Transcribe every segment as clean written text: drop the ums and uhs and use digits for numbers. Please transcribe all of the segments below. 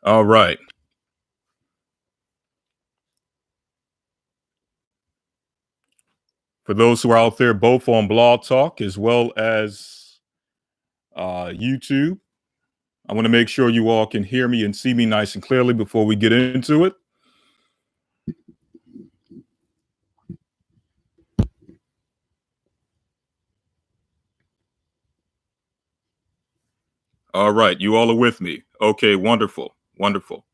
All right. For those who are out there, both on Blog Talk as well as YouTube, I want to make sure you all can hear me and see me nice and clearly before we get into it. All right. You all are with me. Okay. Wonderful. Wonderful.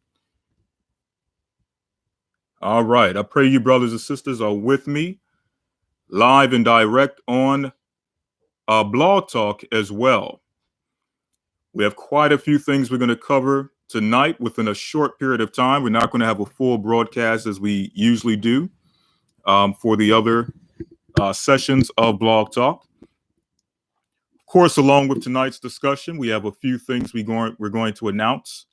All right. I pray you brothers and sisters are with me live and direct on Blog Talk as well. We have quite a few things we're going to cover tonight within a short period of time. We're not going to have a full broadcast as we usually do for the other sessions of Blog Talk. Of course, along with tonight's discussion, we have a few things we're going to announce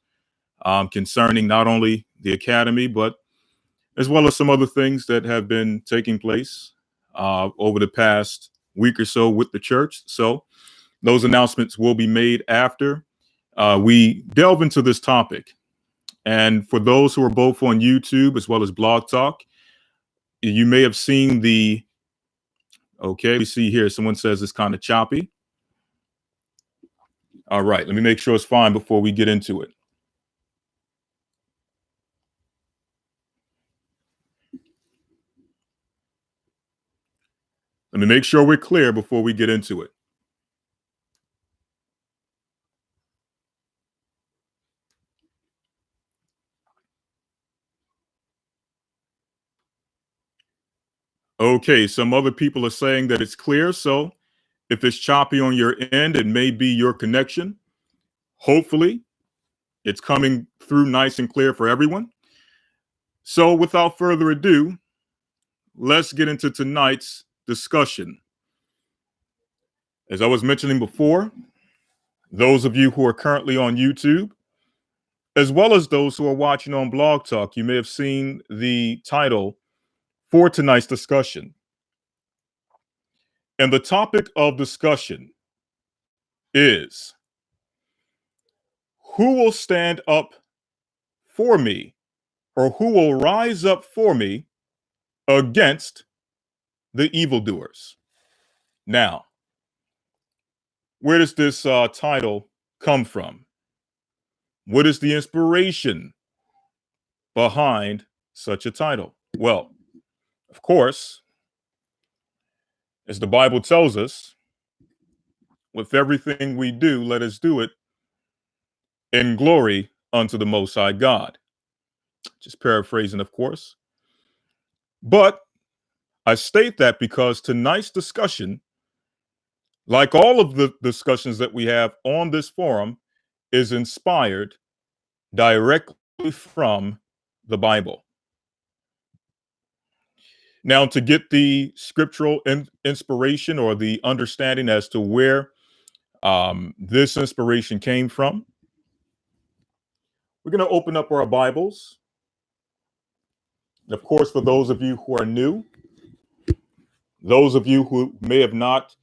concerning not only the Academy, but as well as some other things that have been taking place over the past week or so with the church. So those announcements will be made after we delve into this topic. And for those who are both on YouTube as well as Blog Talk, you may have seen okay, we see here, someone says it's kind of choppy. All right, let me make sure it's fine before we get into it. Let me make sure we're clear before we get into it. Okay, some other people are saying that it's clear. So if it's choppy on your end, it may be your connection. Hopefully, it's coming through nice and clear for everyone. So without further ado, let's get into tonight's discussion. As I was mentioning before, those of you who are currently on YouTube, as well as those who are watching on Blog Talk, you may have seen the title for tonight's discussion. And the topic of discussion is, who will stand up for me, or who will rise up for me against the evildoers? Now, where does this title come from? What is the inspiration behind such a title? Well, of course, as the Bible tells us, with everything we do, let us do it in glory unto the Most High God. Just paraphrasing, of course. But I state that because tonight's discussion, like all of the discussions that we have on this forum, is inspired directly from the Bible. Now, to get the scriptural inspiration or the understanding as to where this inspiration came from, we're going to open up our Bibles. And of course, for those of you who are new, those of you who may have not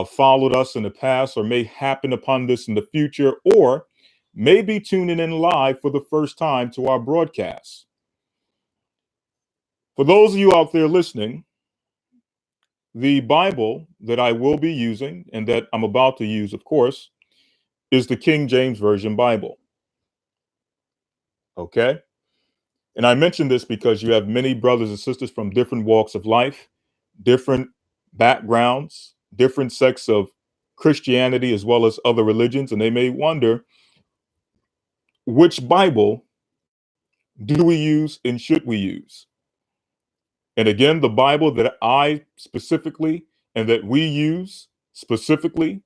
followed us in the past or may happen upon this in the future, or may be tuning in live for the first time to our broadcast. For those of you out there listening, the Bible that I will be using and that I'm about to use, of course, is the King James Version Bible. Okay? And I mention this because you have many brothers and sisters from different walks of life, different backgrounds, different sects of Christianity as well as other religions, and they may wonder, which Bible do we use and should we use? And again, the Bible that I specifically and that we use specifically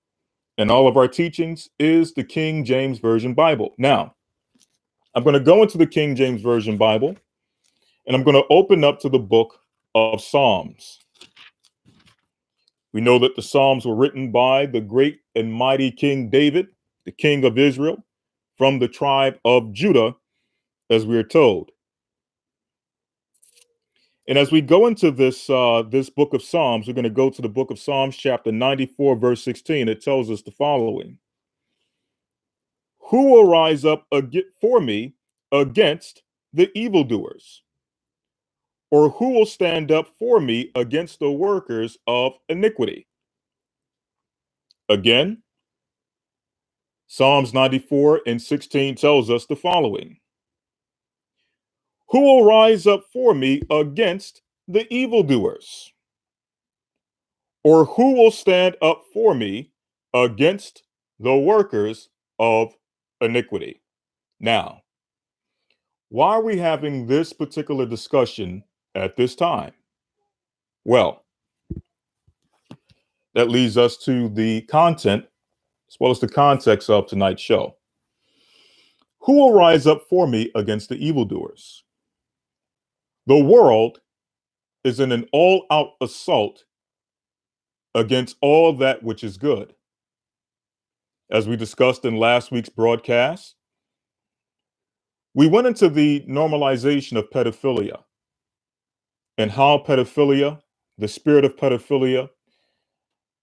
in all of our teachings is the King James Version Bible. Now, I'm going to go into the King James Version Bible and I'm going to open up to the book of Psalms. We know that the Psalms were written by the great and mighty King David, the king of Israel, from the tribe of Judah, as we are told. And as we go into this book of Psalms, we're going to go to the book of Psalms, chapter 94, verse 16. It tells us the following: who will rise up for me against the evildoers? Or who will stand up for me against the workers of iniquity? Again, Psalms 94:16 tells us the following: Who will rise up for me against the evildoers? Or who will stand up for me against the workers of iniquity? Now, why are we having this particular discussion at this time? Well, that leads us to the content as well as the context of tonight's show. Who will rise up for me against the evildoers? The world is in an all out assault against all that which is good. As we discussed in last week's broadcast, we went into the normalization of pedophilia and how pedophilia, the spirit of pedophilia,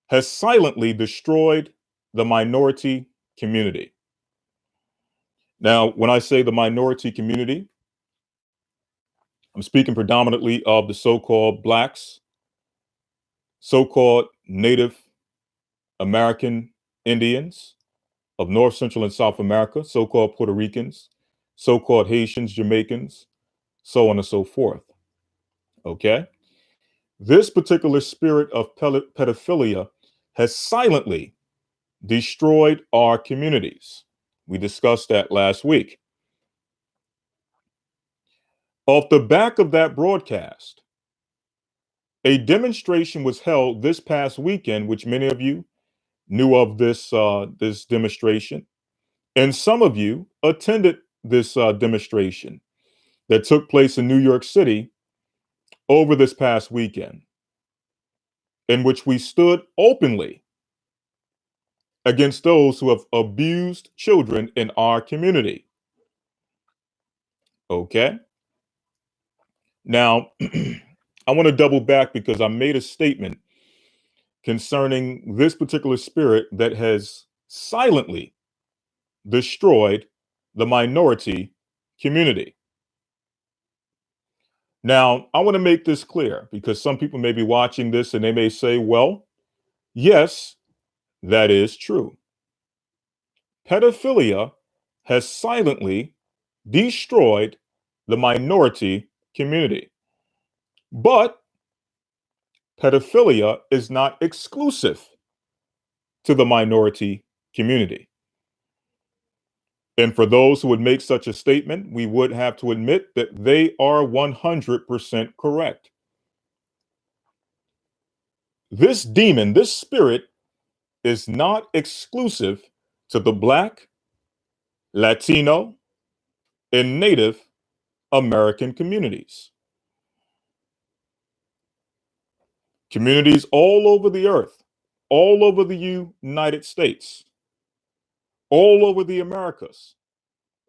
has silently destroyed the minority community. Now, when I say the minority community, I'm speaking predominantly of the so-called blacks, so-called Native American Indians of North, Central, and South America, so-called Puerto Ricans, so-called Haitians, Jamaicans, so on and so forth. Okay? This particular spirit of pedophilia has silently destroyed our communities. We discussed that last week. Off the back of that broadcast, a demonstration was held this past weekend, which many of you knew of this demonstration, and some of you attended this demonstration that took place in New York City over this past weekend, in which we stood openly against those who have abused children in our community. Okay? Now, I want to double back because I made a statement concerning this particular spirit that has silently destroyed the minority community. Now, I want to make this clear because some people may be watching this and they may say, well, yes, that is true. Pedophilia has silently destroyed the minority community. But pedophilia is not exclusive to the minority community. And for those who would make such a statement, we would have to admit that they are 100% correct. This demon, this spirit, is not exclusive to the Black, Latino, and Native American communities. Communities all over the earth, all over the United States, all over the Americas,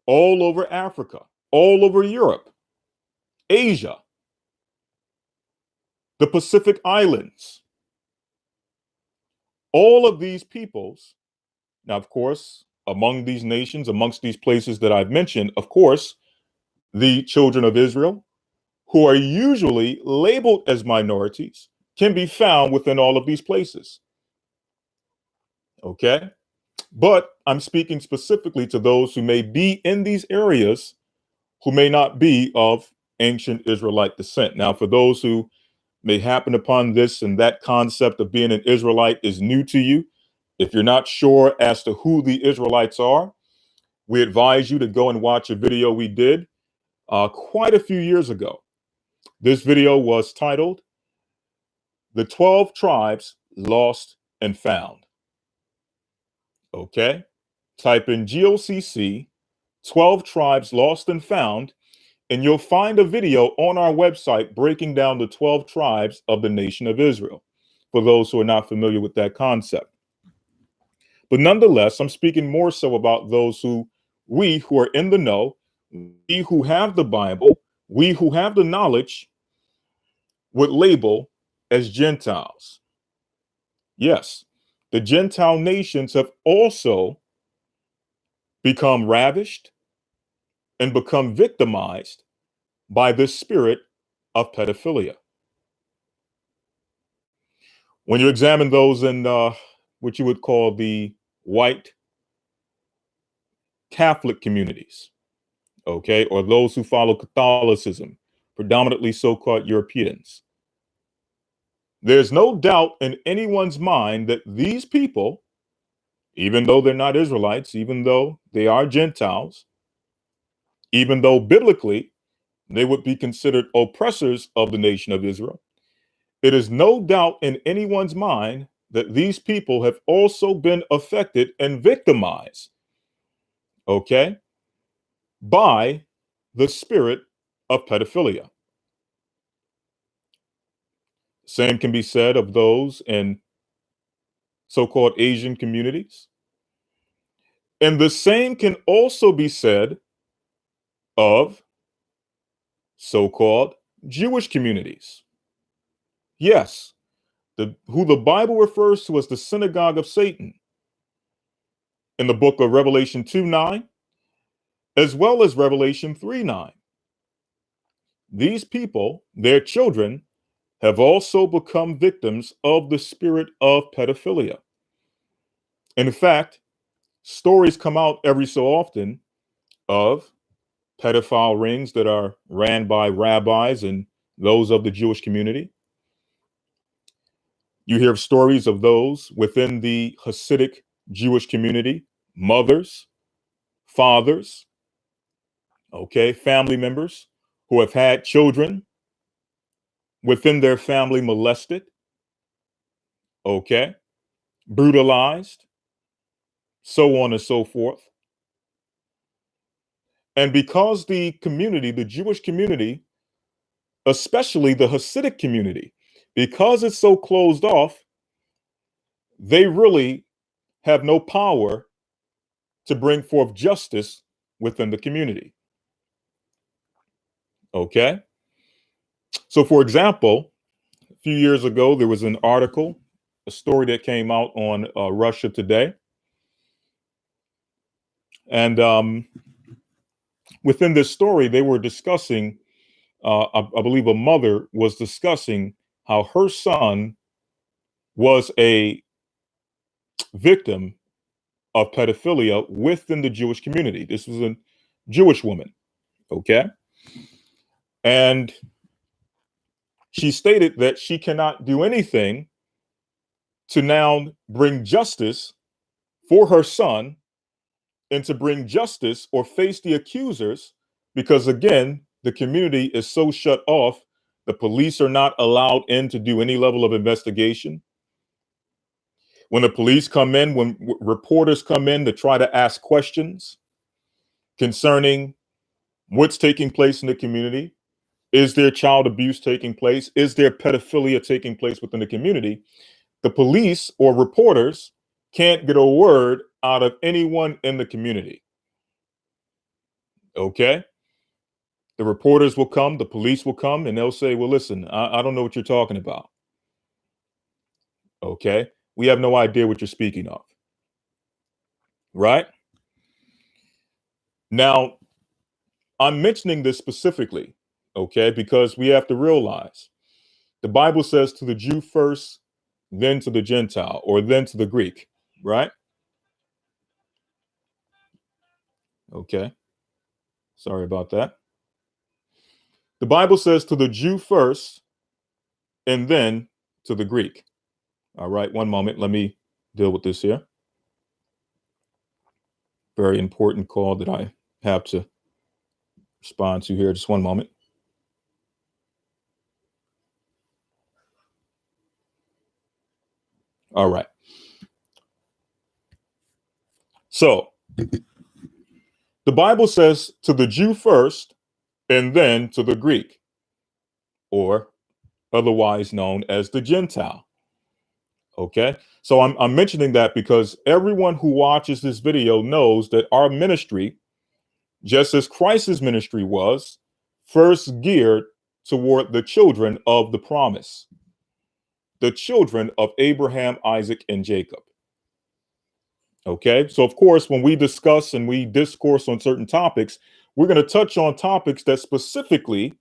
all over Africa, all over Europe, Asia, the Pacific Islands. All of these peoples, now, of course, among these nations, amongst these places that I've mentioned, of course, the children of Israel, who are usually labeled as minorities, can be found within all of these places. Okay? But I'm speaking specifically to those who may be in these areas who may not be of ancient Israelite descent. Now, for those who may happen upon this and that concept of being an Israelite is new to you, if you're not sure as to who the Israelites are, we advise you to go and watch a video we did quite a few years ago. This video was titled, "The 12 Tribes Lost and Found." Okay? Type in G.O.C.C, 12 Tribes Lost and Found, and you'll find a video on our website breaking down the 12 tribes of the nation of Israel, for those who are not familiar with that concept. But nonetheless, I'm speaking more so about those we who are in the know, we who have the Bible, we who have the knowledge, would label as Gentiles. Yes, the Gentile nations have also become ravished, and become victimized by the spirit of pedophilia. When you examine those in what you would call the white Catholic communities, okay, or those who follow Catholicism, predominantly so-called Europeans, there's no doubt in anyone's mind that these people, even though they're not Israelites, even though they are Gentiles, even though biblically they would be considered oppressors of the nation of Israel, it is no doubt in anyone's mind that these people have also been affected and victimized, okay, by the spirit of pedophilia. Same can be said of those in so-called Asian communities. And the same can also be said of so-called Jewish communities. Yes, who the Bible refers to as the synagogue of Satan in the book of Revelation 2:9, as well as Revelation 3:9. These people, their children, have also become victims of the spirit of pedophilia. In fact, stories come out every so often of pedophile rings that are ran by rabbis and those of the Jewish community. You hear stories of those within the Hasidic Jewish community, mothers, fathers, okay, family members who have had children within their family molested, okay, brutalized, so on and so forth. And because the community, the Jewish community, especially the Hasidic community, because it's so closed off, they really have no power to bring forth justice within the community. Okay? So, for example, a few years ago, there was an article, a story that came out on Russia Today. And within this story, they were discussing, I believe a mother was discussing how her son was a victim of pedophilia within the Jewish community. This was a Jewish woman, okay? And she stated that she cannot do anything to now bring justice for her son and to bring justice or face the accusers because, again, the community is so shut off. The police are not allowed in to do any level of investigation. When the police come in, when reporters come in to try to ask questions concerning what's taking place in the community, is there child abuse taking place? Is there pedophilia taking place within the community? The police or reporters can't get a word out of anyone in the community. Okay? The reporters will come, the police will come, and they'll say, well, listen, I don't know what you're talking about. Okay? We have no idea what you're speaking of. Right? Now, I'm mentioning this specifically, okay, because we have to realize the Bible says to the Jew first, then to the Gentile, or then to the Greek, right? Okay. Sorry about that. The Bible says to the Jew first, and then to the Greek. All right, one moment. Let me deal with this here. Very important call that I have to respond to here. Just one moment. All right. So the Bible says to the Jew first, and then to the Greek, or otherwise known as the Gentile. Okay. So I'm mentioning that because everyone who watches this video knows that our ministry, just as Christ's ministry was, first geared toward the children of the promise, the children of Abraham, Isaac, and Jacob. Okay. So, of course, when we discuss and we discourse on certain topics, we're going to touch on topics that specifically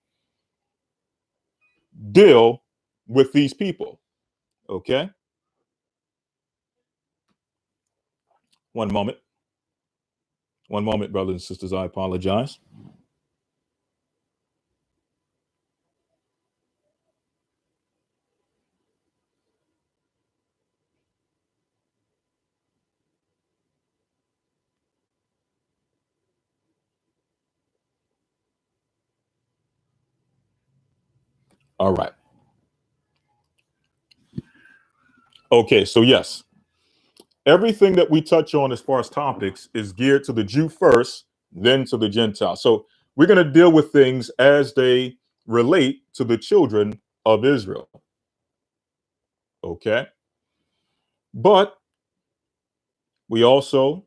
deal with these people. Okay. One moment. One moment, brothers and sisters. I apologize. All right. Okay. So, yes, everything that we touch on as far as topics is geared to the Jew first, then to the Gentile. So, we're going to deal with things as they relate to the children of Israel. Okay. But we also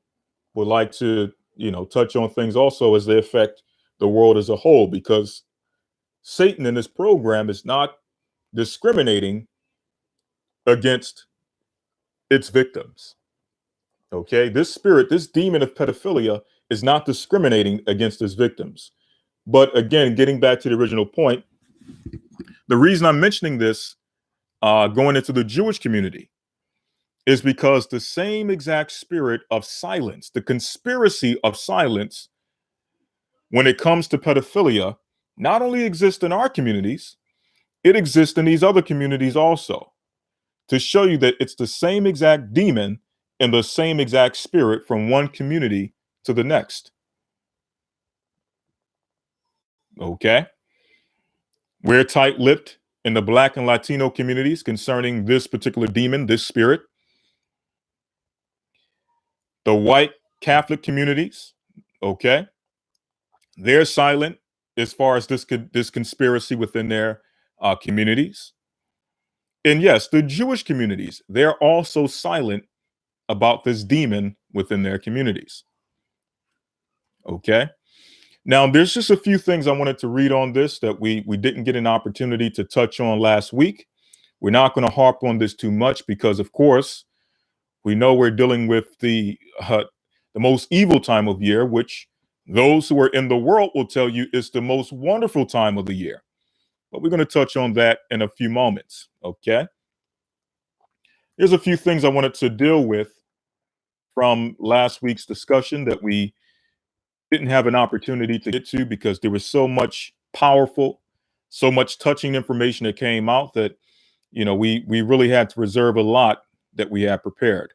would like to, touch on things also as they affect the world as a whole, because Satan in this program is not discriminating against its victims. Okay. This spirit, this demon of pedophilia is not discriminating against its victims. But again, getting back to the original point, the reason I'm mentioning this going into the Jewish community is because the same exact spirit of silence, the conspiracy of silence when it comes to pedophilia, not only exists in our communities, it exists in these other communities also, to show you that it's the same exact demon and the same exact spirit from one community to the next. Okay. We're tight lipped in the Black and Latino communities concerning this particular demon, this spirit. The white Catholic communities, okay, they're silent as far as this conspiracy within their communities. And yes, the Jewish communities, they're also silent about this demon within their communities. Okay. Now, there's just a few things I wanted to read on this that we didn't get an opportunity to touch on last week. We're not going to harp on this too much because, of course, we know we're dealing with the most evil time of year, which those who are in the world will tell you is the most wonderful time of the year. But we're going to touch on that in a few moments. Okay. There's a few things I wanted to deal with from last week's discussion that we didn't have an opportunity to get to because there was so much powerful, so much touching information that came out that, we really had to reserve a lot that we had prepared.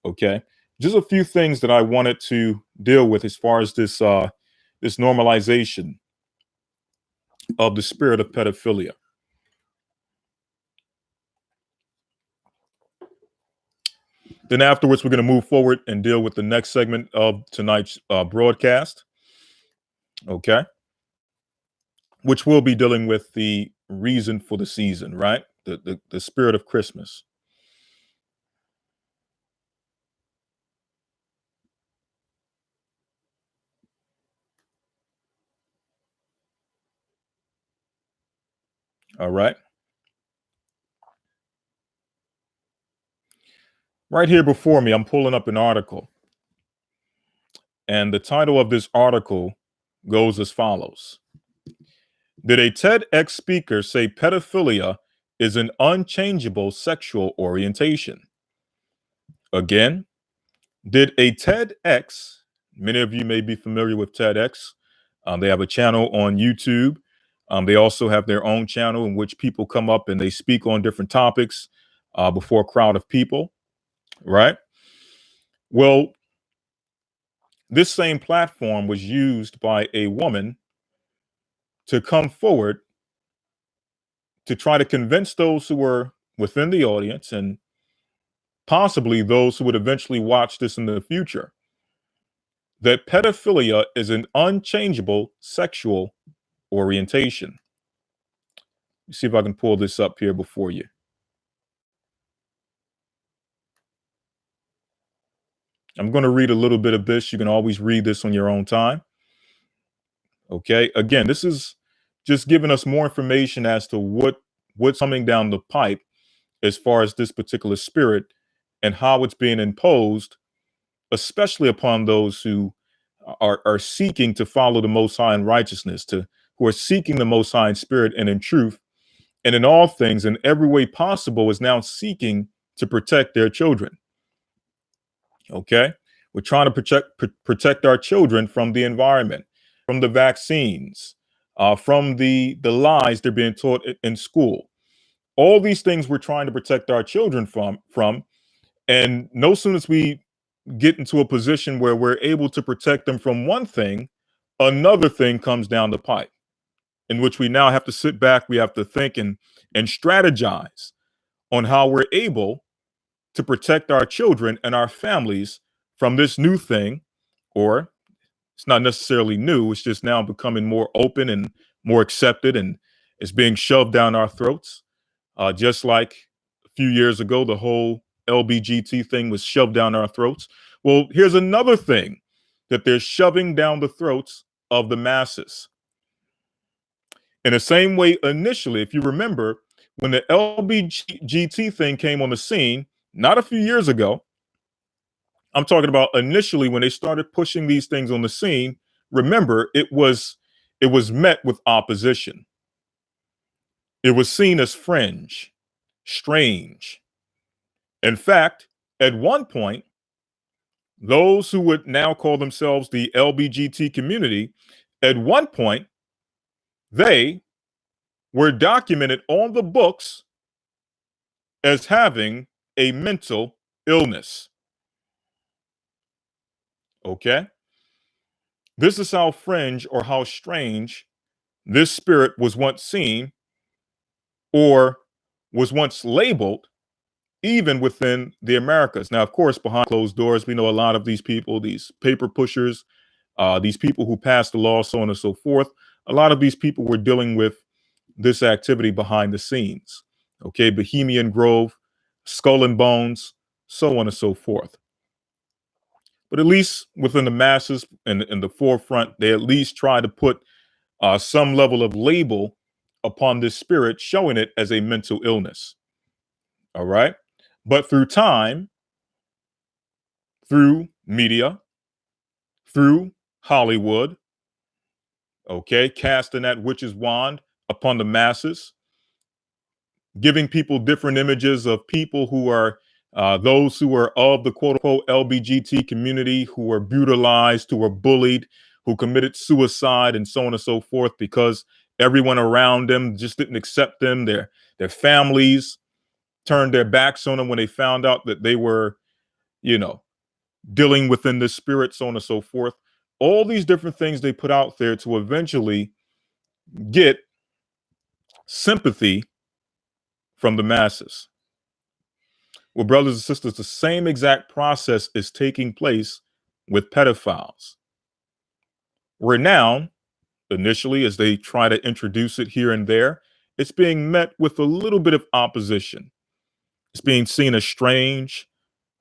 Okay. Just a few things that I wanted to deal with as far as this normalization of the spirit of pedophilia. Then afterwards, we're going to move forward and deal with the next segment of tonight's broadcast. Okay. Which will be dealing with the reason for the season, right? The spirit of Christmas. All right. Right here before me, I'm pulling up an article. And the title of this article goes as follows. Did a TEDx speaker say pedophilia is an unchangeable sexual orientation? Again, did a TEDx, many of you may be familiar with TEDx, they have a channel on YouTube. They also have their own channel in which people come up and they speak on different topics before a crowd of people, right? Well, this same platform was used by a woman to come forward to try to convince those who were within the audience and possibly those who would eventually watch this in the future that pedophilia is an unchangeable sexual orientation. Let me see if I can pull this up here before you. I'm going to read a little bit of this. You can always read this on your own time. Okay. Again, this is just giving us more information as to what's coming down the pipe as far as this particular spirit and how it's being imposed, especially upon those who are seeking to follow the Most High in righteousness, who are seeking the Most High in spirit and in truth, and in all things, in every way possible, is now seeking to protect their children. Okay, we're trying to protect our children from the environment, from the vaccines, from the lies they're being taught in school. All these things we're trying to protect our children from. And no sooner as we get into a position where we're able to protect them from one thing, another thing comes down the pipe, in which we now have to sit back, we have to think and strategize on how we're able to protect our children and our families from this new thing, or it's not necessarily new, it's just now becoming more open and more accepted, and it's being shoved down our throats. Just like a few years ago, the whole LBGT thing was shoved down our throats. Well, here's another thing that they're shoving down the throats of the masses. In the same way, initially, if you remember, when the LBGT thing came on the scene, not a few years ago, I'm talking about initially when they started pushing these things on the scene, remember, it was met with opposition. It was seen as fringe, strange. In fact, at one point, those who would now call themselves the LBGT community, at one point, they were documented on the books as having a mental illness. Okay? This is how fringe or how strange this spirit was once seen or was once labeled, even within the Americas. Now, of course, behind closed doors, we know a lot of these people, these paper pushers, these people who passed the law, so on and so forth. A lot of these people were dealing with this activity behind the scenes. Okay, Bohemian Grove, Skull and Bones, so on and so forth. But at least within the masses and in the forefront, they at least try to put some level of label upon this spirit, showing it as a mental illness. All right. But through time, through media, through Hollywood, okay, casting that witch's wand upon the masses, giving people different images of people who are those who are of the quote unquote LBGT community, who were brutalized, who were bullied, who committed suicide, and so on and so forth, because everyone around them just didn't accept them. Their families turned their backs on them when they found out that they were, dealing within the spirit, so on and so forth. All these different things they put out there to eventually get sympathy from the masses. Well, brothers and sisters, the same exact process is taking place with pedophiles. Where now, initially, as they try to introduce it here and there, it's being met with a little bit of opposition. It's being seen as strange,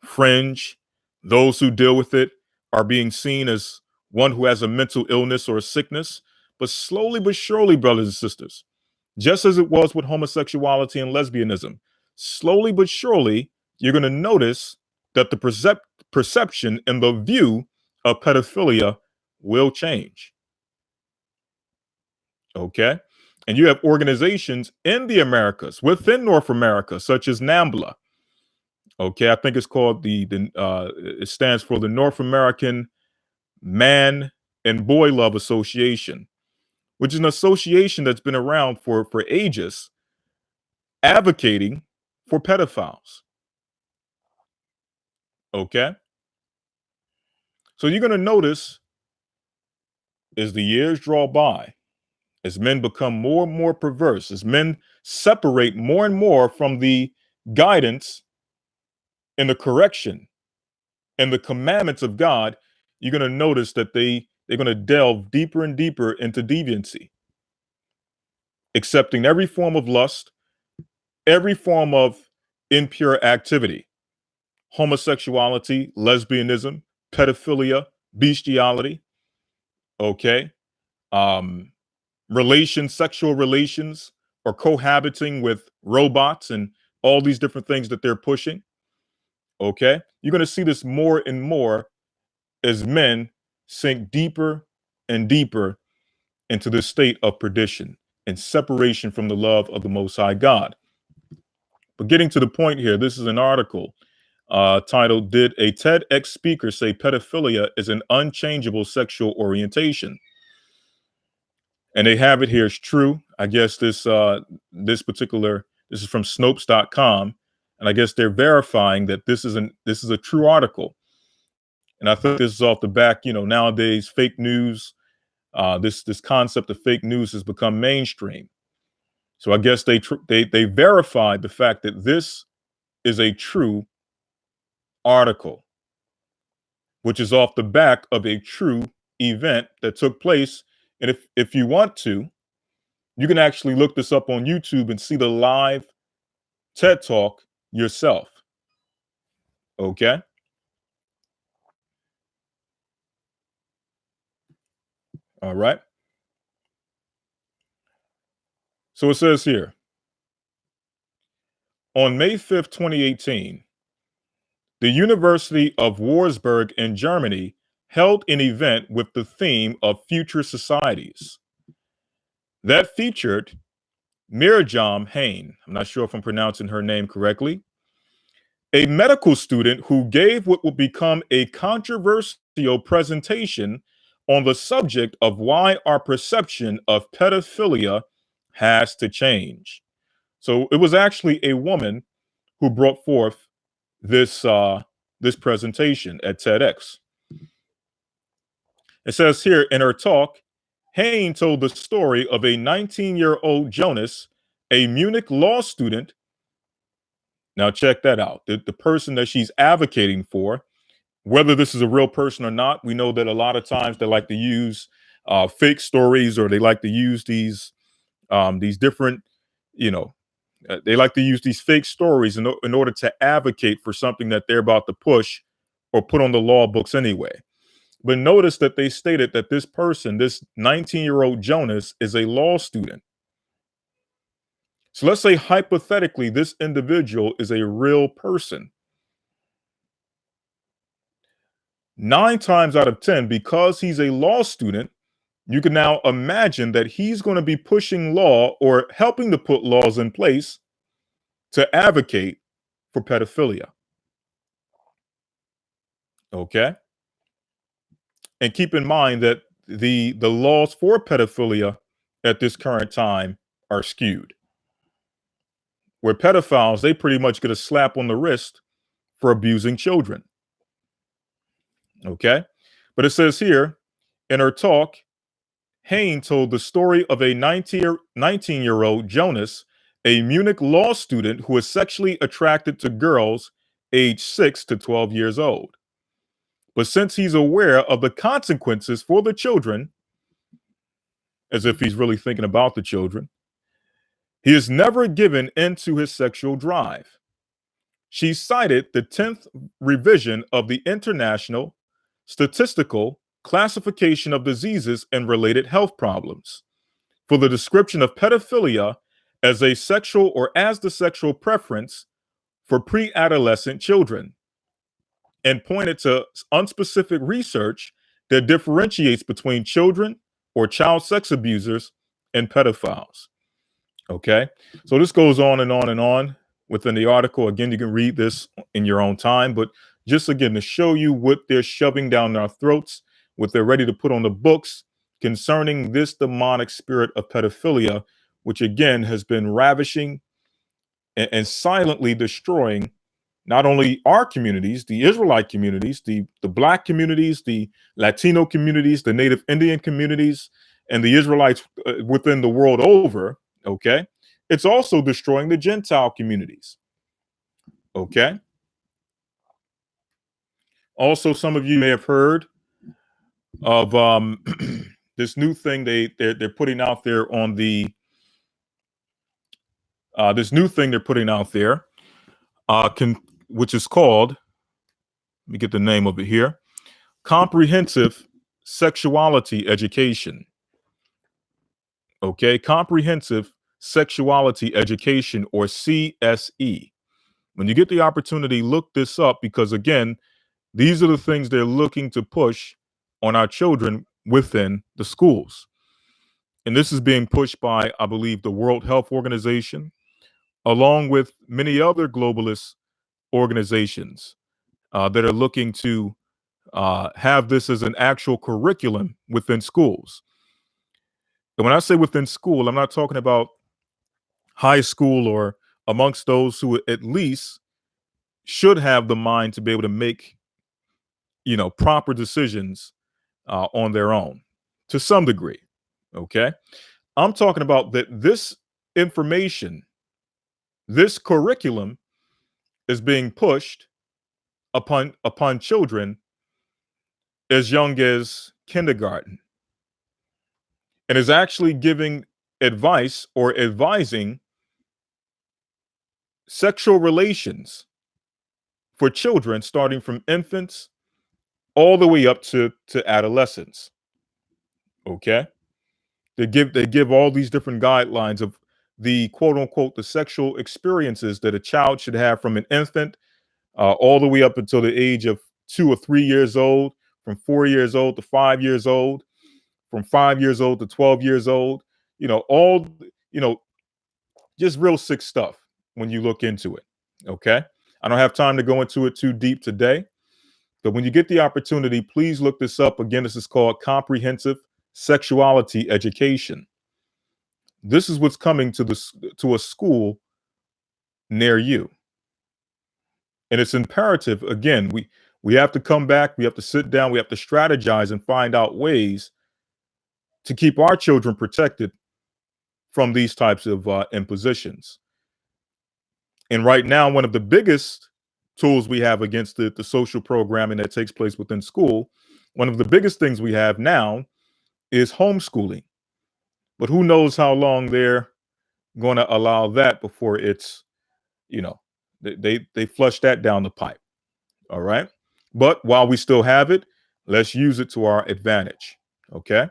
fringe. Those who deal with it are being seen as one who has a mental illness or a sickness. But slowly but surely, brothers and sisters, just as it was with homosexuality and lesbianism, slowly but surely, you're going to notice that the perception and the view of pedophilia will change. Okay? And you have organizations in the Americas, within North America, such as NAMBLA. Okay, I think it's called it stands for the North American Man and Boy Love Association, which is an association that's been around for ages, advocating for pedophiles. Okay, so you're going to notice as the years draw by, as men become more and more perverse, as men separate more and more from the guidance and the correction and the commandments of God, you're going to notice that they're going to delve deeper and deeper into deviancy, accepting every form of lust, every form of impure activity, homosexuality, lesbianism, pedophilia, bestiality, okay? Sexual relations, or cohabiting with robots and all these different things that they're pushing, okay? You're going to see this more and more as men sink deeper and deeper into this state of perdition and separation from the love of the Most High God. But getting to the point here, this is an article titled, "Did a TEDx Speaker Say Pedophilia is an Unchangeable Sexual Orientation?" And they have it here. It's true. I guess this is from Snopes.com, and I guess they're verifying that this is a true article. And I think this is off the back. Nowadays fake news, this concept of fake news has become mainstream. So I guess they verified the fact that this is a true article, which is off the back of a true event that took place. And if you want to, you can actually look this up on YouTube and see the live TED Talk yourself. Okay? All right. So it says here, on May 5th, 2018, the University of Wurzburg in Germany held an event with the theme of future societies. That featured Mirjam Hain. I'm not sure if I'm pronouncing her name correctly. A medical student who gave what would become a controversial presentation on the subject of why our perception of pedophilia has to change. So it was actually a woman who brought forth this presentation at TEDx. It says here, in her talk, Hain told the story of a 19-year-old Jonas, a Munich law student. Now check that out. The person that she's advocating for, whether this is a real person or not, we know that a lot of times they like to use fake stories, or they like to use these different, they like to use these fake stories in order to advocate for something that they're about to push or put on the law books anyway. But notice that they stated that this person, this 19-year-old Jonas, is a law student. So let's say hypothetically this individual is a real person. 9 times out of 10, because he's a law student, you can now imagine that he's going to be pushing law or helping to put laws in place to advocate for pedophilia. Okay? And keep in mind that the laws for pedophilia at this current time are skewed. Where pedophiles, they pretty much get a slap on the wrist for abusing children. Okay? But it says here, in her talk, Hain told the story of a 19-year-old Jonas, a Munich law student who is sexually attracted to girls aged 6 to 12 years old. But since he's aware of the consequences for the children, as if he's really thinking about the children, he has never given in to his sexual drive. She cited the 10th revision of the International Statistical Classification of Diseases and Related Health Problems for the description of pedophilia as a sexual or as the sexual preference for pre-adolescent children, and pointed to unspecific research that differentiates between children or child sex abusers and pedophiles. Okay, so this goes on and on and on within the article. Again, you can read this in your own time, but just again to show you what they're shoving down our throats, what they're ready to put on the books concerning this demonic spirit of pedophilia, which again has been ravishing and silently destroying not only our communities, the Israelite communities, the Black communities, the Latino communities, the Native Indian communities, and the Israelites within the world over. Okay, it's also destroying the Gentile communities. Okay. Also, some of you may have heard of this new thing they're putting out there on the this new thing they're putting out there, which is called, let me get the name of it here, Comprehensive Sexuality Education. Okay, Comprehensive Sexuality Education, or CSE. When you get the opportunity, look this up, because again, these are the things they're looking to push on our children within the schools. And this is being pushed by, I believe, the World Health Organization, along with many other globalist organizations that are looking to have this as an actual curriculum within schools. And when I say within school, I'm not talking about high school or amongst those who at least should have the mind to be able to make, proper decisions on their own to some degree. Okay. I'm talking about that this information, this curriculum is being pushed upon children as young as kindergarten and is actually giving advice or advising sexual relations for children starting from infants all the way up to adolescence. Okay. They give all these different guidelines of the quote unquote the sexual experiences that a child should have from an infant all the way up until the age of 2 or 3 years old, from 4 years old to 5 years old, from 5 years old to 12 years old. All you know, just real sick stuff when you look into it. Okay, I don't have time to go into it too deep today, but when you get the opportunity, please look this up. Again, this is called comprehensive sexuality education. This is what's coming to a school near you. And it's imperative, again, we have to come back, we have to sit down, we have to strategize and find out ways to keep our children protected from these types of impositions. And right now, one of the biggest tools we have against the social programming that takes place within school, one of the biggest things we have now is homeschooling. But who knows how long they're going to allow that before it's, you know, they flush that down the pipe. All right. But while we still have it, let's use it to our advantage. Okay.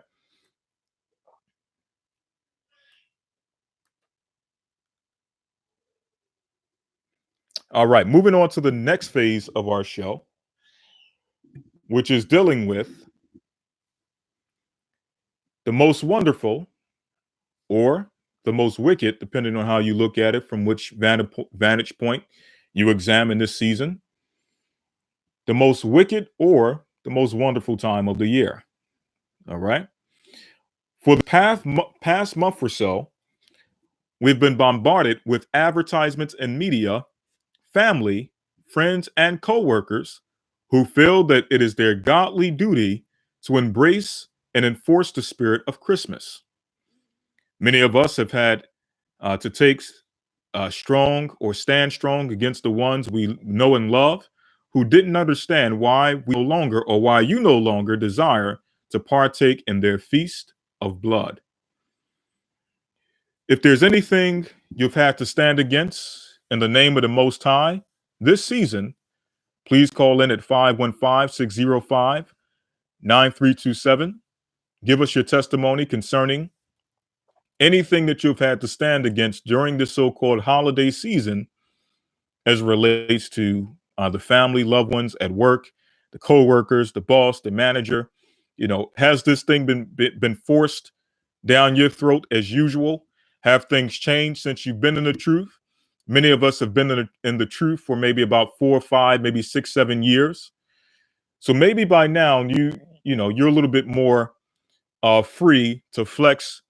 All right. Moving on to the next phase of our show, which is dealing with the most wonderful or the most wicked, depending on how you look at it, from which vantage point you examine this season, the most wicked or the most wonderful time of the year. All right. For the past month or so, we've been bombarded with advertisements and media, family, friends, and coworkers who feel that it is their godly duty to embrace and enforce the spirit of Christmas. Many of us have had to take strong or stand strong against the ones we know and love who didn't understand why we no longer or why you no longer desire to partake in their feast of blood. If there's anything you've had to stand against in the name of the Most High this season, please call in at 515-605-9327. Give us your testimony concerning anything that you've had to stand against during this so-called holiday season as it relates to the family, loved ones at work, the co-workers, the boss, the manager. Has this thing been forced down your throat as usual? Have things changed since you've been in the truth? Many of us have been in the truth for maybe about 4 or 5, maybe 6, 7 years. So maybe by now you're a little bit more free to flex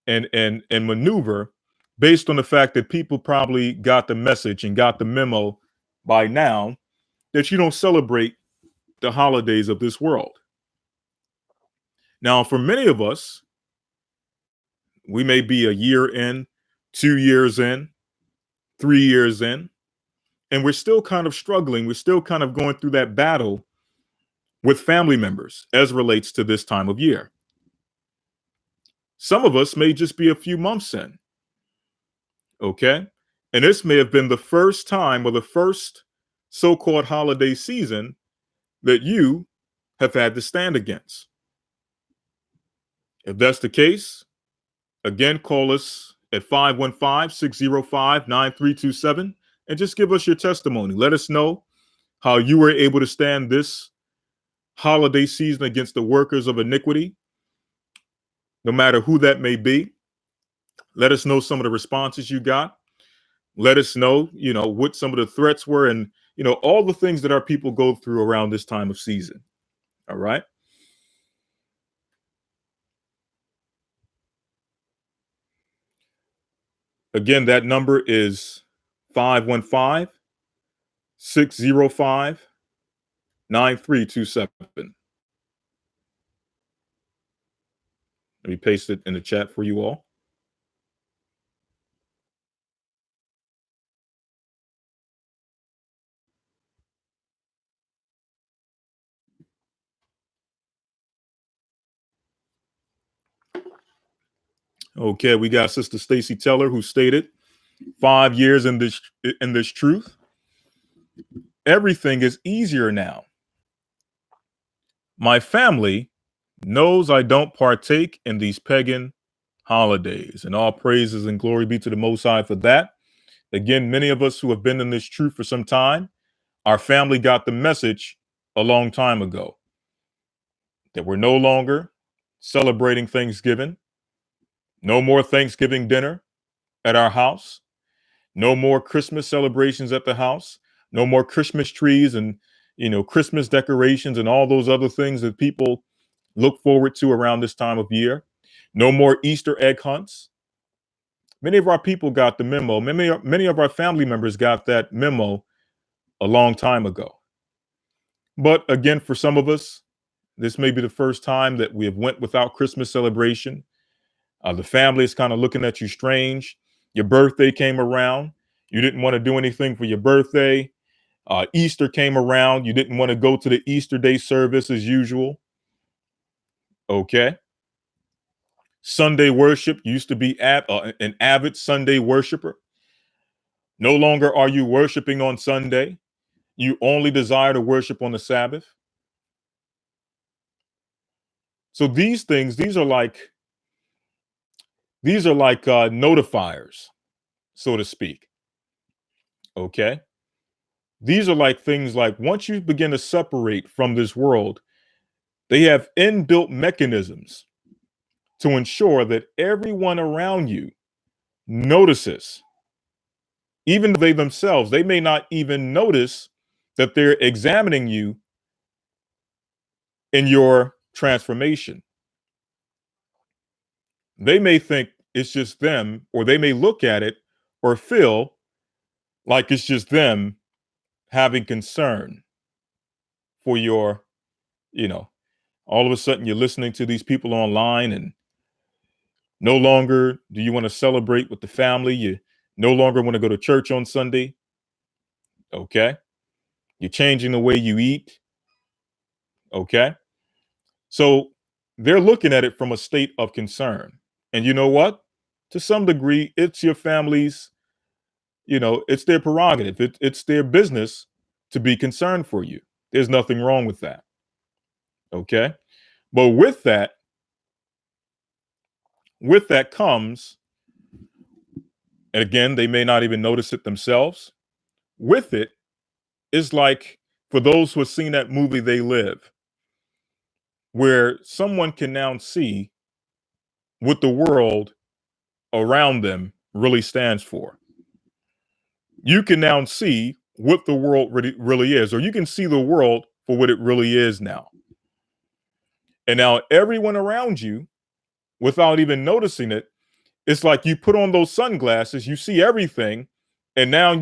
and maneuver based on the fact that people probably got the message and got the memo by now that you don't celebrate the holidays of this world. Now, for many of us, we may be a year in, 2 years in, 3 years in, and we're still kind of struggling. We're still kind of going through that battle with family members as relates to this time of year. Some of us may just be a few months in. Okay. And this may have been the first time or the first so-called holiday season that you have had to stand against. If that's the case, again, call us at 515-605-9327 and just give us your testimony. Let us know how you were able to stand this holiday season against the workers of iniquity, no matter who that may be. Let us know some of the responses you got. Let us know, what some of the threats were and, all the things that our people go through around this time of season. All right. Again, that number is 515 605 9327. Let me paste it in the chat for you all. Okay, we got Sister Stacy Teller who stated 5 years in this truth. Everything is easier now. My family knows I don't partake in these pagan holidays, and all praises and glory be to the Most High for that. Again, many of us who have been in this truth for some time, our family got the message a long time ago that we're no longer celebrating Thanksgiving, no more Thanksgiving dinner at our house, no more Christmas celebrations at the house, no more Christmas trees and Christmas decorations and all those other things that people look forward to around this time of year. No more Easter egg hunts. Many of our people got the memo. Many of our family members got that memo a long time ago. But again, for some of us, this may be the first time that we have went without Christmas celebration. The family is kind of looking at you strange. Your birthday came around. You didn't want to do anything for your birthday. Easter came around. You didn't want to go to the Easter Day service as usual. Okay. Sunday worship used to be an avid Sunday worshiper. No longer are you worshiping on Sunday. You only desire to worship on the Sabbath. So these things, these are like notifiers, so to speak. Okay. These are like things like once you begin to separate from this world, they have inbuilt mechanisms to ensure that everyone around you notices. Even they themselves, they may not even notice that they're examining you in your transformation. They may think it's just them, or they may look at it or feel like it's just them having concern for your, all of a sudden you're listening to these people online and no longer do you want to celebrate with the family. You no longer want to go to church on Sunday. Okay. You're changing the way you eat. Okay. So they're looking at it from a state of concern. And you know what? To some degree, it's your family's, it's their prerogative. It's their business to be concerned for you. There's nothing wrong with that. Okay. But with that comes, and again, they may not even notice it themselves. With it is like for those who have seen that movie, They Live, where someone can now see what the world around them really stands for. You can now see what the world really is, or you can see the world for what it really is now. And now everyone around you, without even noticing it, it's like you put on those sunglasses, you see everything, and now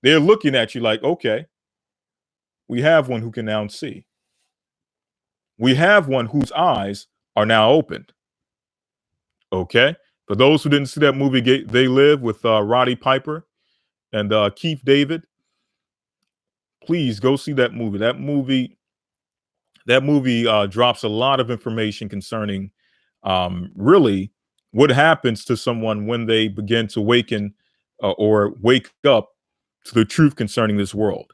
they're looking at you like, okay, we have one who can now see. We have one whose eyes are now opened. Okay. For those who didn't see that movie, They Live with Roddy Piper and Keith David, please go see that movie. That movie drops a lot of information concerning really what happens to someone when they begin to waken or wake up to the truth concerning this world.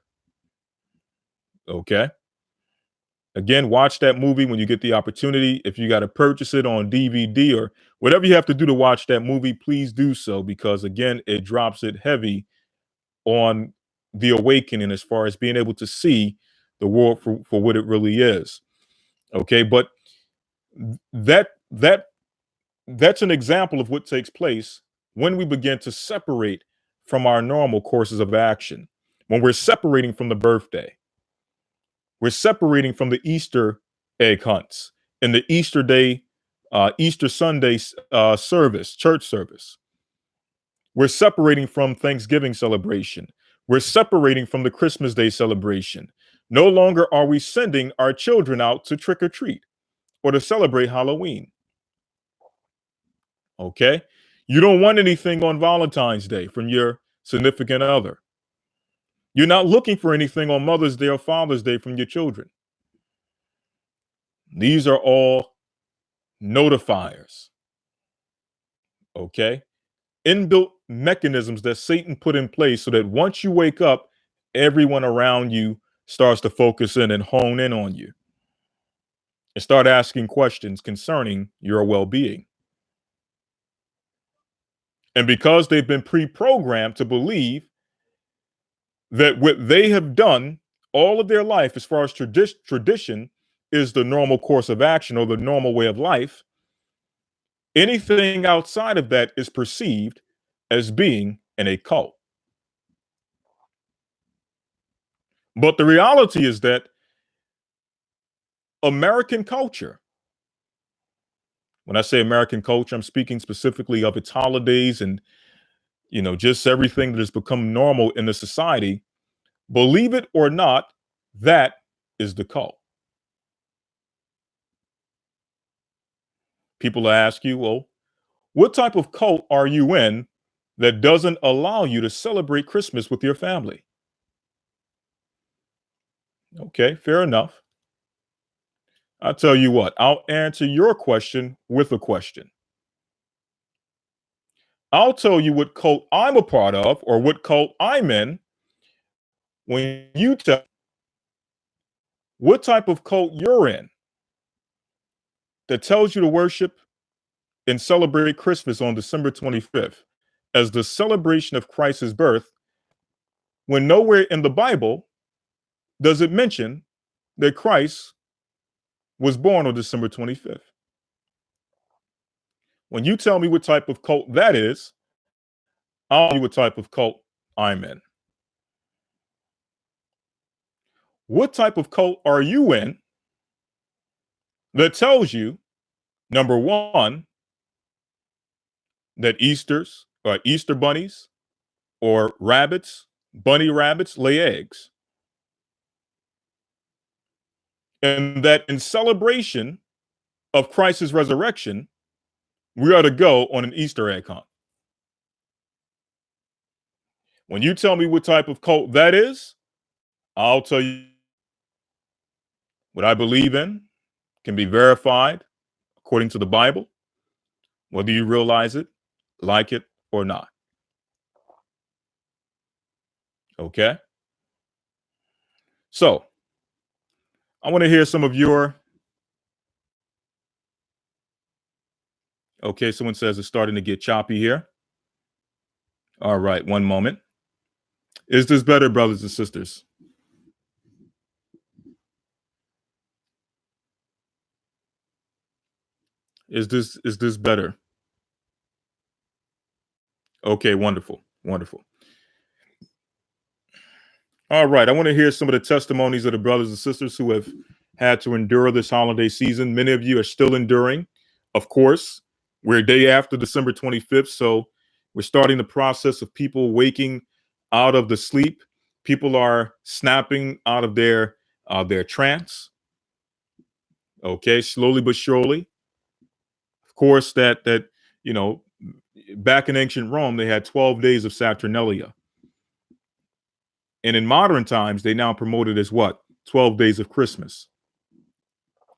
Okay. Again, watch that movie when you get the opportunity. If you got to purchase it on DVD or whatever you have to do to watch that movie, please do so, because again, it drops it heavy on the awakening as far as being able to see the world for what it really is. Okay, but that that that's an example of what takes place when we begin to separate from our normal courses of action. When we're separating from the birthday, we're separating from the Easter egg hunts and the Easter day, Easter Sunday service, church service. We're separating from Thanksgiving celebration. We're separating from the Christmas Day celebration. No longer are we sending our children out to trick or treat or to celebrate Halloween. Okay? You don't want anything on Valentine's Day from your significant other. You're not looking for anything on Mother's Day or Father's Day from your children. These are all notifiers. Okay? Inbuilt mechanisms that Satan put in place so that once you wake up, everyone around you starts to focus in and hone in on you and start asking questions concerning your well-being. And because they've been pre-programmed to believe that what they have done all of their life, as far as tradition, is the normal course of action or the normal way of life, anything outside of that is perceived as being in a cult. But the reality is that American culture, when I say American culture, I'm speaking specifically of its holidays and, just everything that has become normal in the society. Believe it or not, that is the cult. People ask you, well, what type of cult are you in that doesn't allow you to celebrate Christmas with your family? Okay, fair enough. I'll tell you what, I'll answer your question with a question. I'll tell you what cult I'm a part of or what cult I'm in when you tell what type of cult you're in that tells you to worship and celebrate Christmas on December 25th as the celebration of Christ's birth, when nowhere in the Bible does it mention that Christ was born on December 25th. When you tell me what type of cult that is, I'll tell you what type of cult I'm in. What type of cult are you in that tells you, number one, that Easter bunnies or bunny rabbits lay eggs? And that in celebration of Christ's resurrection, we are to go on an Easter egg hunt. When you tell me what type of cult that is, I'll tell you what I believe in can be verified according to the Bible, whether you realize it, like it, or not. Okay? So, I want to hear some of your. Okay, someone says it's starting to get choppy here. All right, one moment. Is this better, brothers and sisters? Is this better? Okay, wonderful. Wonderful. All right, I want to hear some of the testimonies of the brothers and sisters who have had to endure this holiday season. Many of you are still enduring. Of course, we're a day after December 25th, so we're starting the process of people waking out of the sleep. People are snapping out of their trance. Okay, slowly but surely. Of course, that you know, back in ancient Rome, they had 12 days of Saturnalia. And in modern times, they now promote it as what? 12 days of Christmas.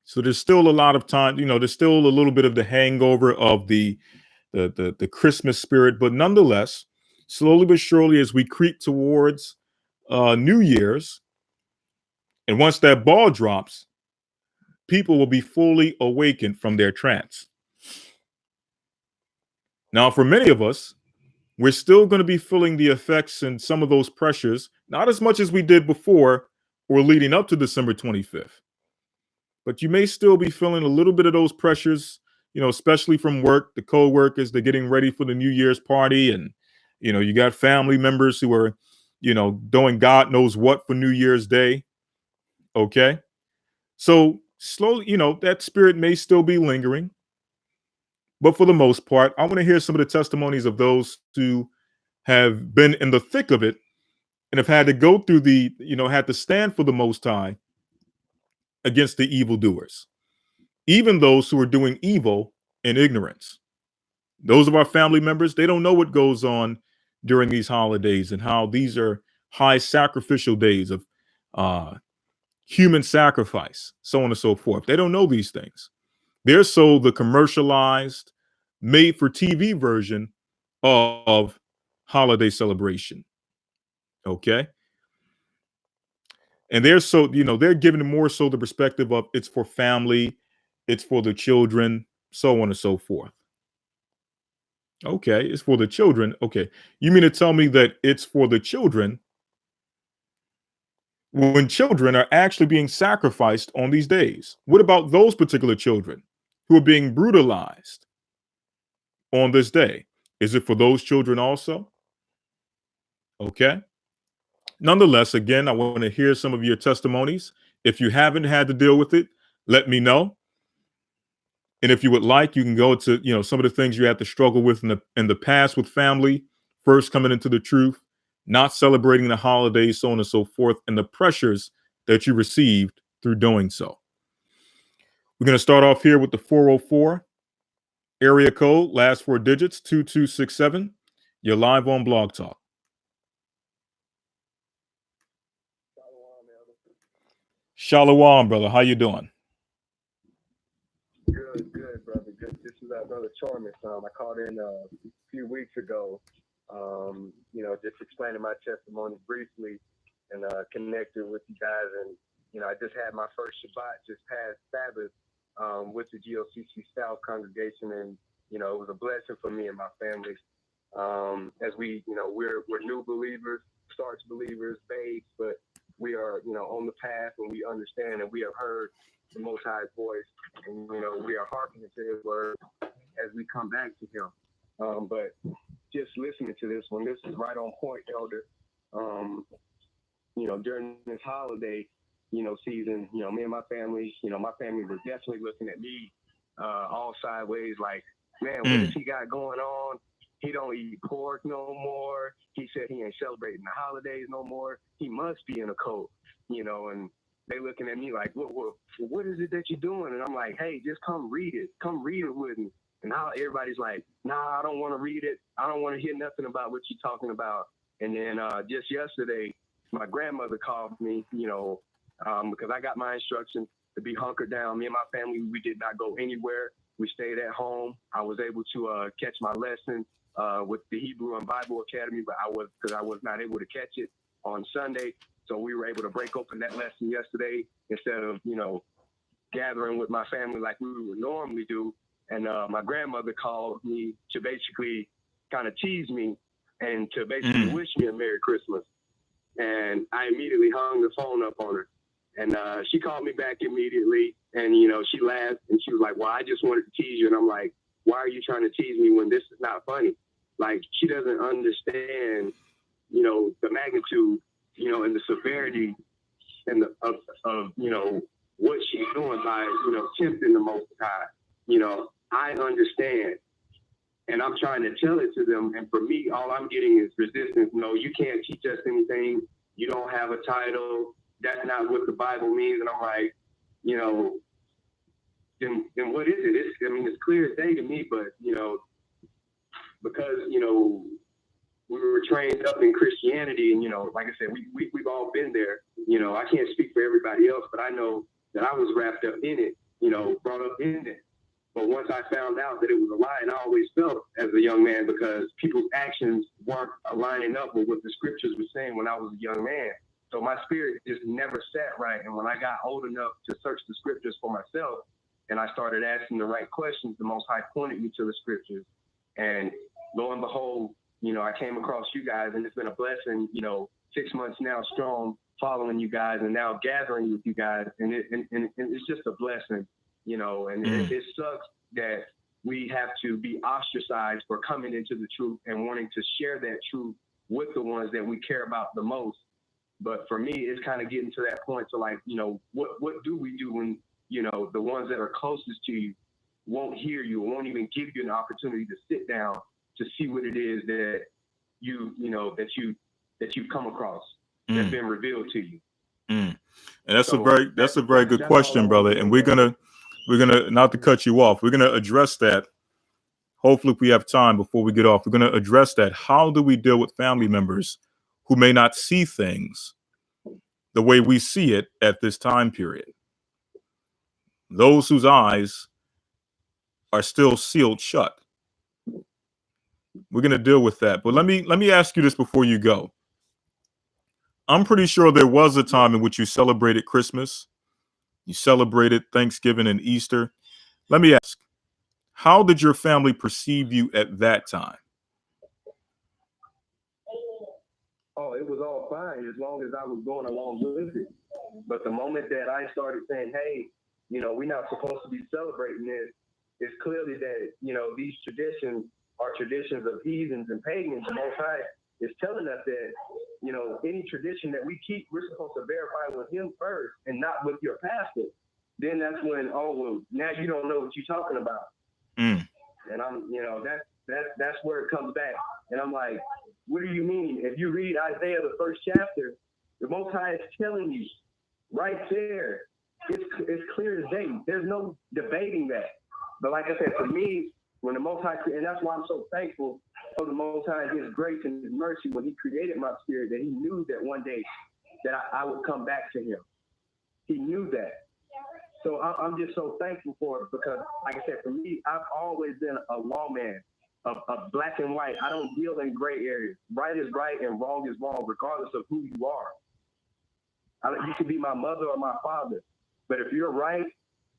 So there's still a lot of time, there's still a little bit of the hangover of the Christmas spirit, but nonetheless, slowly but surely, as we creep towards New Year's, and once that ball drops, people will be fully awakened from their trance. Now, for many of us, we're still going to be feeling the effects and some of those pressures, not as much as we did before or leading up to December 25th. But you may still be feeling a little bit of those pressures, especially from work, the co-workers, they're getting ready for the New Year's party. And, you got family members who are, doing God knows what for New Year's Day. Okay. So slowly, that spirit may still be lingering. But for the most part, I want to hear some of the testimonies of those who have been in the thick of it and have had to go through had to stand for the Most High against the evildoers, even those who are doing evil in ignorance. Those of our family members, they don't know what goes on during these holidays and how these are high sacrificial days of human sacrifice, so on and so forth. They don't know these things. They're sold the commercialized, made for TV version of holiday celebration. Okay. And they're giving more so the perspective of it's for family, it's for the children, so on and so forth. Okay, it's for the children. Okay. You mean to tell me that it's for the children when children are actually being sacrificed on these days? What about those particular children who are being brutalized on this day? Is it for those children also? Okay. Nonetheless, again, I want to hear some of your testimonies. If you haven't had to deal with it, let me know. And if you would like, you can go to, some of the things you had to struggle with in the past with family, first coming into the truth, not celebrating the holidays, so on and so forth, and the pressures that you received through doing so. We're going to start off here with the 404 area code, last four digits, 2267. You're live on Blog Talk. Shalom, brother. How you doing? Good, brother. Good. This is Brother Charming. I called in a few weeks ago, just explaining my testimony briefly and connected with you guys. And, I just had my first Shabbat just past Sabbath with the G.O.C.C South congregation. And, it was a blessing for me and my family. As we, we're new believers, starch believers, babes, but we are, on the path and we understand and we have heard the Most High's voice, and we are hearkening to His word as we come back to Him. But just listening to this one, this is right on point, Elder. During this holiday, season, me and my family, my family was definitely looking at me all sideways, like, man, what does he got going on? He don't eat pork no more. He said he ain't celebrating the holidays no more. He must be in a cult, and they looking at me like, what is it that you're doing? And I'm like, hey, just come read it. Come read it with me. And now everybody's like, nah, I don't want to read it. I don't want to hear nothing about what you're talking about. And then just yesterday, my grandmother called me, because I got my instructions to be hunkered down. Me and my family, we did not go anywhere. We stayed at home. I was able to catch my lesson with the Hebrew and Bible Academy, but I was not able to catch it on Sunday. So we were able to break open that lesson yesterday instead of, gathering with my family like we would normally do. And my grandmother called me to basically kind of tease me and to basically wish me a Merry Christmas. And I immediately hung the phone up on her. And she called me back immediately. And, she laughed and she was like, well, I just wanted to tease you. And I'm like, why are you trying to tease me when this is not funny? Like, she doesn't understand, the magnitude, and the severity and of what she's doing by, tempting the Most High. I understand. And I'm trying to tell it to them. And for me, all I'm getting is resistance. No, you can't teach us anything. You don't have a title. That's not what the Bible means. And I'm like, then what is it? It's clear as day to me, but, because, we were trained up in Christianity and, like I said, we've all been there. I can't speak for everybody else, but I know that I was wrapped up in it, brought up in it. But once I found out that it was a lie, and I always felt as a young man because people's actions weren't lining up with what the scriptures were saying when I was a young man. So my spirit just never sat right. And when I got old enough to search the scriptures for myself, and I started asking the right questions, the Most High pointed me to the scriptures. And lo and behold, I came across you guys, and it's been a blessing, 6 months now strong, following you guys and now gathering with you guys, and it's just a blessing, you know. And it sucks that we have to be ostracized for coming into the truth and wanting to share that truth with the ones that we care about the most. But for me, it's kind of getting to that point to, like, you know, what do we do when, you know, the ones that are closest to you won't hear you, won't even give you an opportunity to sit down to see what it is that you've come across, that's been revealed to you. And that's a very good question, brother. And we're gonna not to cut you off, we're gonna address that. Hopefully, if we have time before we get off, we're gonna address that. How do we deal with family members who may not see things the way we see it at this time period? Those whose eyes are still sealed shut. We're gonna deal with that. But let me ask you this before you go. I'm pretty sure there was a time in which you celebrated Christmas, you celebrated Thanksgiving and Easter. Let me ask, how did your family perceive you at that time? Oh, it was all fine as long as I was going along with it. But the moment that I started saying, hey, you know, we're not supposed to be celebrating this, it's clearly that, you know, these traditions are traditions of heathens and pagans. The Most High is telling us that, you know, any tradition that we keep, we're supposed to verify with him first and not with your pastor. Then that's when, oh, well, now you don't know what you're talking about. And I'm, you know, that's where it comes back. And I'm like, what do you mean? If you read Isaiah, the first chapter, the Most High is telling you right there. It's clear as day. There's no debating that. But like I said, for me, when the Most High, and that's why I'm so thankful for the Most High and his grace and his mercy when he created my spirit, that he knew that one day that I would come back to him. He knew that. So I'm just so thankful for it because, like I said, for me, I've always been a lawman, of black and white. I don't deal in gray areas. Right is right and wrong is wrong, regardless of who you are. You could be my mother or my father. But if you're right,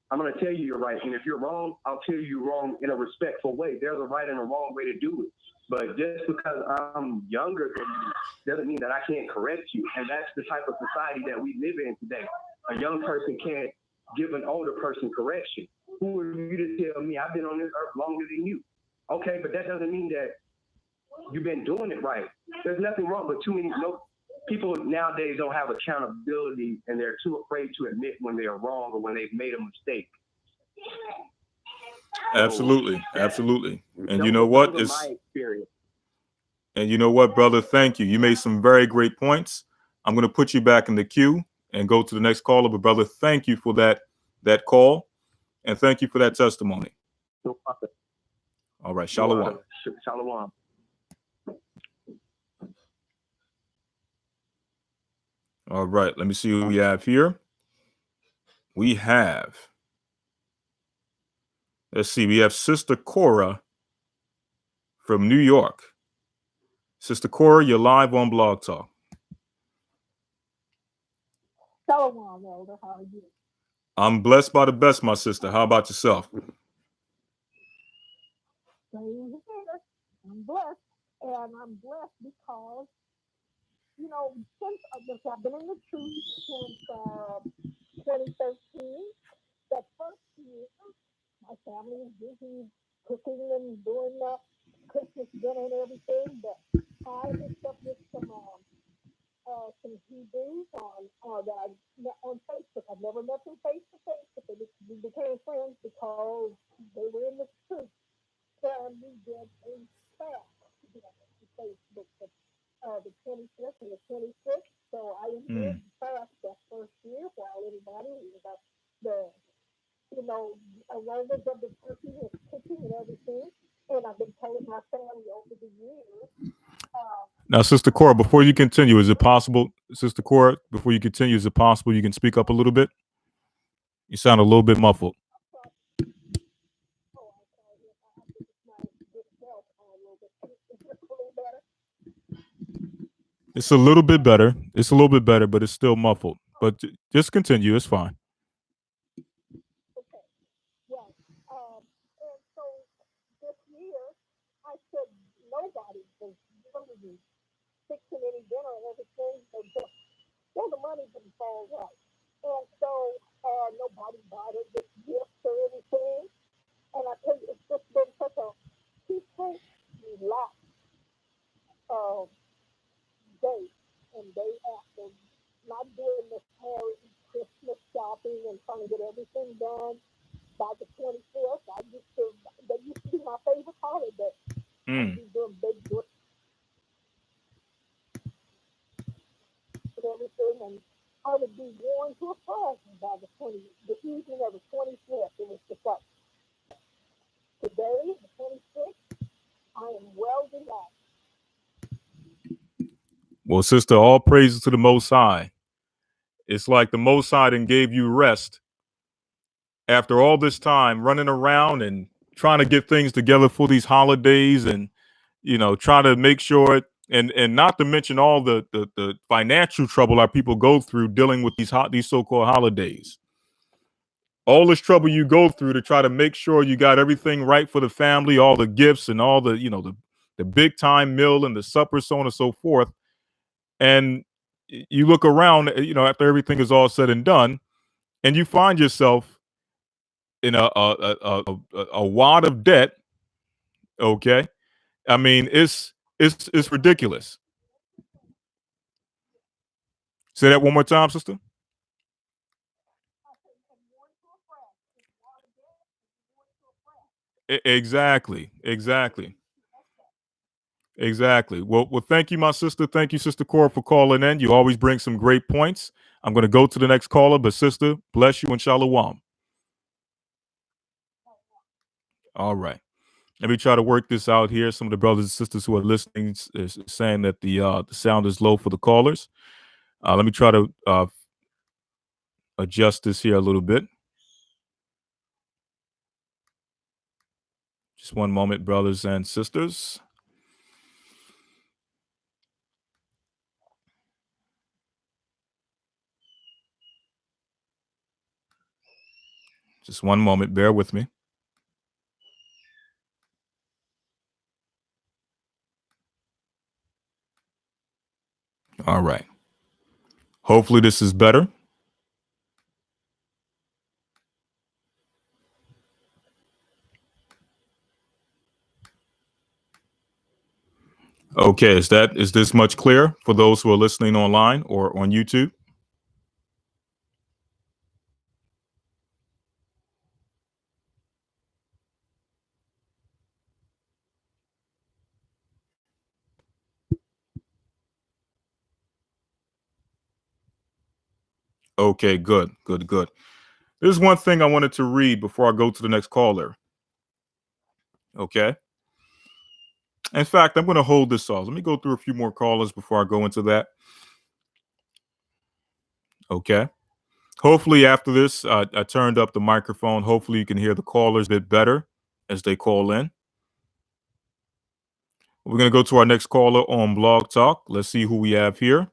I'm going to tell you you're right. And if you're wrong, I'll tell you you're wrong in a respectful way. There's a right and a wrong way to do it. But just because I'm younger than you doesn't mean that I can't correct you. And that's the type of society that we live in today. A young person can't give an older person correction. Who are you to tell me? I've been on this earth longer than you. Okay, but that doesn't mean that you've been doing it right. There's nothing wrong, but people nowadays don't have accountability and they're too afraid to admit when they're wrong or when they've made a mistake. Absolutely. And you know what? My experience. And you know what, brother? Thank you. You made some very great points. I'm going to put you back in the queue and go to the next caller. But brother, thank you for that call, and thank you for that testimony. No problem. All right, Shalom. Shalom. All right, let me see who we have here. We have, let's see, we have Sister Cora from New York. Sister Cora, you're live on Blog Talk. Shalom, Elder. How are you? I'm blessed by the best, my sister. How about yourself? Same here. I'm blessed. And I'm blessed because, you know, since I've been in the truth since 2013, that first year, my family was busy cooking and doing Christmas dinner and everything. But I hooked up with some Hebrews on Facebook. I've never met them face to face, but we became friends because they were in the truth. And we did a fast on Facebook the 25th and the 26th. So I enjoyed the fast that first year while everybody was aromas of the turkey and cooking and everything. And I've been telling my family over the years. Now, Sister Cora, before you continue, is it possible, Sister Cora, before you continue, is it possible you can speak up a little bit? You sound a little bit muffled. It's a little bit better. But it's still muffled. But just continue. It's fine. Okay. Well, and so this year, I said nobody was really fixing any dinner and everything. So so the money didn't fall right. And so nobody bought it with gifts or anything. And I tell you, it's just been such a peaceful, relaxed day and day after. Not doing this hairy Christmas shopping and trying to get everything done by the 25th. That used to be my favorite holiday. I'd be doing big gifts and everything, and I would be worn to a frazzle by the evening of the 25th. It was just like, today, the 26th, I am well relaxed. Well, sister, all praises to the Most High. It's like the Most High then gave you rest after all this time running around and trying to get things together for these holidays, and try to make sure, and not to mention all the financial trouble our people go through dealing with these so-called holidays. All this trouble you go through to try to make sure you got everything right for the family, all the gifts and all the the big time meal and the supper, so on and so forth. And you look around, after everything is all said and done, and you find yourself in a wad of debt. Okay, I mean it's ridiculous. Say that one more time, sister. Exactly. Well, thank you, my sister. Thank you, Sister Cora, for calling in. You always bring some great points. I'm going to go to the next caller, but sister, bless you and shalom. All right. Let me try to work this out here. Some of the brothers and sisters who are listening is saying that the sound is low for the callers. Let me try to adjust this here a little bit. Just one moment, brothers and sisters. Just one moment. Bear with me. All right. Hopefully this is better. Okay, is this much clearer for those who are listening online or on YouTube? Okay, good. There's one thing I wanted to read before I go to the next caller. Okay. In fact, I'm going to hold this off. Let me go through a few more callers before I go into that. Okay. Hopefully after this, I turned up the microphone. Hopefully you can hear the callers a bit better as they call in. We're going to go to our next caller on Blog Talk. Let's see who we have here.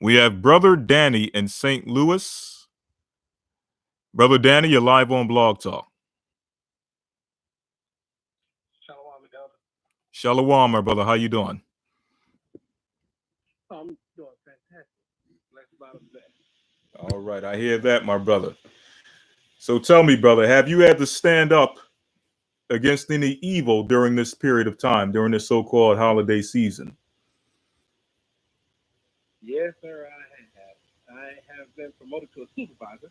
We have Brother Danny in St. Louis. Brother Danny, you're live on Blog Talk. Shalom, my brother. How you doing? I'm doing fantastic. Blessed by the best. All right, I hear that, my brother. So tell me, brother, have you had to stand up against any evil during this period of time, during this so-called holiday season? Yes, sir, I have. I have been promoted to a supervisor.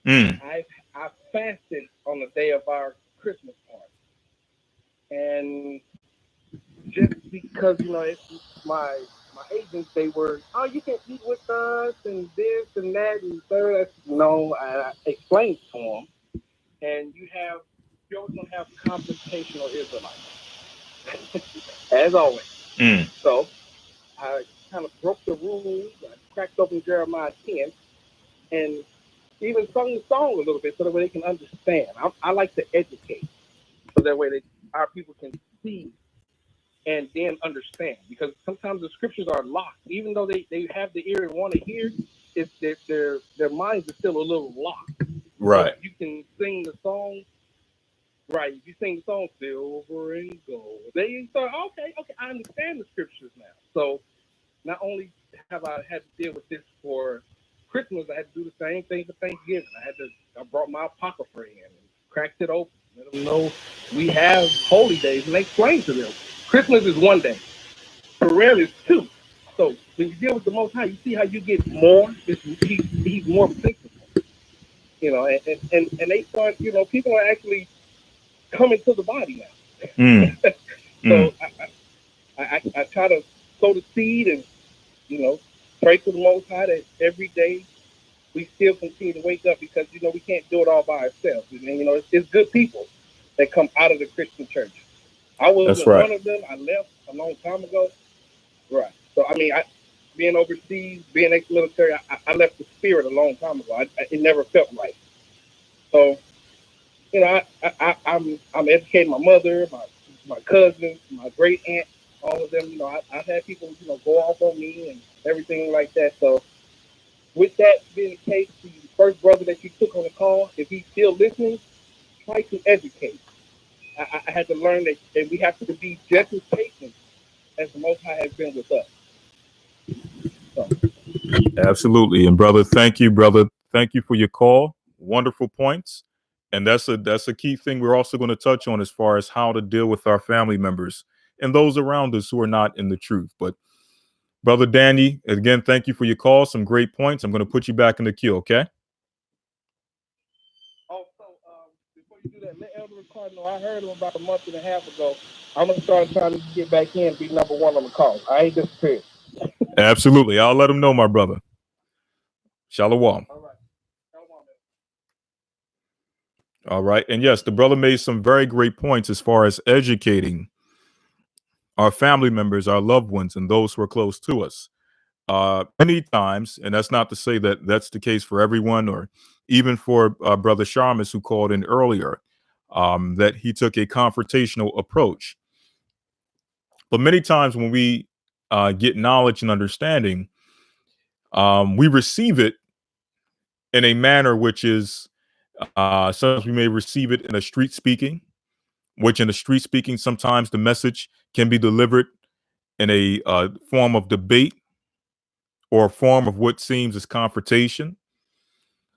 I fasted on the day of our Christmas party. And just because, it's my agents, they were, oh, you can eat with us and this and that and third. No, I explained to them. And you're always going to have confrontational Israelites, as always. So I kind of broke the rules. I cracked open Jeremiah 10 and even sung the song a little bit so that way they can understand. I like to educate so that way our people can see and then understand, because sometimes the scriptures are locked. Even though they have the ear and want to hear, it's their minds are still a little locked. Right. So you can sing the song Right. You sing the song Silver and Gold. Then you start, okay, I understand the scriptures now. So not only have I had to deal with this for Christmas, I had to do the same thing for Thanksgiving. I brought my apocrypha in and cracked it open. Let them know we have holy days, and explain to them Christmas is one day, Pharrell is two. So when you deal with the Most High, you see how you get more. He's more predictable, and they start, people are actually coming to the body now. So I try to sow the seed and pray to the Most High that every day we still continue to wake up, because we can't do it all by ourselves. And it's good people that come out of the Christian church. I wasn't one of them. I left a long time ago. Right. So I mean, being overseas, being ex-military, I left the spirit a long time ago. It never felt right. So I'm educating my mother, my cousins, my great aunt, all of them. I've had people go off on me and everything like that. So with that being the case, the first brother that you took on the call, if he's still listening, try to educate. I had to learn that we have to be just as patient as the Most High has been with us. So. Absolutely. And brother, thank you, brother. Thank you for your call. Wonderful points. And that's a key thing we're also going to touch on as far as how to deal with our family members and those around us who are not in the truth. But brother Danny, again, thank you for your call. Some great points. I'm going to put you back in the queue, okay? Also, before you do that, let Elder Rawchaa know I heard him about a month and a half ago. I'm going to start trying to get back in and be number one on the call. I ain't disappeared. Absolutely. I'll let him know, my brother. Shalom. All right. All right. And yes, the brother made some very great points as far as educating our family members, our loved ones, and those who are close to us. Many times, and that's not to say that that's the case for everyone, or even for Brother Sharmas, who called in earlier, that he took a confrontational approach. But many times when we get knowledge and understanding, we receive it in a manner which is, sometimes we may receive it in a street speaking, which in the street speaking, sometimes the message can be delivered in a form of debate or a form of what seems as confrontation.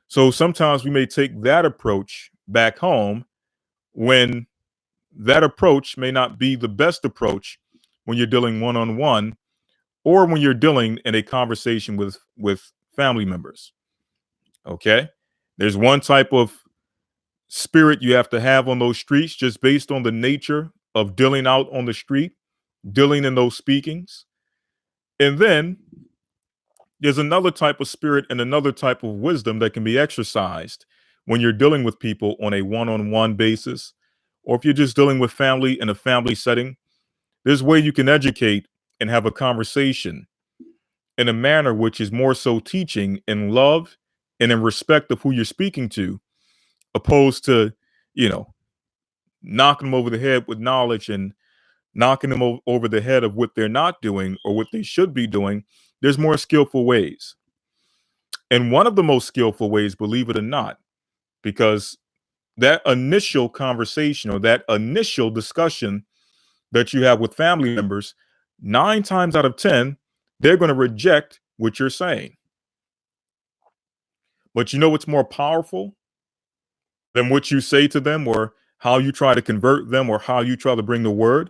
So sometimes we may take that approach back home when that approach may not be the best approach when you're dealing one-on-one or when you're dealing in a conversation with family members. Okay? There's one type of spirit you have to have on those streets just based on the nature of dealing out on the street, dealing in those speakings. And then there's another type of spirit and another type of wisdom that can be exercised when you're dealing with people on a one-on-one basis, or if you're just dealing with family in a family setting. There's a way you can educate and have a conversation in a manner which is more so teaching in love and in respect of who you're speaking to, opposed to, knocking them over the head with knowledge and knocking them over the head of what they're not doing or what they should be doing. There's more skillful ways. And one of the most skillful ways, believe it or not, because that initial conversation or that initial discussion that you have with family members, 9 times out of 10, they're going to reject what you're saying. But you know what's more powerful than what you say to them or how you try to convert them or how you try to bring the word?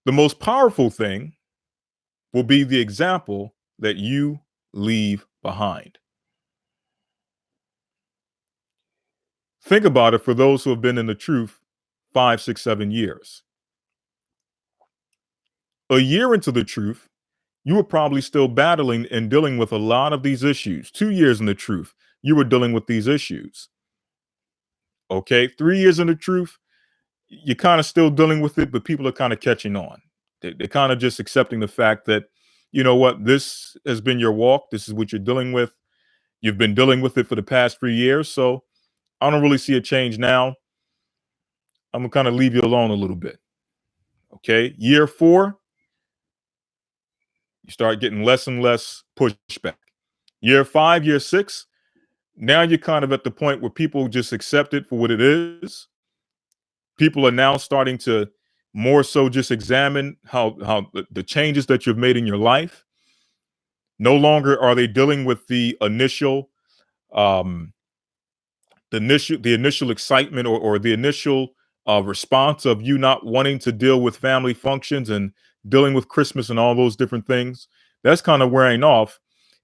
The most powerful thing will be the example that you leave behind. Think about it for those who have been in the truth 5, 6, 7 years. A year into the truth, you were probably still battling and dealing with a lot of these issues. 2 years in the truth, you were dealing with these issues. Okay, 3 years in the truth, you're kind of still dealing with it, but people are kind of catching on. They're kind of just accepting the fact that, you know what, this has been your walk. This is what you're dealing with. You've been dealing with it for the past 3 years. So I don't really see a change now. I'm going to kind of leave you alone a little bit. Okay. Year 4, you start getting less and less pushback. Year 5, year 6, now you're kind of at the point where people just accept it for what it is. People are now starting to more so just examine how the changes that you've made in your life. No longer are they dealing with the initial the initial excitement or the initial response of you not wanting to deal with family functions and dealing with Christmas and all those different things. That's kind of wearing off.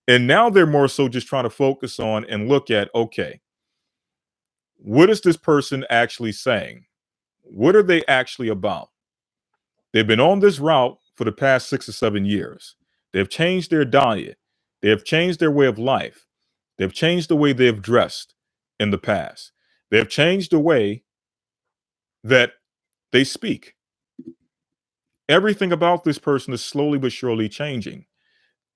And now they're more so just trying to focus on and look at, okay, what is this person actually saying? What are they actually about? They've been on this route for the past 6 or 7 years. They've changed their diet. They have changed their way of life. They've changed the way they've dressed in the past. They've changed the way that they speak. Everything about this person is slowly but surely changing.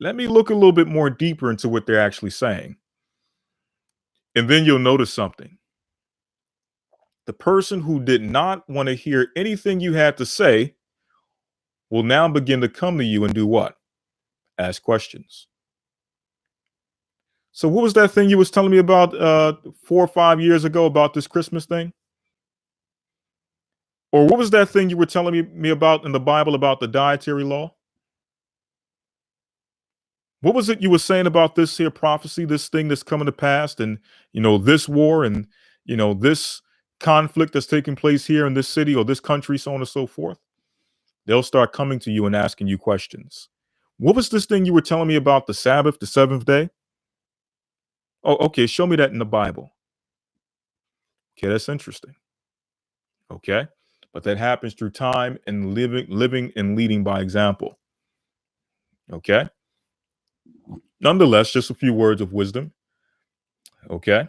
Let me look a little bit more deeper into what they're actually saying. And then you'll notice something. The person who did not want to hear anything you had to say will now begin to come to you and do what? Ask questions. So what was that thing you was telling me about 4 or 5 years ago about this Christmas thing? Or what was that thing you were telling me about in the Bible about the dietary law? What was it you were saying about this here prophecy, this thing that's coming to pass, and this war and this conflict that's taking place here in this city or this country, so on and so forth? They'll start coming to you and asking you questions. What was this thing you were telling me about the Sabbath, the seventh day? Oh, okay, show me that in the Bible. Okay, that's interesting. Okay, but that happens through time and living and leading by example. Okay. Nonetheless, just a few words of wisdom. Okay.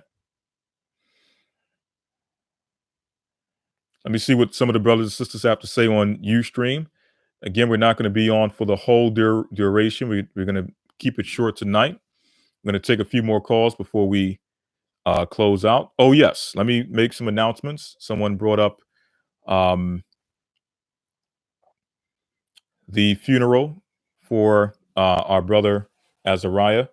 Let me see what some of the brothers and sisters have to say on Ustream. Again, we're not going to be on for the whole duration. We're going to keep it short tonight. I'm going to take a few more calls before we close out. Oh, yes. Let me make some announcements. Someone brought up the funeral for our brother Azariah.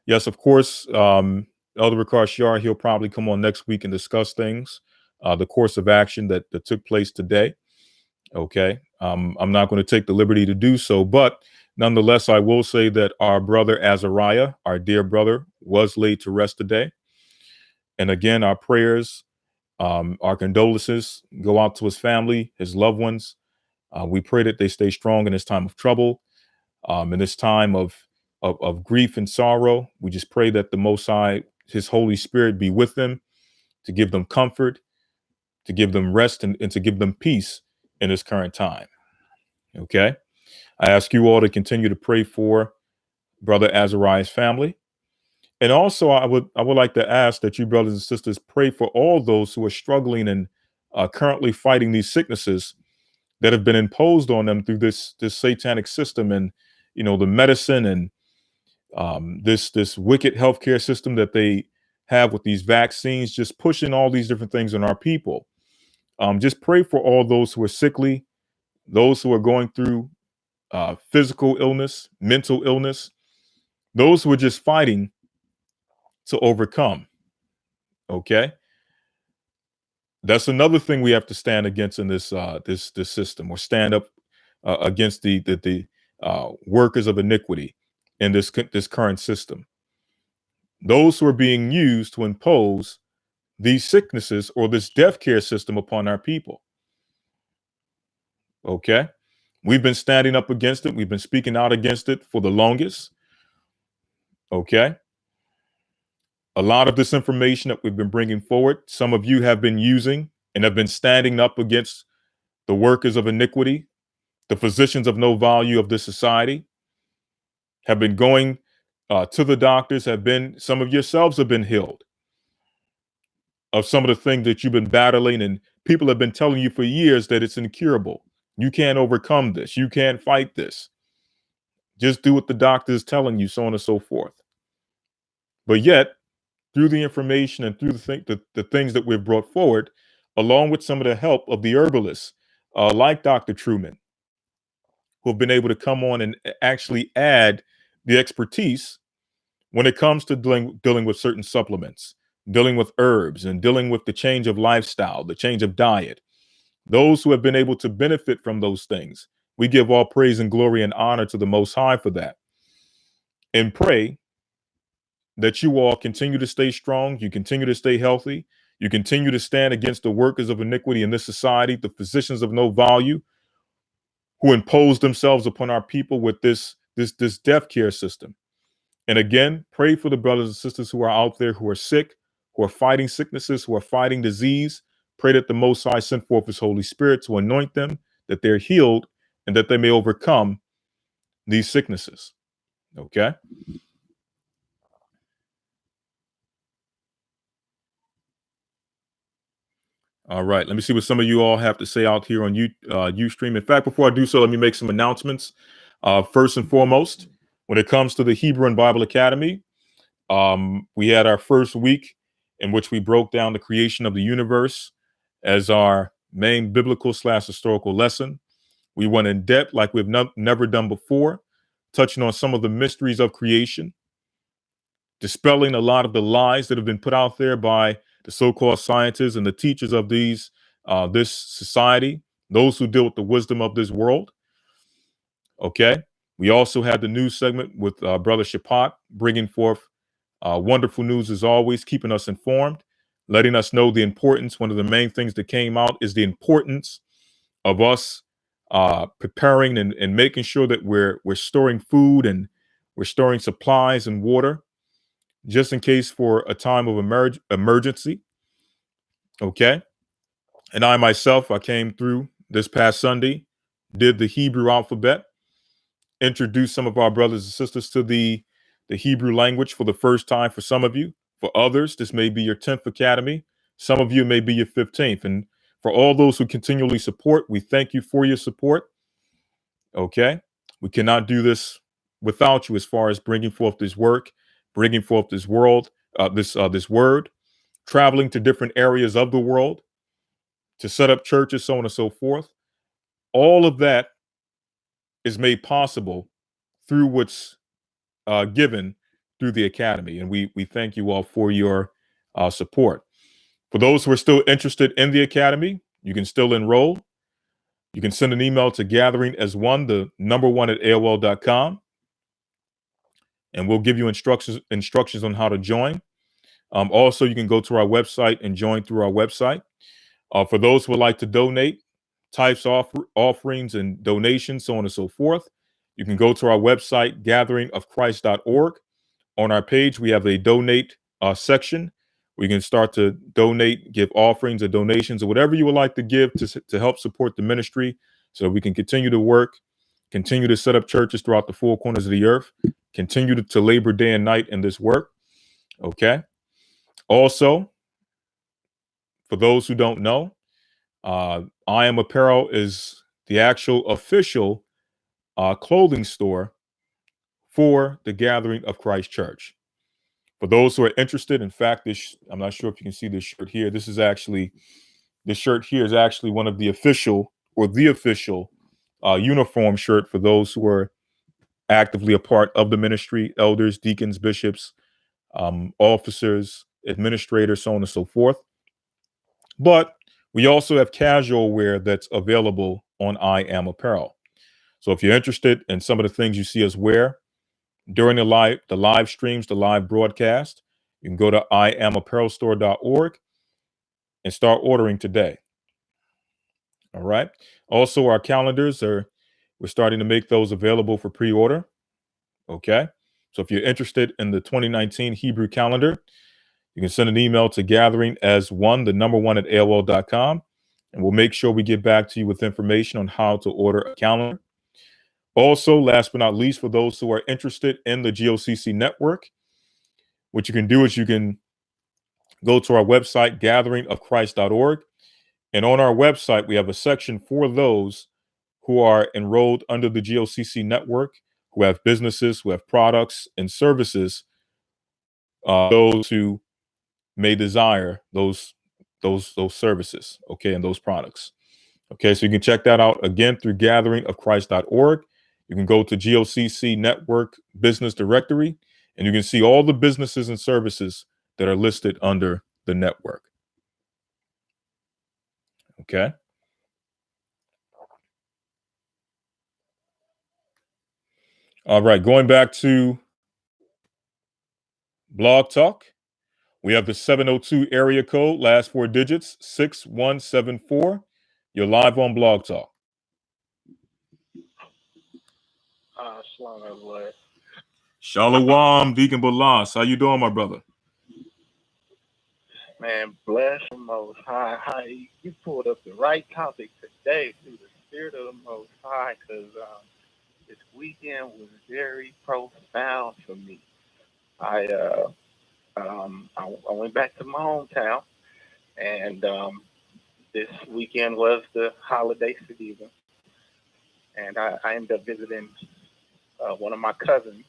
Yes, of course, Elder Rawchaa, he'll probably come on next week and discuss things, the course of action that took place today. Okay. I'm not going to take the liberty to do so, but nonetheless, I will say that our brother Azariah, our dear brother, was laid to rest today. And again, our prayers, our condolences go out to his family, his loved ones. We pray that they stay strong in this time of trouble, in this time of grief and sorrow. We just pray that the Most High, His Holy Spirit, be with them to give them comfort, to give them rest, and to give them peace in this current time. Okay. I ask you all to continue to pray for Brother Azariah's family. And also, I would like to ask that you brothers and sisters pray for all those who are struggling and currently fighting these sicknesses that have been imposed on them through this satanic system and the medicine and this wicked healthcare system that they have with these vaccines, just pushing all these different things on our people. Just pray for all those who are sickly, those who are going through physical illness, mental illness, those who are just fighting to overcome. Okay, that's another thing we have to stand against in this this system, or stand up against the workers of iniquity in this current system. Those who are being used to impose these sicknesses or this death care system upon our people. Okay, we've been standing up against it. We've been speaking out against it for the longest. Okay. A lot of this information that we've been bringing forward, some of you have been using and have been standing up against the workers of iniquity, the physicians of no value of this society, have been going to the doctors, some of yourselves have been healed of some of the things that you've been battling, and people have been telling you for years that it's incurable. You can't overcome this. You can't fight this. Just do what the doctor is telling you, so on and so forth. But yet, through the information and through the things that we've brought forward, along with some of the help of the herbalists, like Dr. Truman, who have been able to come on and actually add the expertise when it comes to dealing with certain supplements, dealing with herbs and dealing with the change of lifestyle, the change of diet, those who have been able to benefit from those things. We give all praise and glory and honor to the Most High for that. And pray that you all continue to stay strong, you continue to stay healthy, you continue to stand against the workers of iniquity in this society, the physicians of no value who impose themselves upon our people with this death care system. And again, pray for the brothers and sisters who are out there who are sick, who are fighting sicknesses, who are fighting disease. Pray that the Most High send forth His Holy Spirit to anoint them, that they're healed, and that they may overcome these sicknesses. Okay? All right. Let me see what some of you all have to say out here on Ustream. In fact, before I do so, let me make some announcements. First and foremost, when it comes to the Hebrew and Bible Academy, we had our first week in which we broke down the creation of the universe as our main biblical/historical lesson. We went in depth like we've never done before, touching on some of the mysteries of creation, dispelling a lot of the lies that have been put out there by the so-called scientists and the teachers of this society, those who deal with the wisdom of this world. Okay. We also had the news segment with Brother Shapat, bringing forth wonderful news as always, keeping us informed, letting us know the importance. One of the main things that came out is the importance of us preparing and making sure that we're storing food and we're storing supplies and water just in case for a time of emergency. Okay. And I myself, I came through this past Sunday, did the Hebrew alphabet, introduced some of our brothers and sisters to the Hebrew language for the first time for some of you. For others, this may be your 10th Academy. Some of you may be your 15th. And for all those who continually support, we thank you for your support. Okay. We cannot do this without you as far as bringing forth this work, bringing forth this world, this word, traveling to different areas of the world to set up churches, so on and so forth. All of that is made possible through what's given through the Academy. And we thank you all for your support. For those who are still interested in the Academy, you can still enroll. You can send an email to gathering_as1, the number 1 at AOL.com. And we'll give you instructions on how to join. Also, you can go to our website and join through our website. For those who would like to donate, tithes, offerings, and donations, so on and so forth, you can go to our website, gatheringofchrist.org. On our page, we have a donate section where you can start to donate, give offerings or donations or whatever you would like to give to help support the ministry so that we can continue to work, continue to set up churches throughout the four corners of the earth, continue to labor day and night in this work. Okay. Also, for those who don't know, I Am Apparel is the actual official clothing store for the Gathering of Christ Church. For those who are interested, in fact, I'm not sure if you can see this shirt here. This shirt here is actually one of the official uniform shirt for those who are actively a part of the ministry, elders, deacons, bishops, officers, administrators, so on and so forth. But we also have casual wear that's available on I Am Apparel. So if you're interested in some of the things you see us wear during the live streams, the live broadcast, you can go to iamapparelstore.org and start ordering today. All right. Also, our calendars we're starting to make those available for pre-order. Okay. So if you're interested in the 2019 Hebrew calendar, you can send an email to gatheringas1, the number 1 at AOL.com, and we'll make sure we get back to you with information on how to order a calendar. Also, last but not least, for those who are interested in the G.O.C.C network, what you can do is you can go to our website, gatheringofchrist.org. And on our website, we have a section for those who are enrolled under the G.O.C.C network, who have businesses, who have products and services, those who may desire those services, okay, and those products. Okay, so you can check that out again through gatheringofchrist.org. You can go to G.O.C.C network business directory, and you can see all the businesses and services that are listed under the network. Okay. All right, going back to Blog Talk, we have the 702 area code, last 4 digits, 6174. You're live on Blog Talk. Shalom, Deacon Balas. How you doing, my brother? Man, bless the Most High. You pulled up the right topic today through the Spirit of the Most High, because this weekend was very profound for me. I went back to my hometown, and this weekend was the holiday season, and I ended up visiting one of my cousins,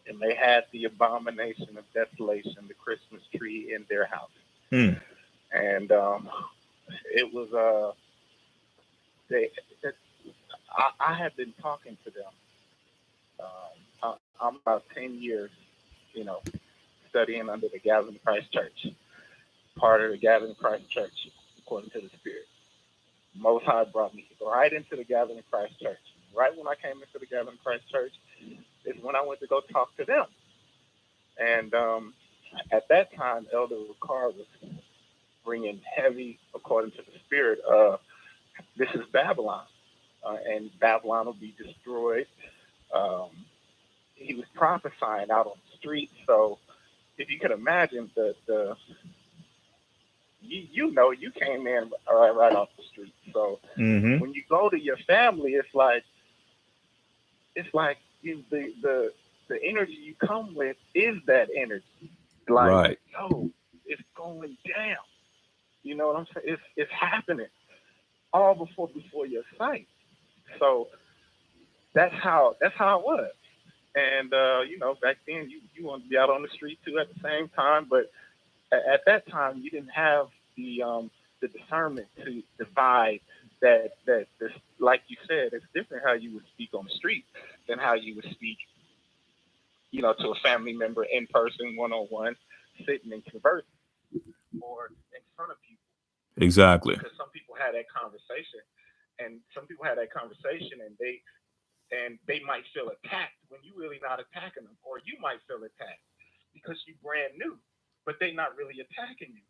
and they had the abomination of desolation, the Christmas tree in their house. And it was I have been talking to them. I'm about 10 years, studying under the Gathering Christ Church, part of the Gathering Christ Church, according to the Spirit. Most High brought me right into the Gathering Christ Church. Right when I came into the Gathering Christ Church is when I went to go talk to them. And at that time, Elder Rawchaa was bringing heavy, according to the Spirit, this is Babylon, and Babylon will be destroyed. He was prophesying out on the street. So if you can imagine you came in right off the street. So when you go to your family, it's like the energy you come with is that energy. Like, right. Yo, it's going down. You know what I'm saying? It's happening all before your sight. So that's how it was. And back then you want to be out on the street too at the same time, but at that time you didn't have the discernment to divide that this, like you said, it's different how you would speak on the street than how you would speak, to a family member in person, one-on-one, sitting and conversing, or in front of people. Exactly. Because some people had that conversation, and they might feel attacked when you really not attacking them, or you might feel attacked because you brand new, but they not really attacking you.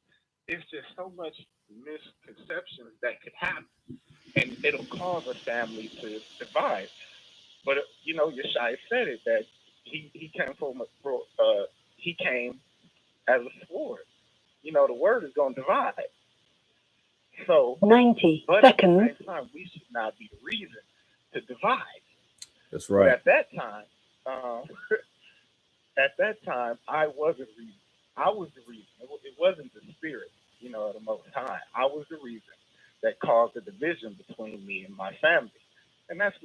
It's just so much misconceptions that could happen, and it'll cause a family to divide. But Yeshua said it, that he came as a sword. The word is going to divide. So 90 but seconds. At the same time, we should not be the reason to divide. That's right. But at that time, I wasn't reason. I was the reason. It wasn't the Spirit, of the Most High. I was the reason that caused the division between me and my family. And that's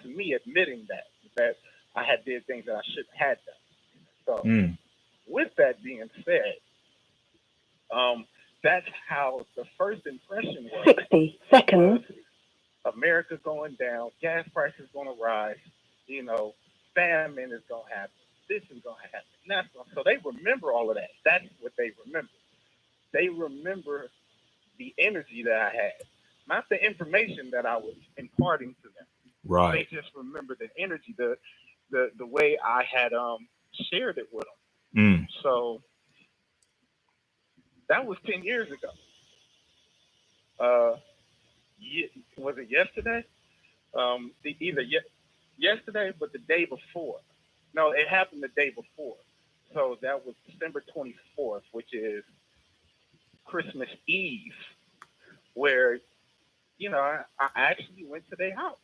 me admitting that I had did things that I shouldn't have done. So with that being said, that's how the first impression was. 60 seconds. America going down, gas prices going to rise, famine is going to happen, this is going to happen. So they remember all of that. That's what they remember. They remember the energy that I had, not the information that I was imparting to them. Right. They just remember the energy, the way I had shared it with them. So that was 10 years ago. Was it yesterday? Yesterday, but the day before. No, it happened the day before. So that was December 24th, which is Christmas Eve, where, I actually went to their house.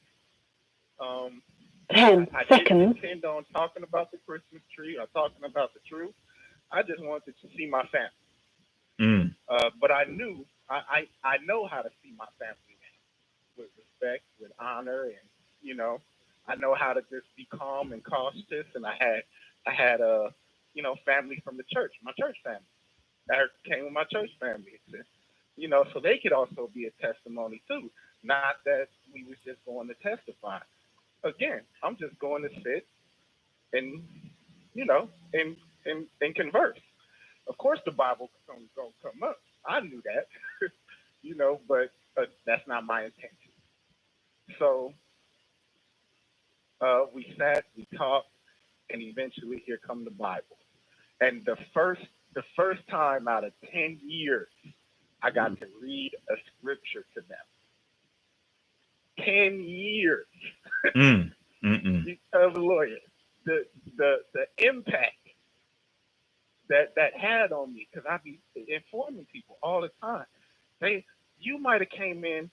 10 I seconds. didn't intend on talking about the Christmas tree or talking about the truth. I just wanted to see my family. But I knew, I know how to see my family now, with respect, with honor, and, I know how to just be calm and cautious. And I had family from the church, my church family. I came with my church family, so they could also be a testimony too. Not that we was just going to testify. Again, I'm just going to sit and, and converse. Of course, the Bible gonna come up. I knew that, you know, but that's not my intention. So we sat, we talked, and eventually here come the Bible. And the first time out of 10 years, I got to read a scripture to them. 10 years of Lawya. The impact that had on me, because I be informing people all the time. You might have came in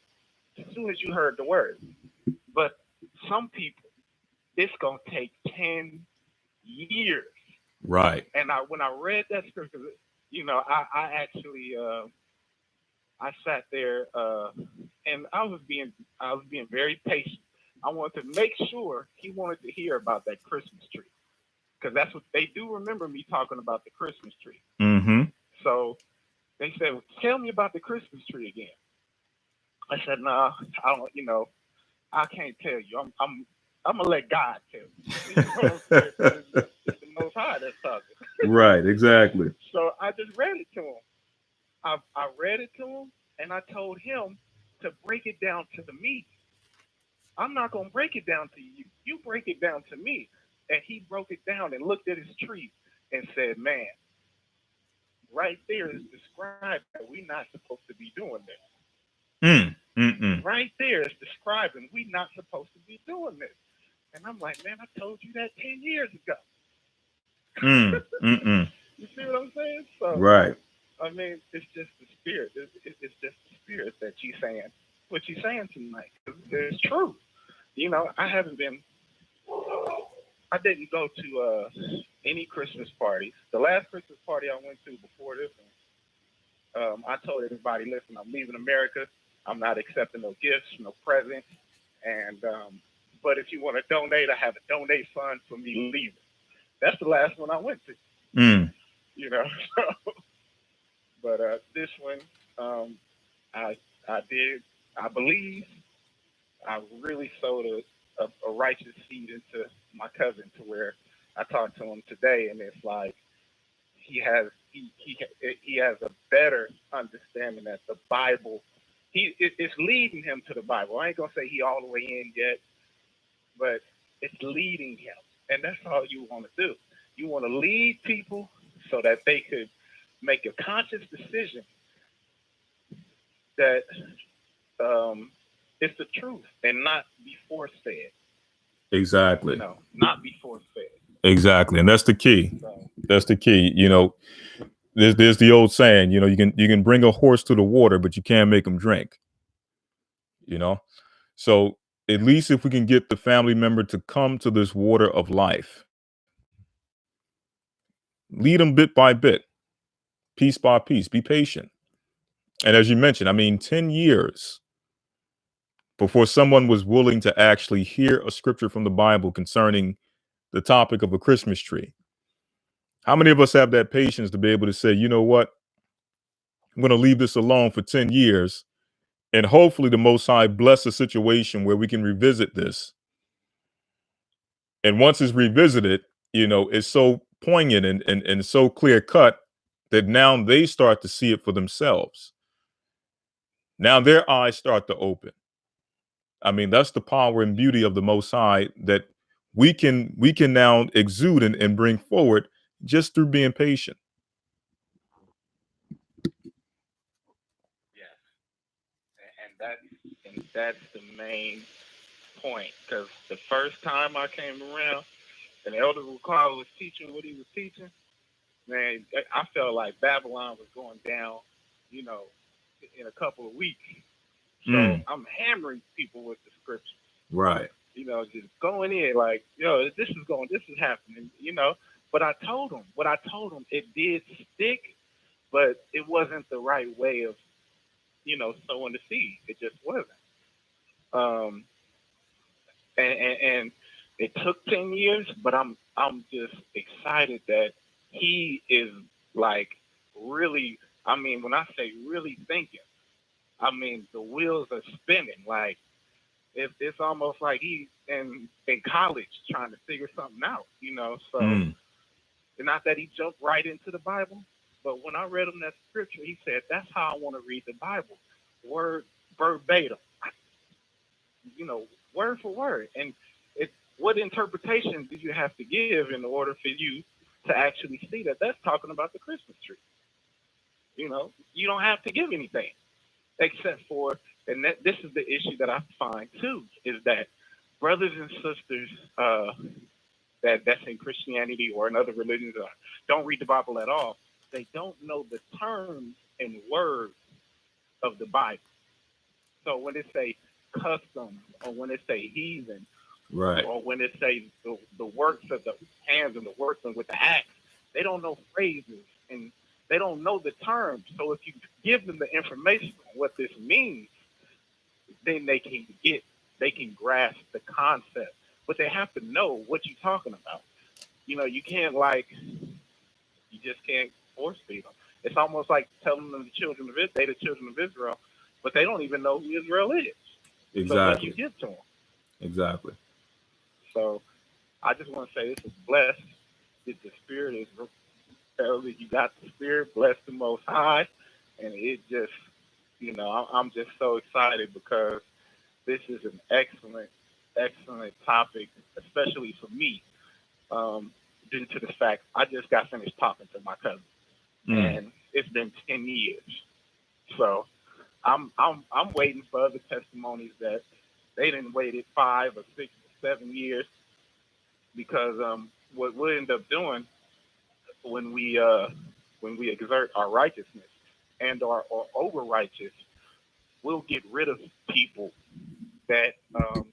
as soon as you heard the word, but some people, it's gonna take 10 years. Right. And when I read that scripture, you know, I actually I sat there and I was being very patient. I wanted to make sure he wanted to hear about that Christmas tree, because that's what they do remember me talking about, the Christmas tree. Mm-hmm. So they said, well, tell me about the Christmas tree again. I said, no, I don't, you know, I can't tell you. I'm gonna let God tell you. You know what I'm saying? It's the Most High that's talking. Right, exactly. So I just read it to him. I read it to him, and I told him to break it down to me. I'm not gonna break it down to you. You break it down to me. And he broke it down and looked at his tree and said, man, right there is described that we're not supposed to be doing this. Right there is describing we're not supposed to be doing this. And I'm like, man, I told you that 10 years ago. You see what I'm saying? So, right. I mean, it's just the spirit. It's just the spirit that you're saying, what you're saying tonight. It's true. You know, I didn't go to any Christmas parties. The last Christmas party I went to before this one, I told everybody, listen, I'm leaving America. I'm not accepting no gifts, no presents. And but if you want to donate, I have a donate fund for me leaving. That's the last one I went to. You know, but this one, I did. I believe I really sowed a righteous seed into my cousin, to where I talked to him today, and it's like he has a better understanding that the Bible, it's leading him to the Bible. I ain't gonna say he all the way in yet, but it's leading him, and that's all you want to do. You want to lead people so that they could make a conscious decision that it's the truth and not be force fed. Exactly. You know, not be force fed. Exactly, and that's the key. So, that's the key. You know, there's the old saying. You know, you can bring a horse to the water, but you can't make him drink. You know, so at least if we can get the family member to come to this water of life, lead them bit by bit, piece by piece. Be patient. And as you mentioned, I mean, 10 years before someone was willing to actually hear a scripture from the Bible concerning the topic of a Christmas tree. How many of us have that patience to be able to say, you know what, I'm going to leave this alone for 10 years, and hopefully the Most High bless a situation where we can revisit this. And once it's revisited, you know, it's so poignant and so clear cut that now they start to see it for themselves. Now their eyes start to open. I mean, that's the power and beauty of the Most High that we can now exude and bring forward just through being patient. yes, and that's the main point. Because the first time I came around and Elder Rawchaa was teaching what he was teaching, man, I felt like Babylon was going down, you know, in a couple of weeks. So I'm hammering people with the scripture. Right. You know, just going in like, yo, this is happening, you know. But I told them, it did stick, but it wasn't the right way of, you know, sowing the seed. It just wasn't. And it took 10 years, but I'm just excited that he is like really, I mean, when I say really thinking, I mean, the wheels are spinning. Like, it's almost like he's in college trying to figure something out, you know. So, not that he jumped right into the Bible, But when I read him that scripture, he said, that's how I want to read the Bible, word verbatim, word for word. And what interpretation do you have to give in order for you to actually see that that's talking about the Christmas tree? You don't have to give anything except for, and this is the issue that I find too, is that brothers and sisters that's in Christianity or in other religions don't read the Bible at all. They don't know the terms and words of the Bible. So when it say custom, or when it say heathen, right, or when it say the works of the hands and the works with the axe, they don't know phrases and they don't know the terms. So if you give them the information on what this means, then they can grasp the concept. But they have to know what you're talking about. You can't you just can't force feed them. It's almost like telling them the children of Israel, but they don't even know who Israel is. Exactly. So what do you give to them? Exactly. So I just want to say this is blessed. The Spirit is you got the Spirit, bless the Most High, and it just, I'm just so excited because this is an excellent topic, especially for me, due to the fact I just got finished talking to my cousin, and it's been 10 years. So I'm waiting for other testimonies that they didn't wait 5 or 6 or 7 years, because what we'll end up doing when we exert our righteousness and are over righteous, we'll get rid of people that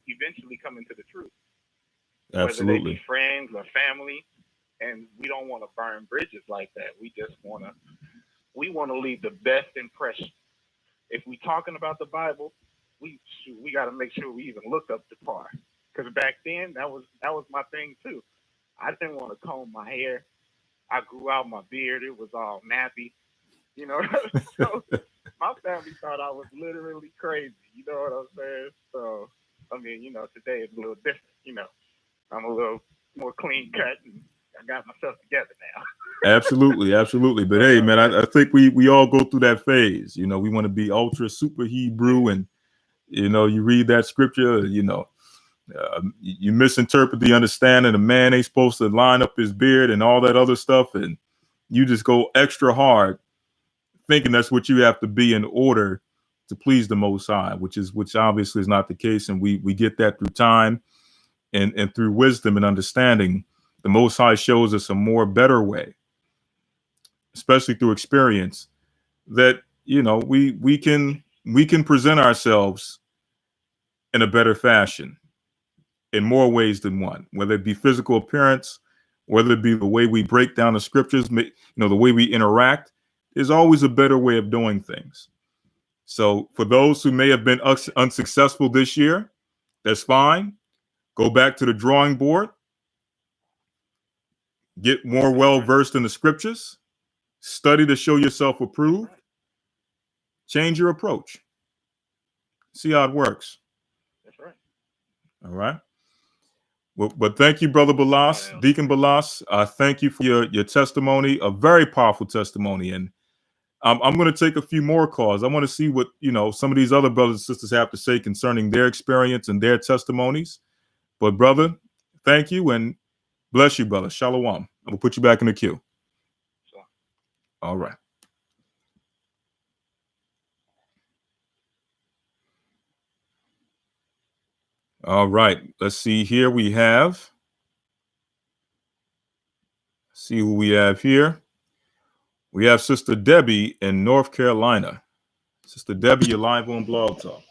eventually come into the truth. Absolutely. Whether they be friends or family, and we don't want to burn bridges like that. We just want to leave the best impression. If we're talking about the Bible, we got to make sure we even look up to par. Because back then, that was my thing too. I didn't want to comb my hair. I grew out my beard. It was all nappy, So my family thought I was literally crazy. You know what I'm saying? So, I mean, today it's a little different. I'm a little more clean cut, and I got myself together now. Absolutely. But hey, man, I think we all go through that phase. We want to be ultra super Hebrew, and you read that scripture, you misinterpret the understanding. A man ain't supposed to line up his beard and all that other stuff, and you just go extra hard, thinking that's what you have to be in order to please the Most High, which obviously is not the case. And we get that through time and through wisdom and understanding. The Most High shows us a better way, especially through experience, that we can present ourselves in a better fashion in more ways than one, whether it be physical appearance, whether it be the way we break down the scriptures, the way we interact. There's always a better way of doing things. So for those who may have been unsuccessful this year, that's fine. Go back to the drawing board, get more well-versed in the scriptures, study to show yourself approved, change your approach. See how it works. That's right. All right. Well, but thank you, Brother Balas, Deacon Balas. Thank you for your testimony, a very powerful testimony. And I'm going to take a few more calls. I want to see what some of these other brothers and sisters have to say concerning their experience and their testimonies. But brother, thank you and bless you, brother. Shalom. I will put you back in the queue. Sure. All right. All right. Let's see here. We have. See who we have here. We have Sister Debbie in North Carolina. Sister Debbie, you're live on Blog Talk.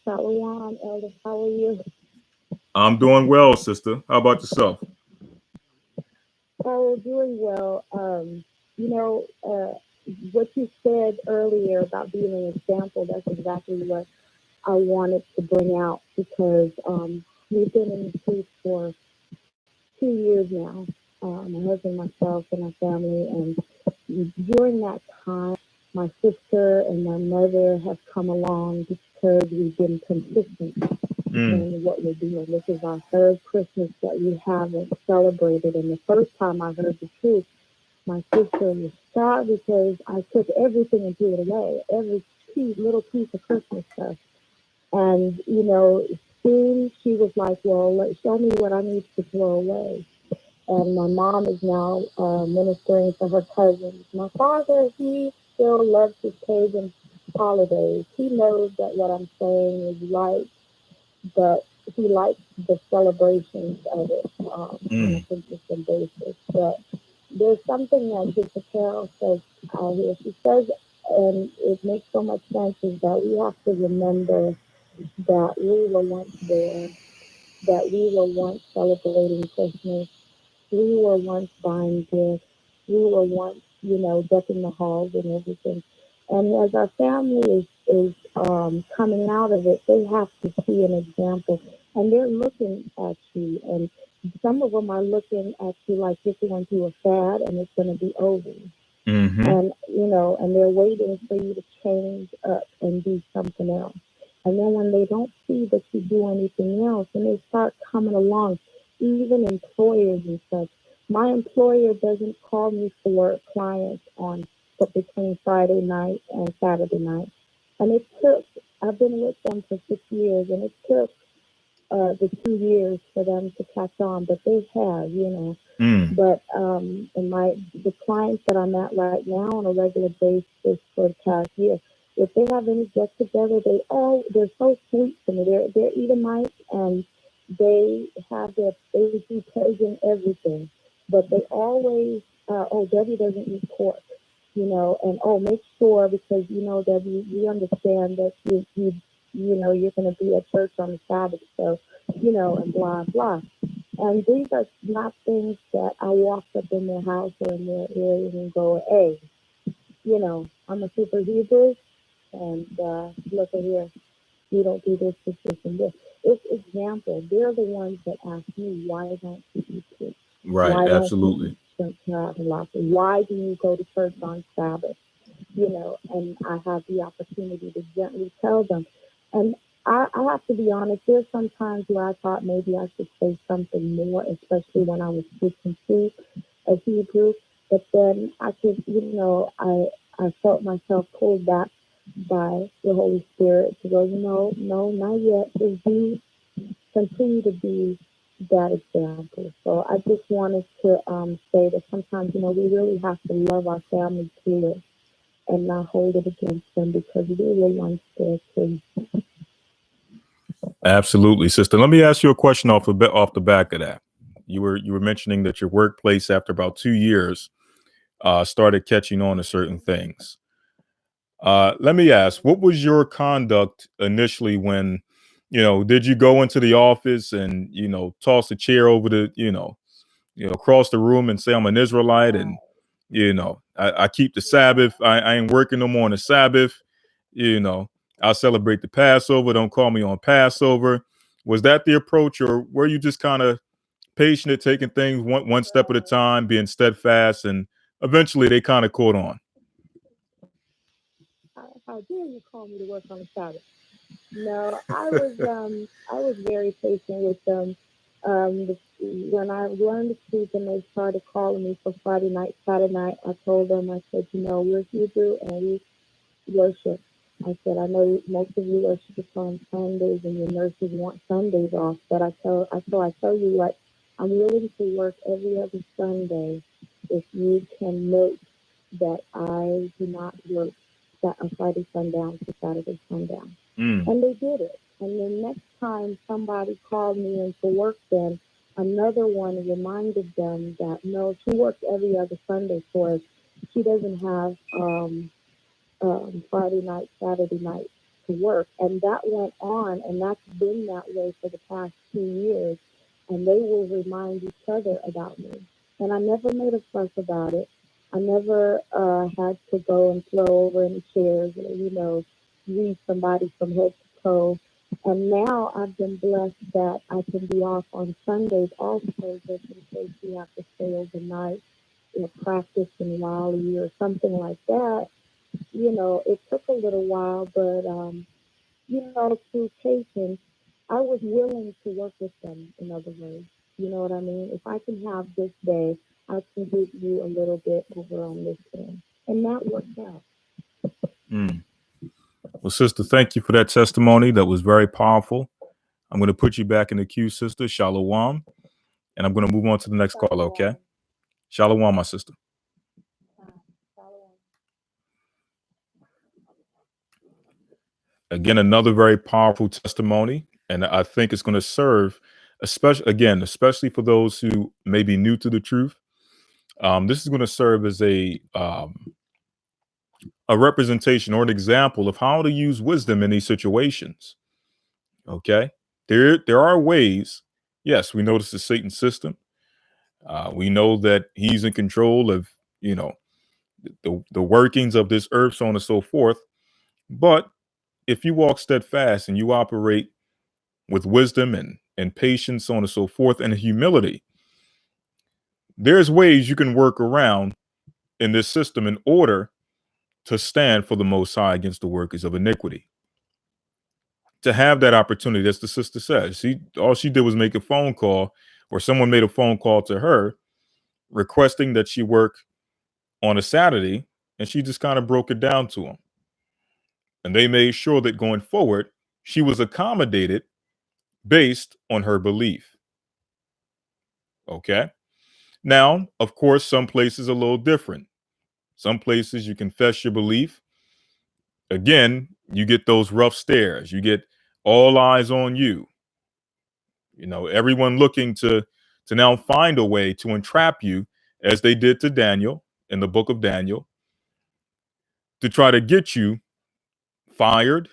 Shalom, Elder. How are you? I'm doing well, sister. How about yourself? Oh, doing well. What you said earlier about being an example, that's exactly what I wanted to bring out, because we've been in the truth for 2 years now, my husband, myself, and our family. And during that time, my sister and my mother have come along because we've been consistent in what we're doing. This is our third Christmas that we haven't celebrated. And the first time I heard the truth, my sister was shocked because I took everything and threw it away, every little piece of Christmas stuff. And, soon she was like, well, show me what I need to throw away. And my mom is now ministering to her cousins. My father, he still loves his pagan holidays. He knows that what I'm saying is right, but he likes the celebrations of it on a consistent basis. But there's something that Sister Carol says out here. She says, and it makes so much sense, is that we have to remember that we were once there, that we were once celebrating Christmas, we were once buying gifts, we were once, decking the halls and everything. And as our family is coming out of it, they have to see an example. And they're looking at you. And some of them are looking at you like you're going through a fad and it's going to be over. Mm-hmm. And, and they're waiting for you to change up and do something else. And then when they don't see that you do anything else, and they start coming along, even employers and such. My employer doesn't call me for clients on between Friday night and Saturday night. And I've been with them for 6 years, and it took the 2 years for them to catch on, but they have. But the clients that I'm at right now on a regular basis for the past year, if they have any get together, they're so sweet to me. They're Edomites, and they do pagan everything, but they always Debbie doesn't eat pork, and make sure, because Debbie, we understand that you're going to be at church on the Sabbath, so and blah blah. And these are not things that I walk up in their house or in their areas and go, hey, I'm a super Hebrew, and look at here, you don't do this, and this. It's example. They're the ones that ask me, why don't you eat this? Right, Why absolutely. don't you have Lawya? Why do you go to church on Sabbath? And I have the opportunity to gently tell them. And I have to be honest, there's some times where I thought maybe I should say something more, especially when I was switching to a Hebrew. But then I could, I felt myself pulled back by the Holy Spirit to go, no, not yet. Just continue to be that example. So I just wanted to say that sometimes, we really have to love our family through it and not hold it against them, because we were once there too. Absolutely, sister. Let me ask you a question off the back of that. You were mentioning that your workplace, after about 2 years, started catching on to certain things. Let me ask, what was your conduct initially when, did you go into the office and, toss a chair over across the room and say, I'm an Israelite, and, I keep the Sabbath. I ain't working no more on the Sabbath. I'll celebrate the Passover. Don't call me on Passover. Was that the approach, or were you just kind of patient at taking things one step at a time, being steadfast, and eventually they kind of caught on? How dare you call me to work on the Sabbath? No, I was very patient with them. When I learned to speak and they started calling me for Friday night, Saturday night, I told them, I said, we're Hebrew and we worship. I said, I know most of you worship on Sundays and your nurses want Sundays off, but I tell you what, I'm willing to work every other Sunday if you can make that I do not work Friday sundown to Saturday sundown. And they did it. And then next time somebody called me in for work, then another one reminded them that, no, she works every other Sunday for us. She doesn't have Friday night, Saturday night to work. And that went on, and that's been that way for the past 2 years. And they will remind each other about me. And I never made a fuss about it. I never had to go and throw over any chairs or, greet somebody from head to toe. And now I've been blessed that I can be off on Sundays also, just in case we have to stay overnight or practice in Raleigh or something like that. It took a little while, but, through patience, I was willing to work with them, in other words. You know what I mean? If I can have this day, I can give you a little bit over on this end. And that worked out. Well, sister, thank you for that testimony. That was very powerful. I'm going to put you back in the queue, sister. Shalom. And I'm going to move on to the next caller, okay? Shalom, my sister. Again, another very powerful testimony. And I think it's going to serve, especially for those who may be new to the truth. This is going to serve as a representation or an example of how to use wisdom in these situations. Okay, there are ways. Yes, we know this is Satan's system. We know that he's in control of the workings of this earth, so on and so forth. But if you walk steadfast and you operate with wisdom and patience, so on and so forth, and humility, there's ways you can work around in this system in order to stand for the Most High against the workers of iniquity. To have that opportunity, as the sister says, all she did was make a phone call, or someone made a phone call to her requesting that she work on a Saturday, and she just kind of broke it down to them. And they made sure that going forward, she was accommodated based on her belief. Okay. Now, of course, some places are a little different. Some places you confess your belief. Again, you get those rough stares. You get all eyes on you. Everyone looking to now find a way to entrap you, as they did to Daniel in the book of Daniel, to try to get you fired,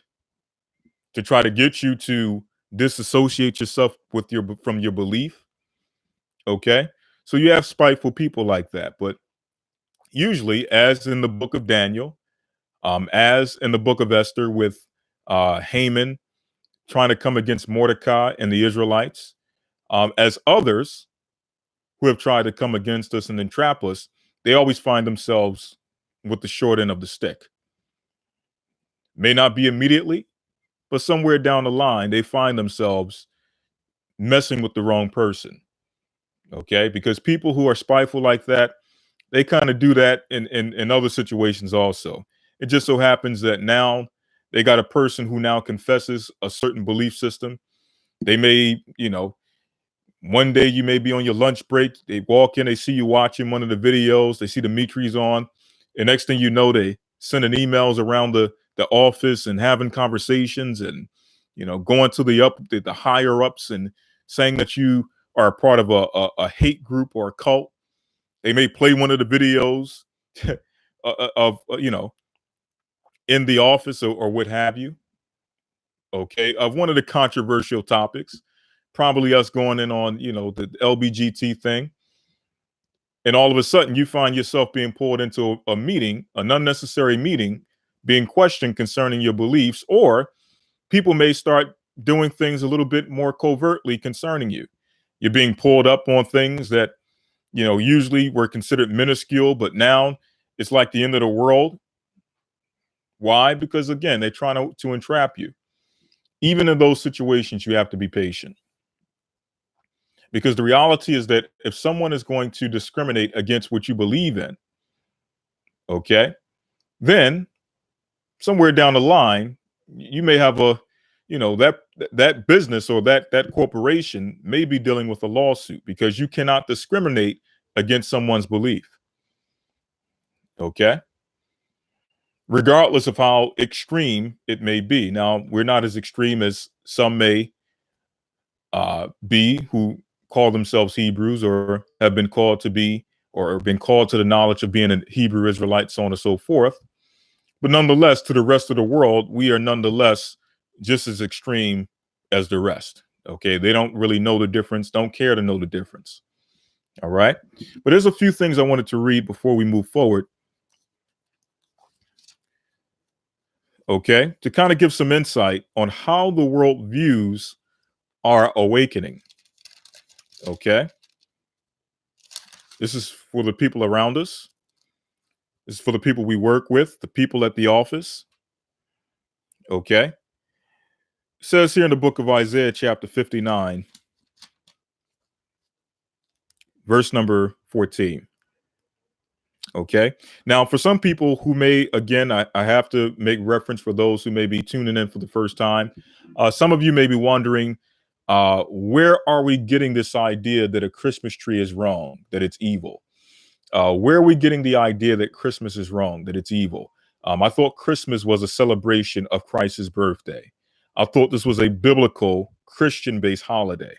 to try to get you to disassociate yourself from your belief. Okay. So you have spiteful people like that. But usually, as in the book of Daniel, as in the book of Esther with Haman trying to come against Mordecai and the Israelites, as others who have tried to come against us and entrap us, they always find themselves with the short end of the stick. May not be immediately, but somewhere down the line, they find themselves messing with the wrong person. Okay, because people who are spiteful like that, they kind of do that in other situations also. It just so happens that now they got a person who now confesses a certain belief system. They may, one day you may be on your lunch break. They walk in, they see you watching one of the videos. They see Dimitri's on. And next thing you know, they sending emails around the office and having conversations and, going to the higher ups and saying that you are a part of a hate group or a cult. They may play one of the videos of, in the office or what have you. Okay. Of one of the controversial topics, probably us going in on, the LBGT thing. And all of a sudden you find yourself being pulled into a meeting, an unnecessary meeting, being questioned concerning your beliefs, or people may start doing things a little bit more covertly concerning you. You're being pulled up on things that, usually were considered minuscule, but now it's like the end of the world. Why? Because again, they're trying to entrap you. Even in those situations, you have to be patient. Because the reality is that if someone is going to discriminate against what you believe in, okay, then somewhere down the line, you may have that business or that corporation may be dealing with a lawsuit because you cannot discriminate against someone's belief. Okay. Regardless of how extreme it may be. Now, we're not as extreme as some may be who call themselves Hebrews or have been called to be or been called to the knowledge of being a Hebrew Israelite, so on and so forth. But nonetheless, to the rest of the world, we are nonetheless just as extreme as the rest. Okay. They don't really know the difference, don't care to know the difference. All right. But there's a few things I wanted to read before we move forward. Okay. To kind of give some insight on how the world views our awakening. Okay. This is for the people around us. This is for the people we work with, the people at the office. Okay. It says here in the book of Isaiah, chapter 59, verse number 14. Okay. Now, for some people who may, again, I have to make reference for those who may be tuning in for the first time. Some of you may be wondering, where are we getting this idea that a Christmas tree is wrong, that it's evil? Where are we getting the idea that Christmas is wrong, that it's evil? I thought Christmas was a celebration of Christ's birthday. I thought this was a biblical Christian-based holiday.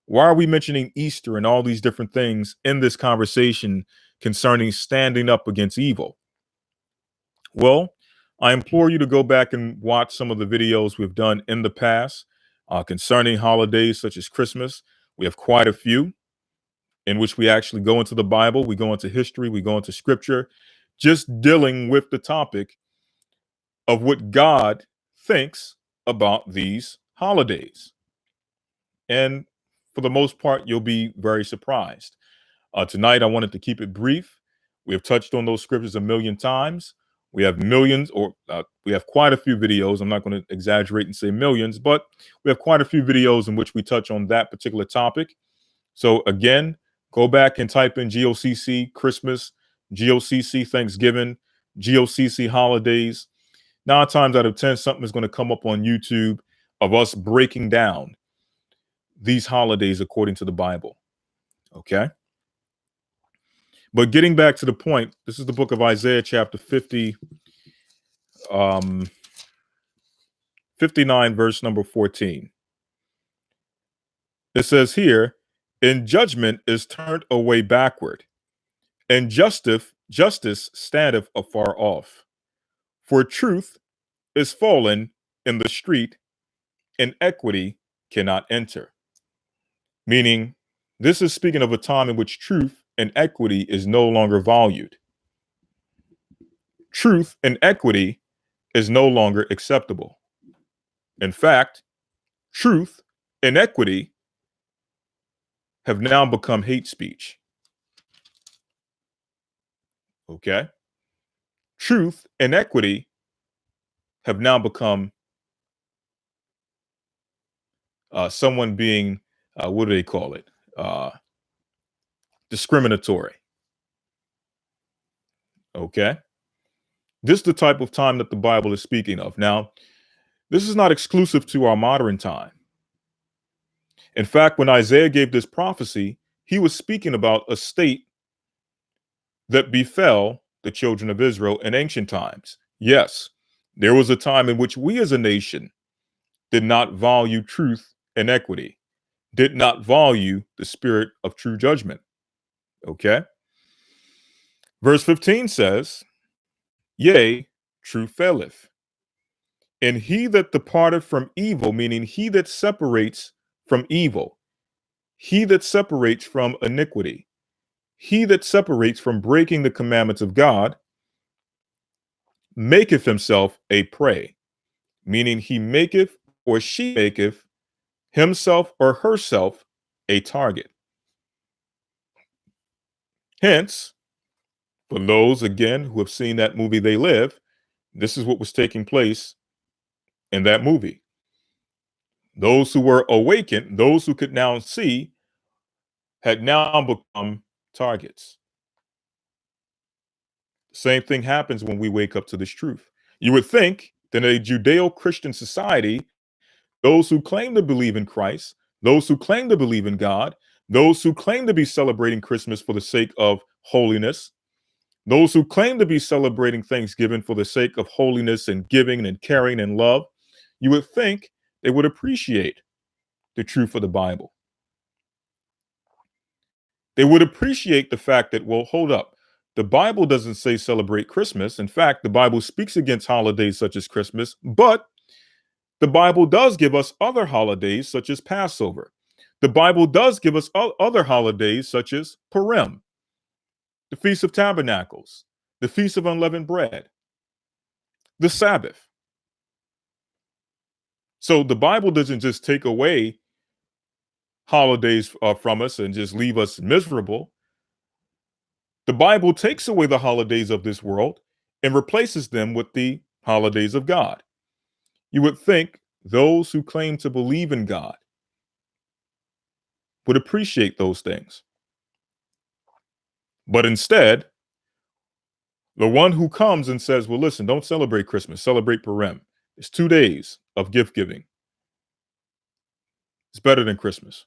Why are we mentioning Easter and all these different things in this conversation concerning standing up against evil? Well, I implore you to go back and watch some of the videos we've done in the past concerning holidays such as Christmas. We have quite a few in which we actually go into the Bible, we go into history, we go into scripture, just dealing with the topic of what God thinks about these holidays. And for the most part, you'll be very surprised. Tonight, I wanted to keep it brief. We have touched on those scriptures a million times. We have millions, or we have quite a few videos. I'm not going to exaggerate and say millions, but we have quite a few videos in which we touch on that particular topic. So again, go back and type in G.O.C.C. Christmas, G.O.C.C. Thanksgiving, G.O.C.C. holidays. 9 times out of 10, something is going to come up on YouTube of us breaking down these holidays according to the Bible. Okay. But getting back to the point, this is the book of Isaiah, chapter 59, verse number 14. It says here, "In judgment is turned away backward, and justice standeth afar off. For truth is fallen in the street, and equity cannot enter." Meaning, this is speaking of a time in which truth and equity is no longer valued. Truth and equity is no longer acceptable. In fact, truth and equity have now become hate speech. Okay? Truth and equity have now become someone being, what do they call it? Discriminatory. Okay? This is the type of time that the Bible is speaking of. Now, this is not exclusive to our modern time. In fact, when Isaiah gave this prophecy, he was speaking about a state that befell the children of Israel in ancient times. Yes, there was a time in which we as a nation did not value truth and equity, did not value the spirit of true judgment. Okay? Verse 15 says, "Yea, truth faileth. And he that departed from evil," meaning he that separates from evil, he that separates from iniquity, he that separates from breaking the commandments of God, "maketh himself a prey," meaning he maketh or she maketh himself or herself a target. Hence, for those, again, who have seen that movie They Live, this is what was taking place in that movie. Those who were awakened, those who could now see, had now become targets. Same thing happens when we wake up to this truth. You would think that in a Judeo-Christian society, those who claim to believe in Christ, those who claim to believe in God, those who claim to be celebrating Christmas for the sake of holiness, those who claim to be celebrating Thanksgiving for the sake of holiness and giving and caring and love, you would think they would appreciate the truth of the Bible. They would appreciate the fact that, well, hold up. The Bible doesn't say celebrate Christmas. In fact, the Bible speaks against holidays such as Christmas, but the Bible does give us other holidays such as Passover. The Bible does give us other holidays such as Purim, the Feast of Tabernacles, the Feast of Unleavened Bread, the Sabbath. So the Bible doesn't just take away holidays from us and just leave us miserable. The Bible takes away the holidays of this world and replaces them with the holidays of God. You would think those who claim to believe in God would appreciate those things. But instead, the one who comes and says, well, listen, don't celebrate Christmas, celebrate Purim. It's 2 days of gift giving. It's better than Christmas.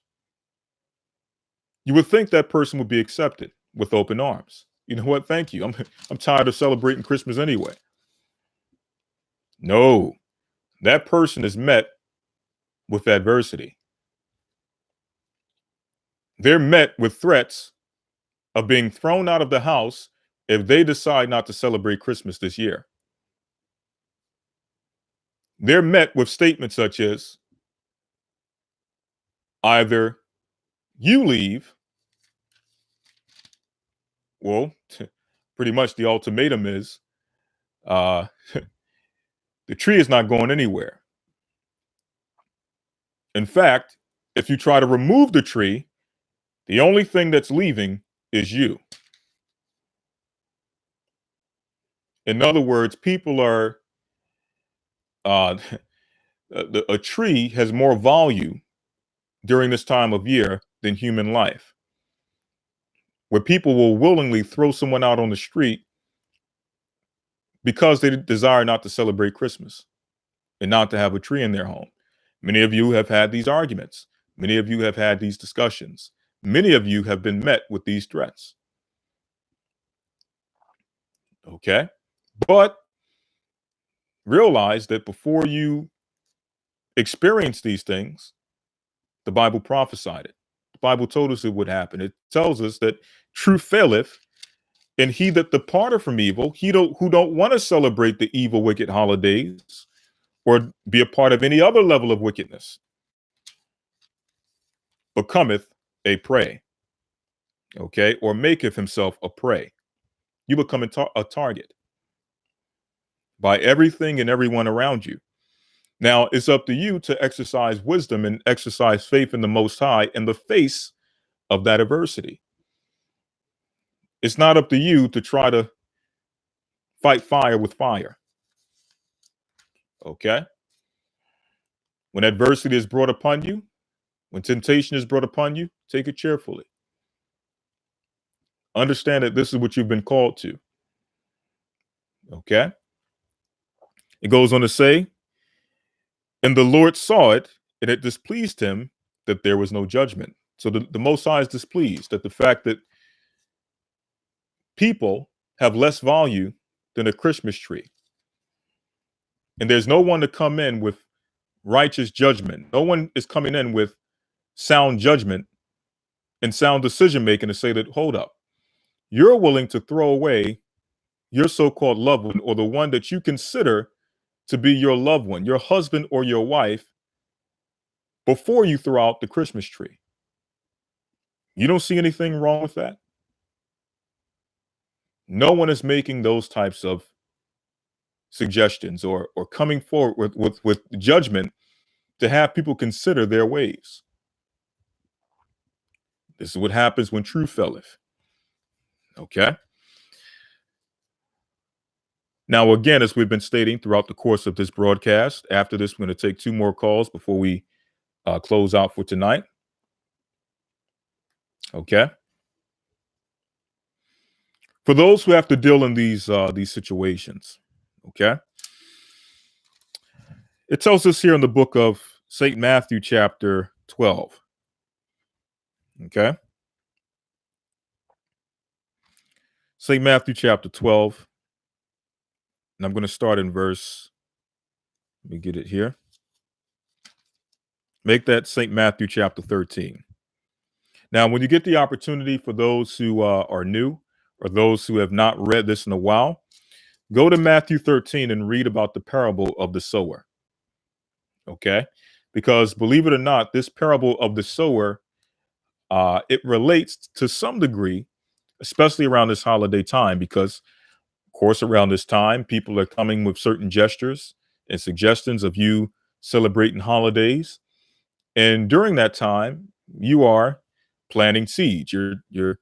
You would think that person would be accepted with open arms. You know what? Thank you. I'm tired of celebrating Christmas anyway. No, that person is met with adversity. They're met with threats of being thrown out of the house if they decide not to celebrate Christmas this year. They're met with statements such as, either you leave, well, pretty much the ultimatum is, the tree is not going anywhere. In fact, if you try to remove the tree, the only thing that's leaving is you. In other words, people are, a tree has more value during this time of year than human life, where people will willingly throw someone out on the street because they desire not to celebrate Christmas and not to have a tree in their home. Many of you have had these arguments. Many of you have had these discussions. Many of you have been met with these threats. Okay? But realize that before you experience these things, the Bible prophesied it. The Bible told us it would happen. It tells us that truth faileth, and he that departed from evil, who don't want to celebrate the evil, wicked holidays or be a part of any other level of wickedness, becometh a prey. Okay? Or maketh himself a prey. You become a target by everything and everyone around you. Now, it's up to you to exercise wisdom and exercise faith in the Most High in the face of that adversity. It's not up to you to try to fight fire with fire. Okay? When adversity is brought upon you, when temptation is brought upon you, take it cheerfully. Understand that this is what you've been called to. Okay? It goes on to say, and the Lord saw it, and it displeased him that there was no judgment. So the Most High is displeased at the fact that people have less value than a Christmas tree. And there's no one to come in with righteous judgment. No one is coming in with sound judgment and sound decision making to say that, hold up, you're willing to throw away your so-called loved one, or the one that you consider to be your loved one, your husband or your wife, before you throw out the Christmas tree. You don't see anything wrong with that? No one is making those types of suggestions or coming forward with judgment to have people consider their ways. This is what happens when truth faileth. Okay? Now, again, as we've been stating throughout the course of this broadcast, after this, we're going to take 2 more calls before we close out for tonight. Okay? For those who have to deal in these situations, okay? It tells us here in the book of St. Matthew, chapter 12. Okay? St. Matthew, chapter 12. And I'm going to start in verse, let me get it here. Make that St. Matthew, chapter 13. Now, when you get the opportunity, for those who are new or those who have not read this in a while, go to Matthew 13 and read about the parable of the sower. Okay? Because believe it or not, this parable of the sower, it relates to some degree, especially around this holiday time, because, of course, around this time, people are coming with certain gestures and suggestions of you celebrating holidays. And during that time, you are planting seeds. You're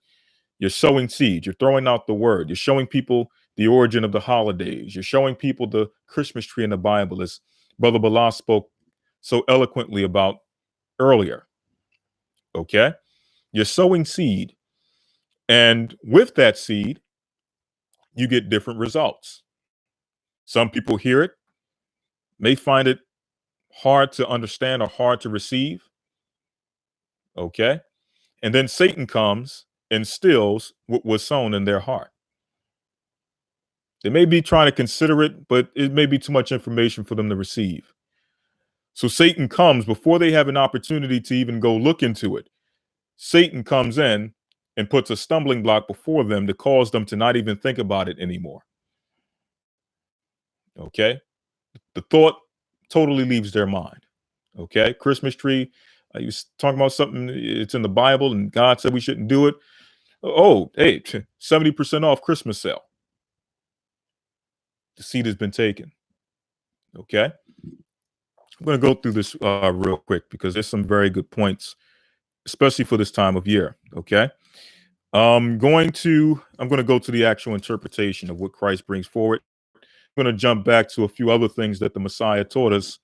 sowing seeds. You're throwing out the word. You're showing people the origin of the holidays. You're showing people the Christmas tree in the Bible, as Brother Bala spoke so eloquently about earlier. Okay? You're sowing seed. And with that seed, you get different results. Some people hear it, may find it hard to understand or hard to receive. Okay. And then Satan comes and steals what was sown in their heart. They may be trying to consider it, but it may be too much information for them to receive. So Satan comes before they have an opportunity to even go look into it. Satan comes in and puts a stumbling block before them to cause them to not even think about it anymore. Okay. The thought totally leaves their mind. Okay. Christmas tree. You talking about something, it's in the Bible and God said we shouldn't do it. Oh, hey, 70% off Christmas sale. The seed has been taken. Okay. I'm going to go through this real quick because there's some very good points, especially for this time of year. Okay. I'm going to go to the actual interpretation of what Christ brings forward. I'm going to jump back to a few other things that the Messiah taught us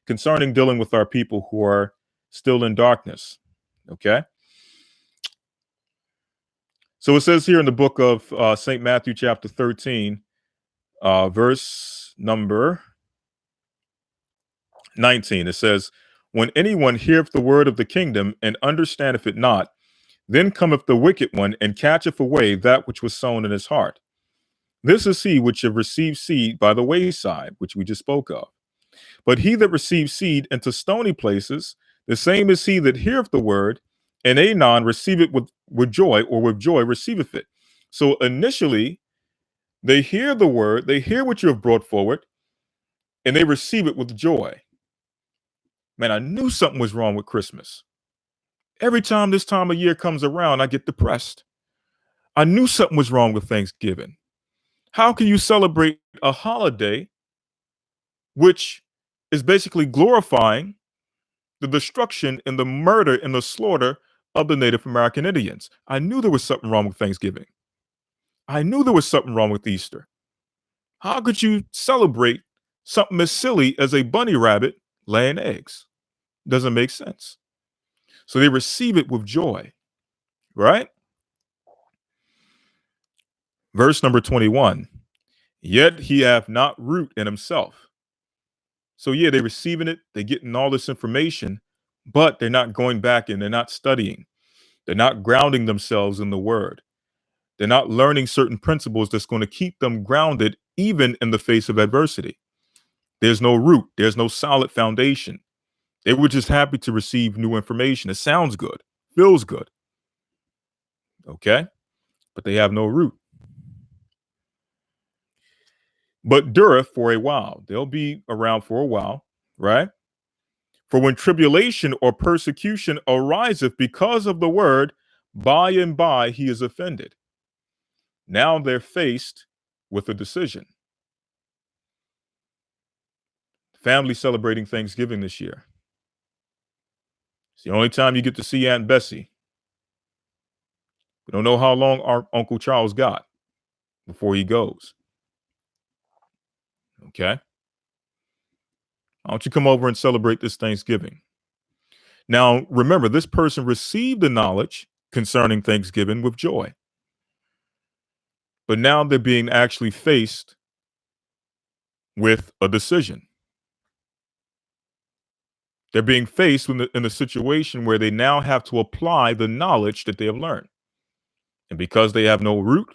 concerning dealing with our people who are still in darkness. Okay. So it says here in the book of St. Matthew, chapter 13, verse number 19, it says, "When anyone heareth the word of the kingdom and understandeth it not, then cometh the wicked one and catcheth away that which was sown in his heart. This is he which have received seed by the wayside," which we just spoke of. "But he that receives seed into stony places, the same is he that heareth the word, and anon receive it with joy, or with joy receiveth it." So initially, they hear the word, they hear what you have brought forward, and they receive it with joy. Man, I knew something was wrong with Christmas. Every time this time of year comes around, I get depressed. I knew something was wrong with Thanksgiving. How can you celebrate a holiday which is basically glorifying the destruction and the murder and the slaughter of the Native American Indians? I knew there was something wrong with Thanksgiving. I knew there was something wrong with Easter. How could you celebrate something as silly as a bunny rabbit laying eggs? Doesn't make sense. So they receive it with joy, right? Verse number 21, "Yet he hath not root in himself." So yeah, they're receiving it, they're getting all this information, but they're not going back and they're not studying. They're not grounding themselves in the word. They're not learning certain principles that's going to keep them grounded even in the face of adversity. There's no root, there's no solid foundation. They were just happy to receive new information. It sounds good, feels good. Okay? But they have no root. "But dureth for a while." They'll be around for a while, right? "For when tribulation or persecution ariseth because of the word, by and by he is offended." Now they're faced with a decision. Family celebrating Thanksgiving this year. It's the only time you get to see Aunt Bessie. We don't know how long our Uncle Charles got before he goes. Okay? Why don't you come over and celebrate this Thanksgiving? Now, remember, this person received the knowledge concerning Thanksgiving with joy. But now they're being actually faced with a decision. They're being faced in a situation where they now have to apply the knowledge that they have learned. And because they have no root,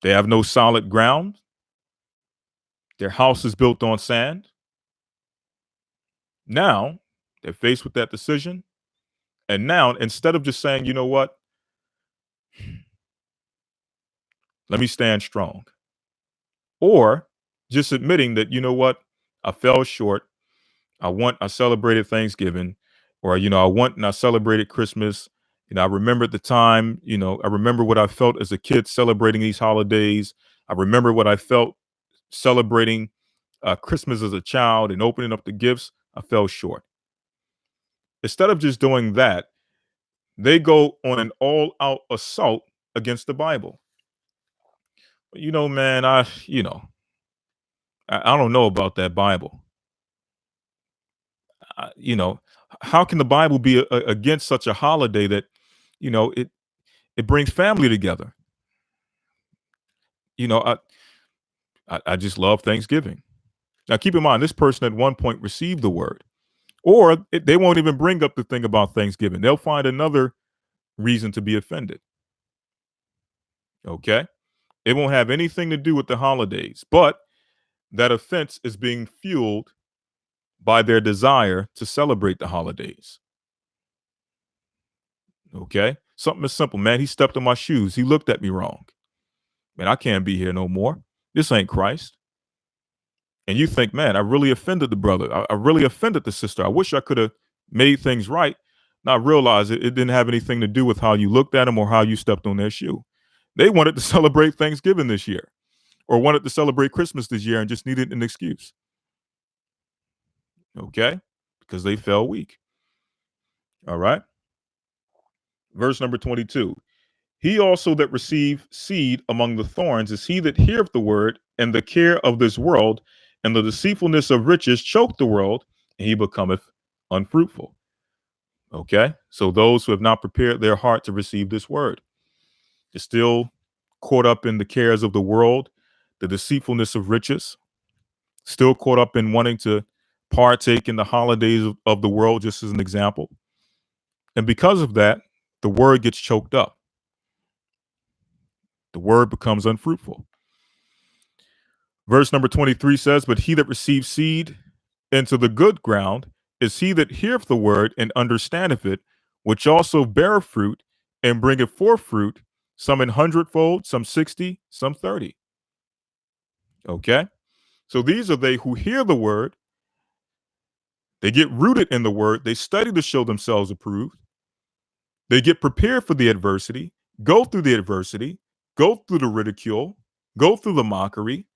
they have no solid ground, their house is built on sand. Now they're faced with that decision. And now, instead of just saying, you know what, let me stand strong, or just admitting that, you know what, I fell short. I celebrated Thanksgiving, or, I celebrated Christmas. I remember the time, I remember what I felt as a kid celebrating these holidays. I remember what I felt celebrating Christmas as a child and opening up the gifts. I fell short. Instead of just doing that, they go on an all-out assault against the Bible. Man, I don't know about that Bible. How can the Bible be against such a holiday that, it It brings family together. You know, I just love Thanksgiving. Now, keep in mind, this person at one point received the word, or they won't even bring up the thing about Thanksgiving. They'll find another reason to be offended. Okay? It won't have anything to do with the holidays, but that offense is being fueled by their desire to celebrate the holidays. Okay? Something as simple, man. He stepped on my shoes. He looked at me wrong. Man, I can't be here no more. This ain't Christ. And you think, man, I really offended the brother. I really offended the sister. I wish I could have made things right. Now I realize it didn't have anything to do with how you looked at them or how you stepped on their shoe. They wanted to celebrate Thanksgiving this year or wanted to celebrate Christmas this year and just needed an excuse. Okay? Because they fell weak. All right? Verse number 22. He also that received seed among the thorns is he that heareth the word, and the care of this world and the deceitfulness of riches choke the world, and he becometh unfruitful. Okay? So those who have not prepared their heart to receive this word, they're still caught up in the cares of the world, the deceitfulness of riches, still caught up in wanting to partake in the holidays of the world, just as an example. And because of that, the word gets choked up. The word becomes unfruitful. Verse number 23 says, but he that receives seed into the good ground is he that heareth the word and understandeth it, which also beareth fruit and bringeth forth fruit, some in 100-fold, some 60, some 30. Okay? So these are they who hear the word, they get rooted in the word, they study to show themselves approved, they get prepared for the adversity, go through the adversity, go through the ridicule, go through the mockery.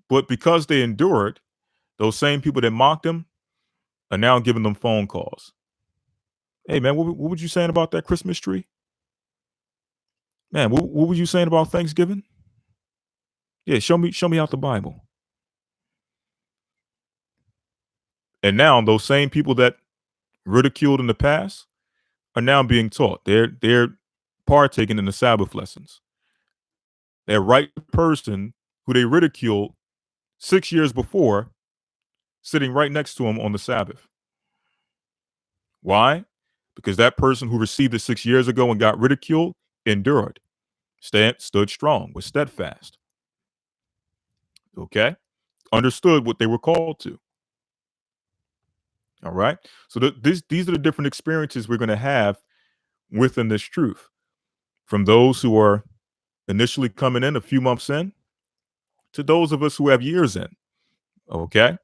But because they endured, those same people that mocked them are now giving them phone calls. Hey, man, what were you saying about that Christmas tree? Man, what were you saying about Thanksgiving? Yeah, show me out the Bible. And now those same people that ridiculed in the past are now being taught. They're partaking in the Sabbath lessons. That right person who they ridiculed 6 years before, sitting right next to him on the Sabbath. Why? Because that person who received it 6 years ago and got ridiculed endured, stood strong, was steadfast. Okay? Understood what they were called to. All right? So these are the different experiences we're going to have within this truth. From those who are initially coming in a few months in to those of us who have years in. Okay?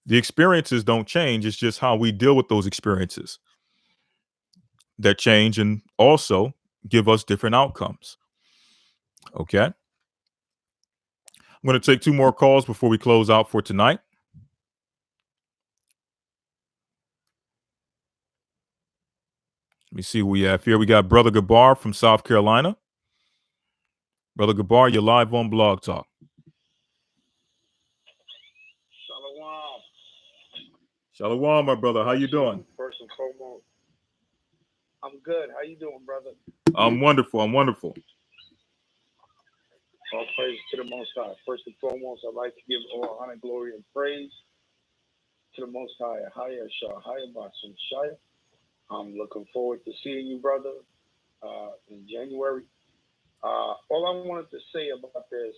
The experiences don't change. It's just how we deal with those experiences that change and also give us different outcomes. Okay? I'm going to take 2 more calls before we close out for tonight. Let me see who we have here. We got Brother Gabar from South Carolina. Brother Gabar, you're live on Blog Talk. Shalom. Shalom, my brother. How you doing? First and foremost, I'm good. How you doing, brother? I'm wonderful. I'm wonderful. All praise to the Most High. First and foremost, I'd like to give all honor, glory, and praise to the Most High. I'm looking forward to seeing you, brother, in January. All I wanted to say about this,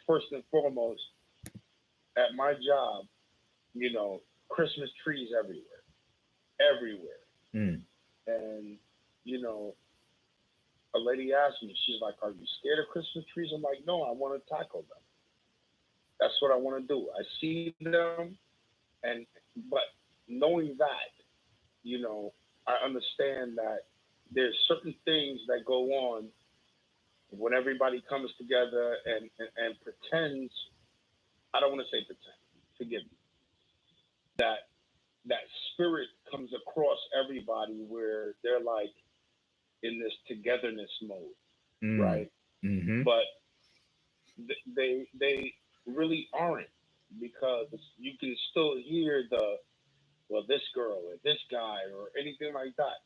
first and foremost, at my job, you know, Christmas trees everywhere. And, you know, a lady asked me, she's like, are you scared of Christmas trees? I'm like, no, I want to tackle them. That's what I want to do. I see them, but knowing that, you know, I understand that there's certain things that go on when everybody comes together and pretends, I don't want to say pretend, forgive me, that spirit comes across everybody where they're like in this togetherness mode, right? Mm-hmm. But they really aren't, because you can still hear well, this girl or this guy or anything like that.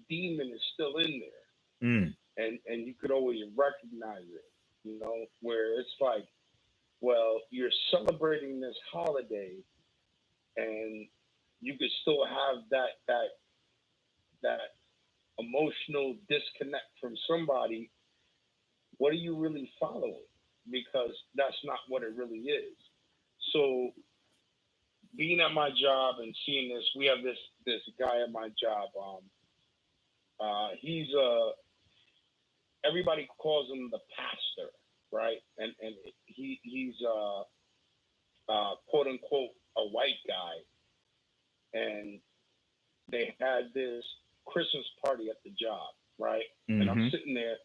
demon is still in there. And you could always recognize it, you know, where it's like, well, you're celebrating this holiday and you could still have that emotional disconnect from somebody. What are you really following? Because that's not what it really is. So being at my job and seeing this, we have this guy at my job. He's everybody calls him the pastor, right? And he's quote unquote a white guy. And they had this Christmas party at the job, right? And I'm sitting there,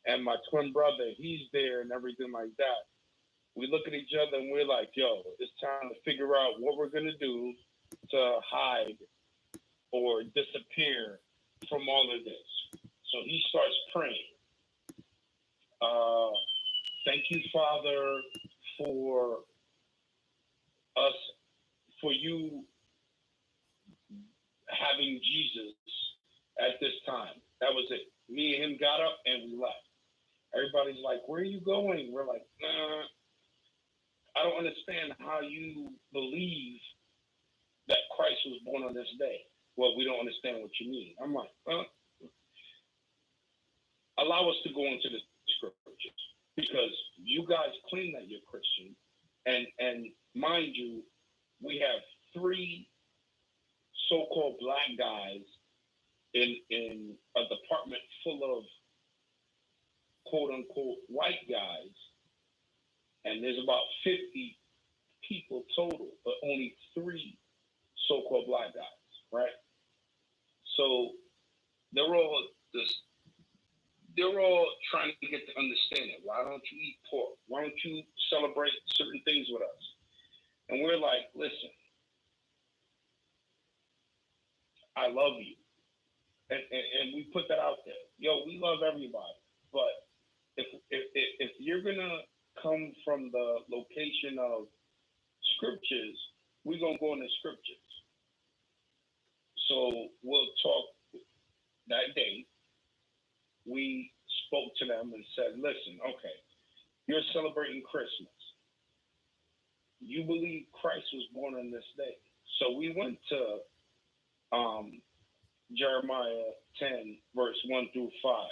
and my twin brother, he's there and everything like that. We look at each other and we're like, yo, it's time to figure out what we're going to do to hide or disappear from all of this. So he starts praying. Thank you, Father, for us, for you having Jesus at this time. That was it. Me and him got up and we left. Everybody's like, where are you going? We're like, I don't understand how you believe that Christ was born on this day. Well, we don't understand what you mean. I'm like, allow us to go into the scriptures, because you guys claim that you're Christian, and mind you, we have 3 so-called black guys in a department full of quote-unquote white guys, and there's about 50 people total, but only 3 so-called black guys, right? So they're all trying to get to understand it. Why don't you eat pork? Why don't you celebrate certain things with us? And we're like, listen, I love you. And we put that out there. Yo, we love everybody. But if you're going to come from the location of scriptures, we're going to go in the scriptures. So we'll talk that day. We spoke to them and said, listen, okay, you're celebrating Christmas. You believe Christ was born on this day. So we went to Jeremiah 10, verse 1 through 5.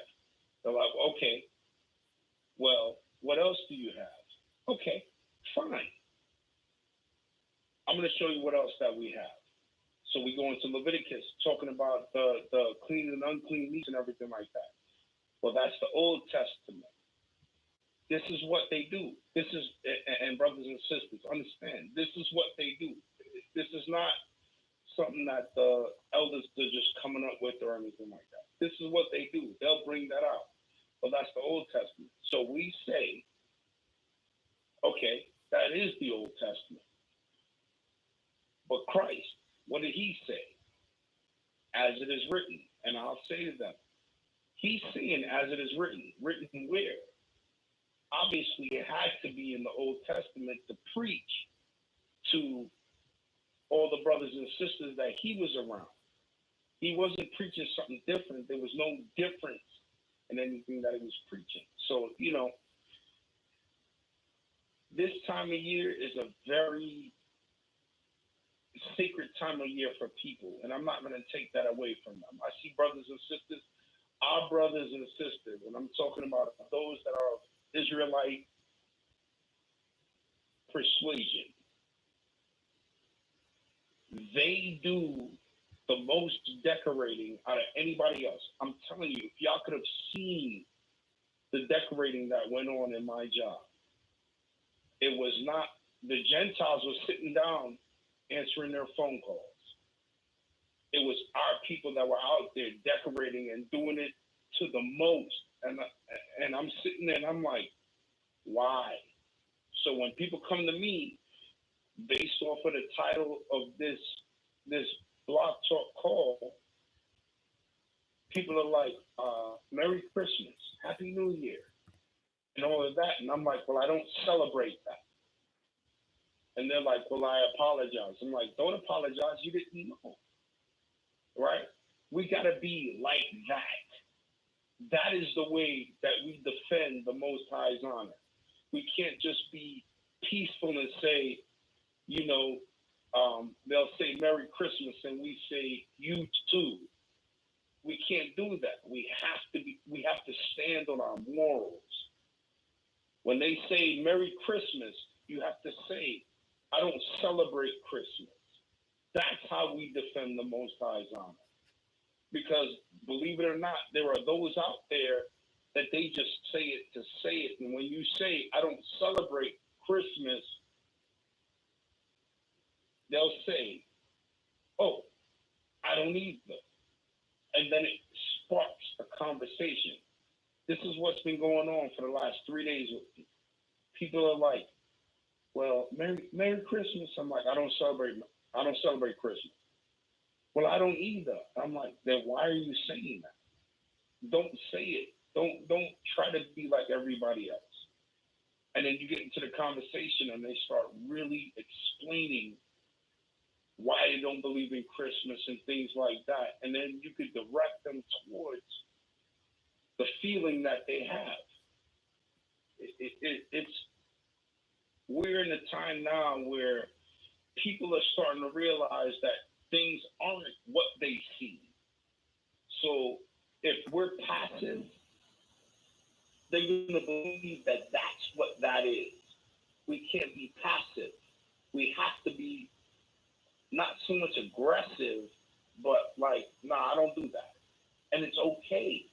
They're like, okay, well, what else do you have? Okay, fine. I'm going to show you what else that we have. So we go into Leviticus, talking about the clean and unclean meats and everything like that. Well, that's the Old Testament. This is what they do. This is, and brothers and sisters, understand, this is what they do. This is not something that the elders are just coming up with or anything like that. This is what they do. They'll bring that out. Well, that's the Old Testament. So we say, okay, that is the Old Testament. But Christ, what did he say? As it is written. And I'll say to them, he's saying as it is written. Written where? Obviously, it had to be in the Old Testament to preach to all the brothers and sisters that he was around. He wasn't preaching something different. There was no difference in anything that he was preaching. So, you know, this time of year is a very sacred time of year for people, and I'm not going to take that away from them. I see brothers and sisters, our brothers and sisters, and I'm talking about those that are of Israelite persuasion. They do the most decorating out of anybody else. I'm telling you, if y'all could have seen the decorating that went on in my job, it was not, the Gentiles were sitting down answering their phone calls. It was our people that were out there decorating and doing it to the most. And I'm sitting there and I'm like, why? So when people come to me, based off of the title of this blog talk call, people are like, Merry Christmas, Happy New Year, and all of that. And I'm like, well, I don't celebrate that. And they're like, well, I apologize. I'm like, don't apologize. You didn't know, right? We got to be like that. That is the way that we defend the Most High's honor. We can't just be peaceful and say, you know, they'll say Merry Christmas and we say you too. We can't do that. We have to stand on our morals. When they say Merry Christmas, you have to say, I don't celebrate Christmas. That's how we defend the Most High's honor. Because believe it or not, there are those out there that they just say it to say it. And when you say, I don't celebrate Christmas, they'll say, oh, I don't either. And then it sparks a conversation. This is what's been going on for the last 3 days with me. People are like, well, Merry Christmas. I'm like, I don't celebrate Christmas. Well, I don't either. I'm like, then why are you saying that? Don't say it. Don't try to be like everybody else. And then you get into the conversation and they start really explaining why they don't believe in Christmas and things like that. And then you could direct them towards the feeling that they have. We're in a time now where people are starting to realize that things aren't what they seem. So if we're passive, they're going to believe that that's what that is. We can't be passive. We have to be not so much aggressive, but like, nah, I don't do that. And it's okay.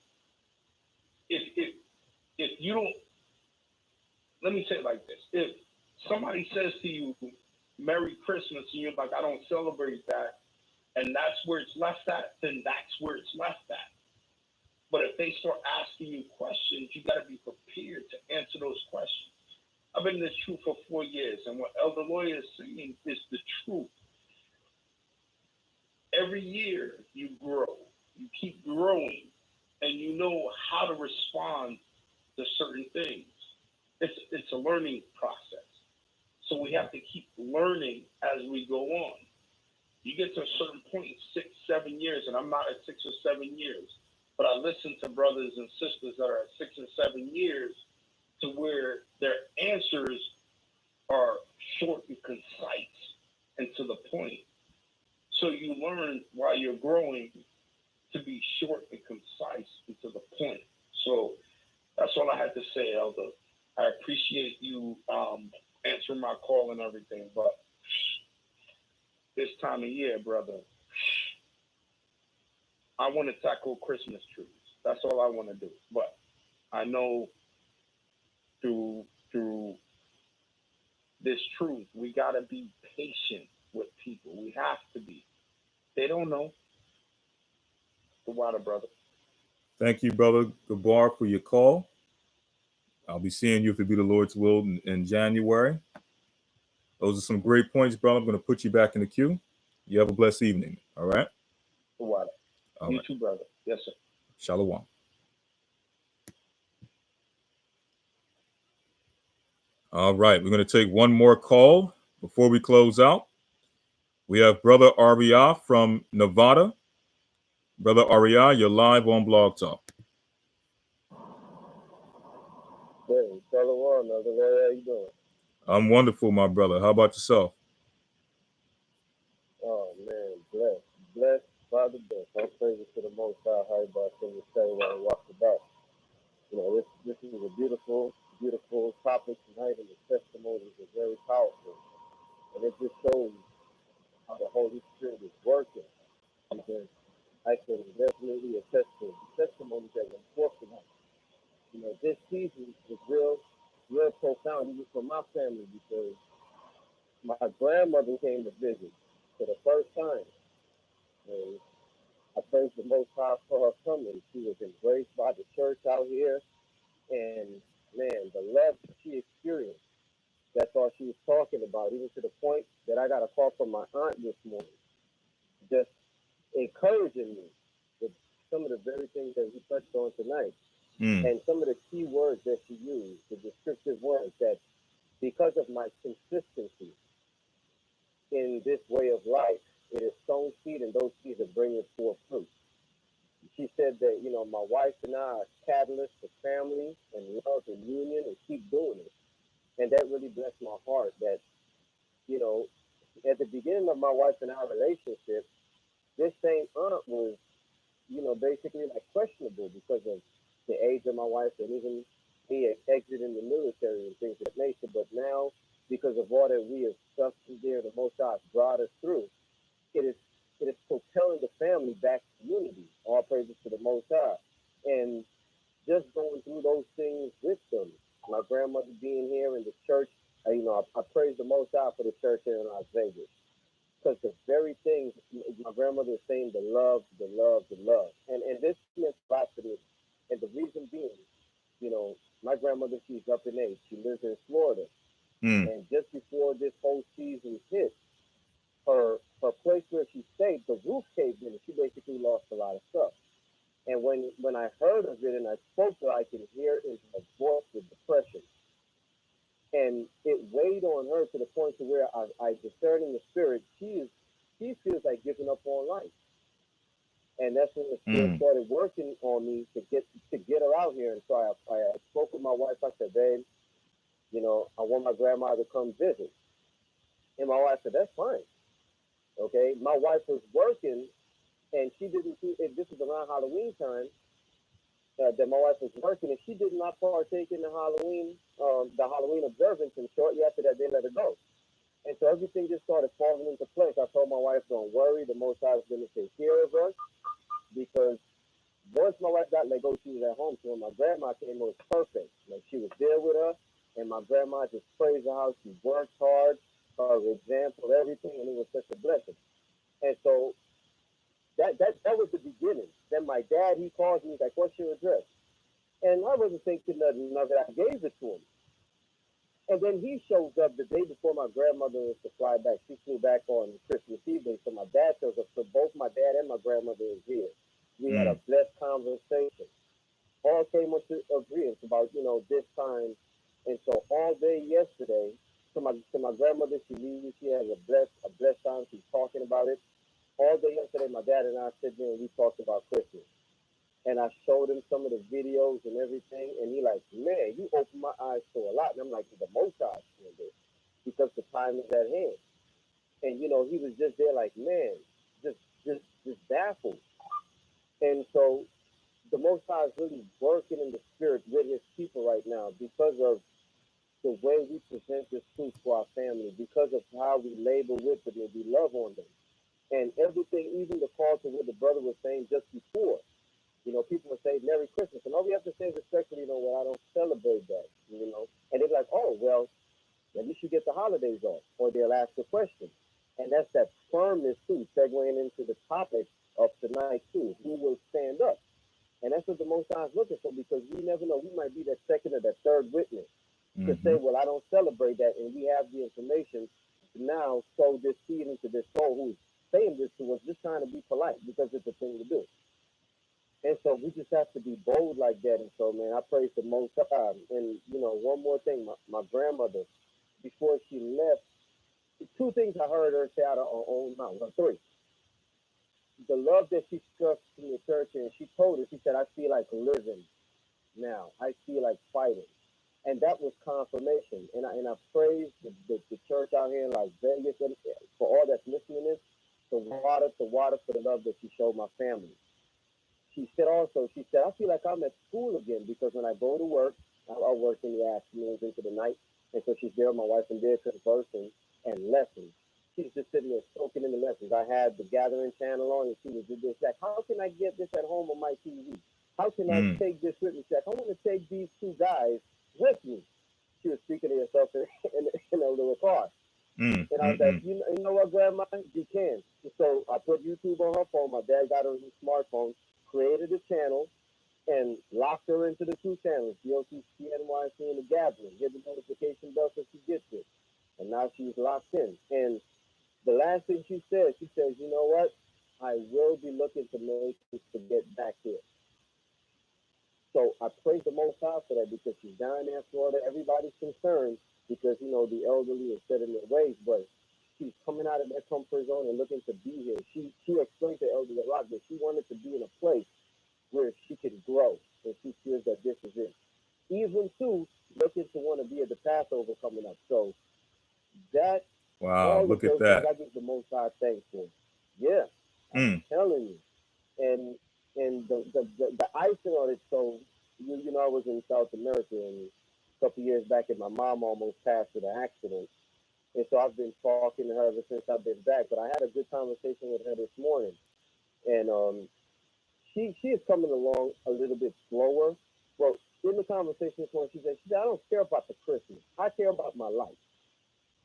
If you don't, let me say it like this. If somebody says to you, Merry Christmas, and you're like, I don't celebrate that, and that's where it's left at, then that's where it's left at. But if they start asking you questions, you got to be prepared to answer those questions. I've been in this truth for 4 years, and what Elder Lawya is saying is the truth. Every year you grow, you keep growing, and you know how to respond to certain things. It's a learning process. So we have to keep learning as we go on. You get to a certain point, 6, 7 years, and I'm not at 6 or 7 years, but I listen to brothers and sisters that are at 6 and 7 years to where their answers are short and concise and to the point. So you learn while you're growing to be short and concise and to the point. So that's all I had to say, Elder. I appreciate you answering my call and everything, but this time of year, brother, I want to tackle Christmas trees. That's all I want to do. But I know through this truth, we got to be patient with people. We have to be. They don't know. The water, brother. Thank you, Brother Gabar, for your call. I'll be seeing you, if it be the Lord's will, in January. Those are some great points, brother. I'm going to put you back in the queue. You have a blessed evening. All right? The water. All you right. too, brother. Yes, sir. Shalom. All right. We're going to take one more call before we close out. We have Brother Rawchaa from Nevada. Brother Rawchaa, you're live on Blog Talk. Hey, Shalom, Elder Rawchaa, how you doing? I'm wonderful, my brother. How about yourself? Oh, man, blessed by the best. All praises to the Most High, how about the Sailor and walk about. You know, this is a beautiful topic tonight, and the testimonies are very powerful. And it just shows how the Holy Spirit is working. Because I can definitely attest to the testimonies that went forth tonight. You know, this season is real profound, even for my family, because my grandmother came to visit for the first time. And I praise the Most High for her coming. She was embraced by the church out here. And, man, the love that she experienced, that's all she was talking about, even to the point that I got a call from my aunt this morning, just encouraging me with some of the very things that we touched on tonight. And some of the key words that she used, the descriptive words, that because of my consistency in this way of life, it is sown seed and those seeds are bringing forth fruit. She said that, you know, my wife and I are catalysts for family and love and union and keep doing it. And that really blessed my heart that, you know, at the beginning of my wife and I relationship, this same aunt was, you know, basically like questionable because of the age of my wife and even me exiting the military and things of that nature. But now, because of all that we have suffered there, the Most High brought us through, it is it is propelling the family back to unity. All praises to the Most High. And just going through those things with them. My grandmother being here in the church, you know, I praise the Most High for the church here in Las Vegas. Because the very things my grandmother is saying, the love, the love, the love. And this meant a lot to me. And the reason being, you know, my grandmother, she's up in age. She lives in Florida. And just before this whole season hit, her place where she stayed, the roof caved in and she basically lost a lot of stuff. And when I heard of it and I spoke to her, I could hear in her voice the depression. And it weighed on her to the point to where I discerned in the spirit, she feels like giving up on life. And that's when the spirit started working on me to get her out here. And so I spoke with my wife. I said, babe, you know, I want my grandma to come visit. And my wife said, that's fine. Okay. My wife was working and she didn't see if this was around Halloween time. That my wife was working and she did not partake in the Halloween observance, and shortly after that they let her go. And so everything just started falling into place. I told my wife, don't worry, the Most High is going to take care of us, because once my wife got let go, she was at home. So when my grandma came, it was perfect. Like, she was there with her, and my grandma just praised her how she worked hard, her example, everything, and it was such a blessing. And so that was the beginning. Then my dad, he calls me, he's like, what's your address? And I wasn't thinking nothing of it. I gave it to him. And then he shows up the day before my grandmother was to fly back. She flew back on Christmas Eve Day. So my dad shows up. So both my dad and my grandmother is here. We had a blessed conversation. All came into agreement about, you know, this time. And so all day yesterday, to my grandmother, she leaves. She has a blessed time. She's talking about it. All day yesterday, my dad and I sit there and we talked about Christmas. And I showed him some of the videos and everything, and he like, man, you opened my eyes to a lot. And I'm like, the Most High doing this, because the time is at hand. And you know, he was just there like, man, just baffled. And so the Most High is really working in the spirit with his people right now, because of the way we present this truth to our family, because of how we labor with them and we love on them. And everything, even the call to what the brother was saying just before. You know, people would say Merry Christmas, and all we have to say is respectfully, you know, well, I don't celebrate that, you know. And they're like, oh, well, at least you get the holidays off, or they'll ask a question. And that's that firmness, too, segueing into the topic of tonight, too. Who will stand up? And that's what the Most High is looking for, because we never know. We might be that second or that third witness to say, well, I don't celebrate that, and we have the information to now sow this seed into this soul who's saying this to us, just trying to be polite, because it's a thing to do. And so we just have to be bold like that. And so, man, I praise the Most High. And, you know, one more thing, my grandmother, before she left, two things I heard her say out of her own mouth. Well, three. The love that she struck in the church, and she told us, she said, I feel like living now. I feel like fighting. And that was confirmation. And I praise the church out here in Las Vegas, and for all that's listening to this, to water for the love that she showed my family. She said also, I feel like I'm at school again, because when I go to work, I work in the afternoons into the night. And so she's there with my wife and there conversing and lessons. She's just sitting there soaking in the lessons. I had the Gathering channel on, and she was just like, how can I get this at home on my TV? How can I take this with me? She's like, I want to take these two guys with me. She was speaking to herself in a little car. And I was like, you know what, Grandma? You can. So I put YouTube on her phone. My dad got her a smartphone, created a channel, and locked her into the two channels, G.O.C.C, NYC, and the Gathering. Hit the notification bell so she gets it. And now she's locked in. And the last thing she says, you know what? I will be looking to make this to get back here. So I praise the Most High for that, because she's down there in Florida. Everybody's concerned because, you know, the elderly are set in their ways, but she's coming out of that comfort zone and looking to be here. She explained to Elder Rawchaa that she wanted to be in a place where she can grow and she feels that this is it. Even too, looking to want to be at the Passover coming up. So that Wow, all look of at those things that. I give the Most High thanks for. Yeah, I'm telling you. And the icing on it. So you know, I was in South America and a couple years back, and my mom almost passed in an accident. And so I've been talking to her ever since I've been back. But I had a good conversation with her this morning, and she is coming along a little bit slower. Well, in the conversation this morning, she said, I don't care about the Christmas. I care about my life.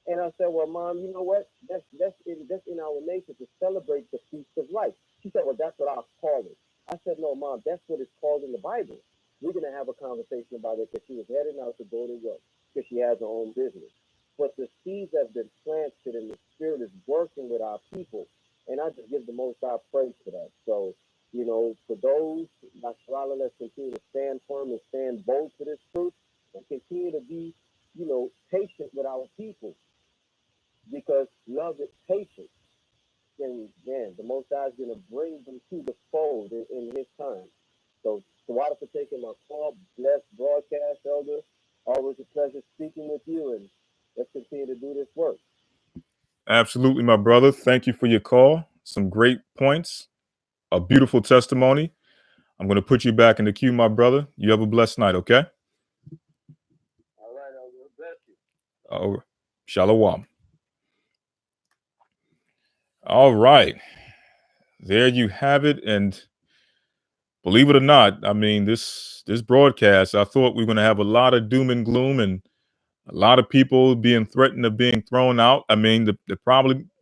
And I said, well, Mom, you know what? That's in our nature to celebrate the feast of life. She said, well, that's what I'll call it. I said, no, Mom, that's what it's called in the Bible. We're going to have a conversation about it because she was heading out to go to work because she has her own business. But the seeds have been planted and the Spirit is working with our people. And I just give the Most High praise for that. So, you know, for those, Nasrallah, let's continue to stand firm and stand bold for this truth and continue to be, you know, patient with our people. Because love is patient. And man, the Most High is going to bring them to the fold in His time. So, Tawada for taking my call. Blessed broadcast, Elder. Always a pleasure speaking with you, and let's continue to do this work. Absolutely, my brother. Thank you for your call. Some great points. A beautiful testimony. I'm going to put you back in the queue, my brother. You have a blessed night, okay? All right, Elder. Bless you. Oh, shalom. All right. There you have it. And believe it or not, I mean, this broadcast, I thought we were going to have a lot of doom and gloom and a lot of people being threatened of being thrown out. I mean,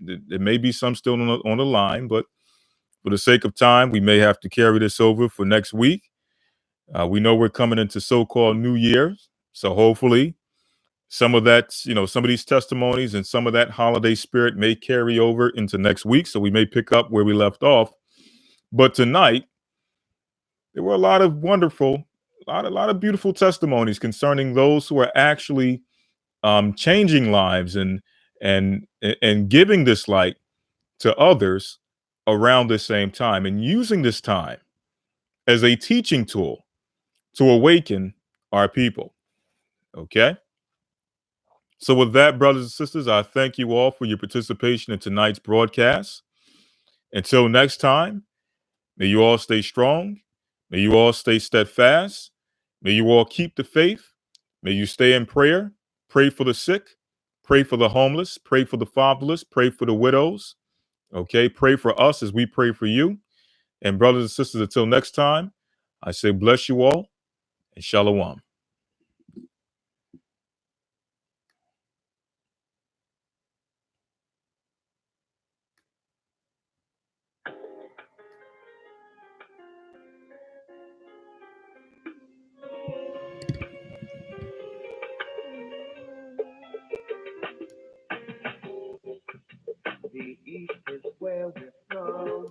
there may be some still on the line, but for the sake of time, we may have to carry this over for next week. We know we're coming into so-called New Year's, so hopefully some of that, you know, some of these testimonies and some of that holiday spirit may carry over into next week. So we may pick up where we left off. But tonight, there were a lot of wonderful, a lot of beautiful testimonies concerning those who are actually changing lives and giving this light to others around the same time and using this time as a teaching tool to awaken our people. Okay. So with that, brothers and sisters, I thank you all for your participation in tonight's broadcast. Until next time, may you all stay strong. May you all stay steadfast. May you all keep the faith. May you stay in prayer. Pray for the sick. Pray for the homeless. Pray for the fatherless. Pray for the widows. Okay. Pray for us as we pray for you. And brothers and sisters, until next time, I say bless you all and shalom.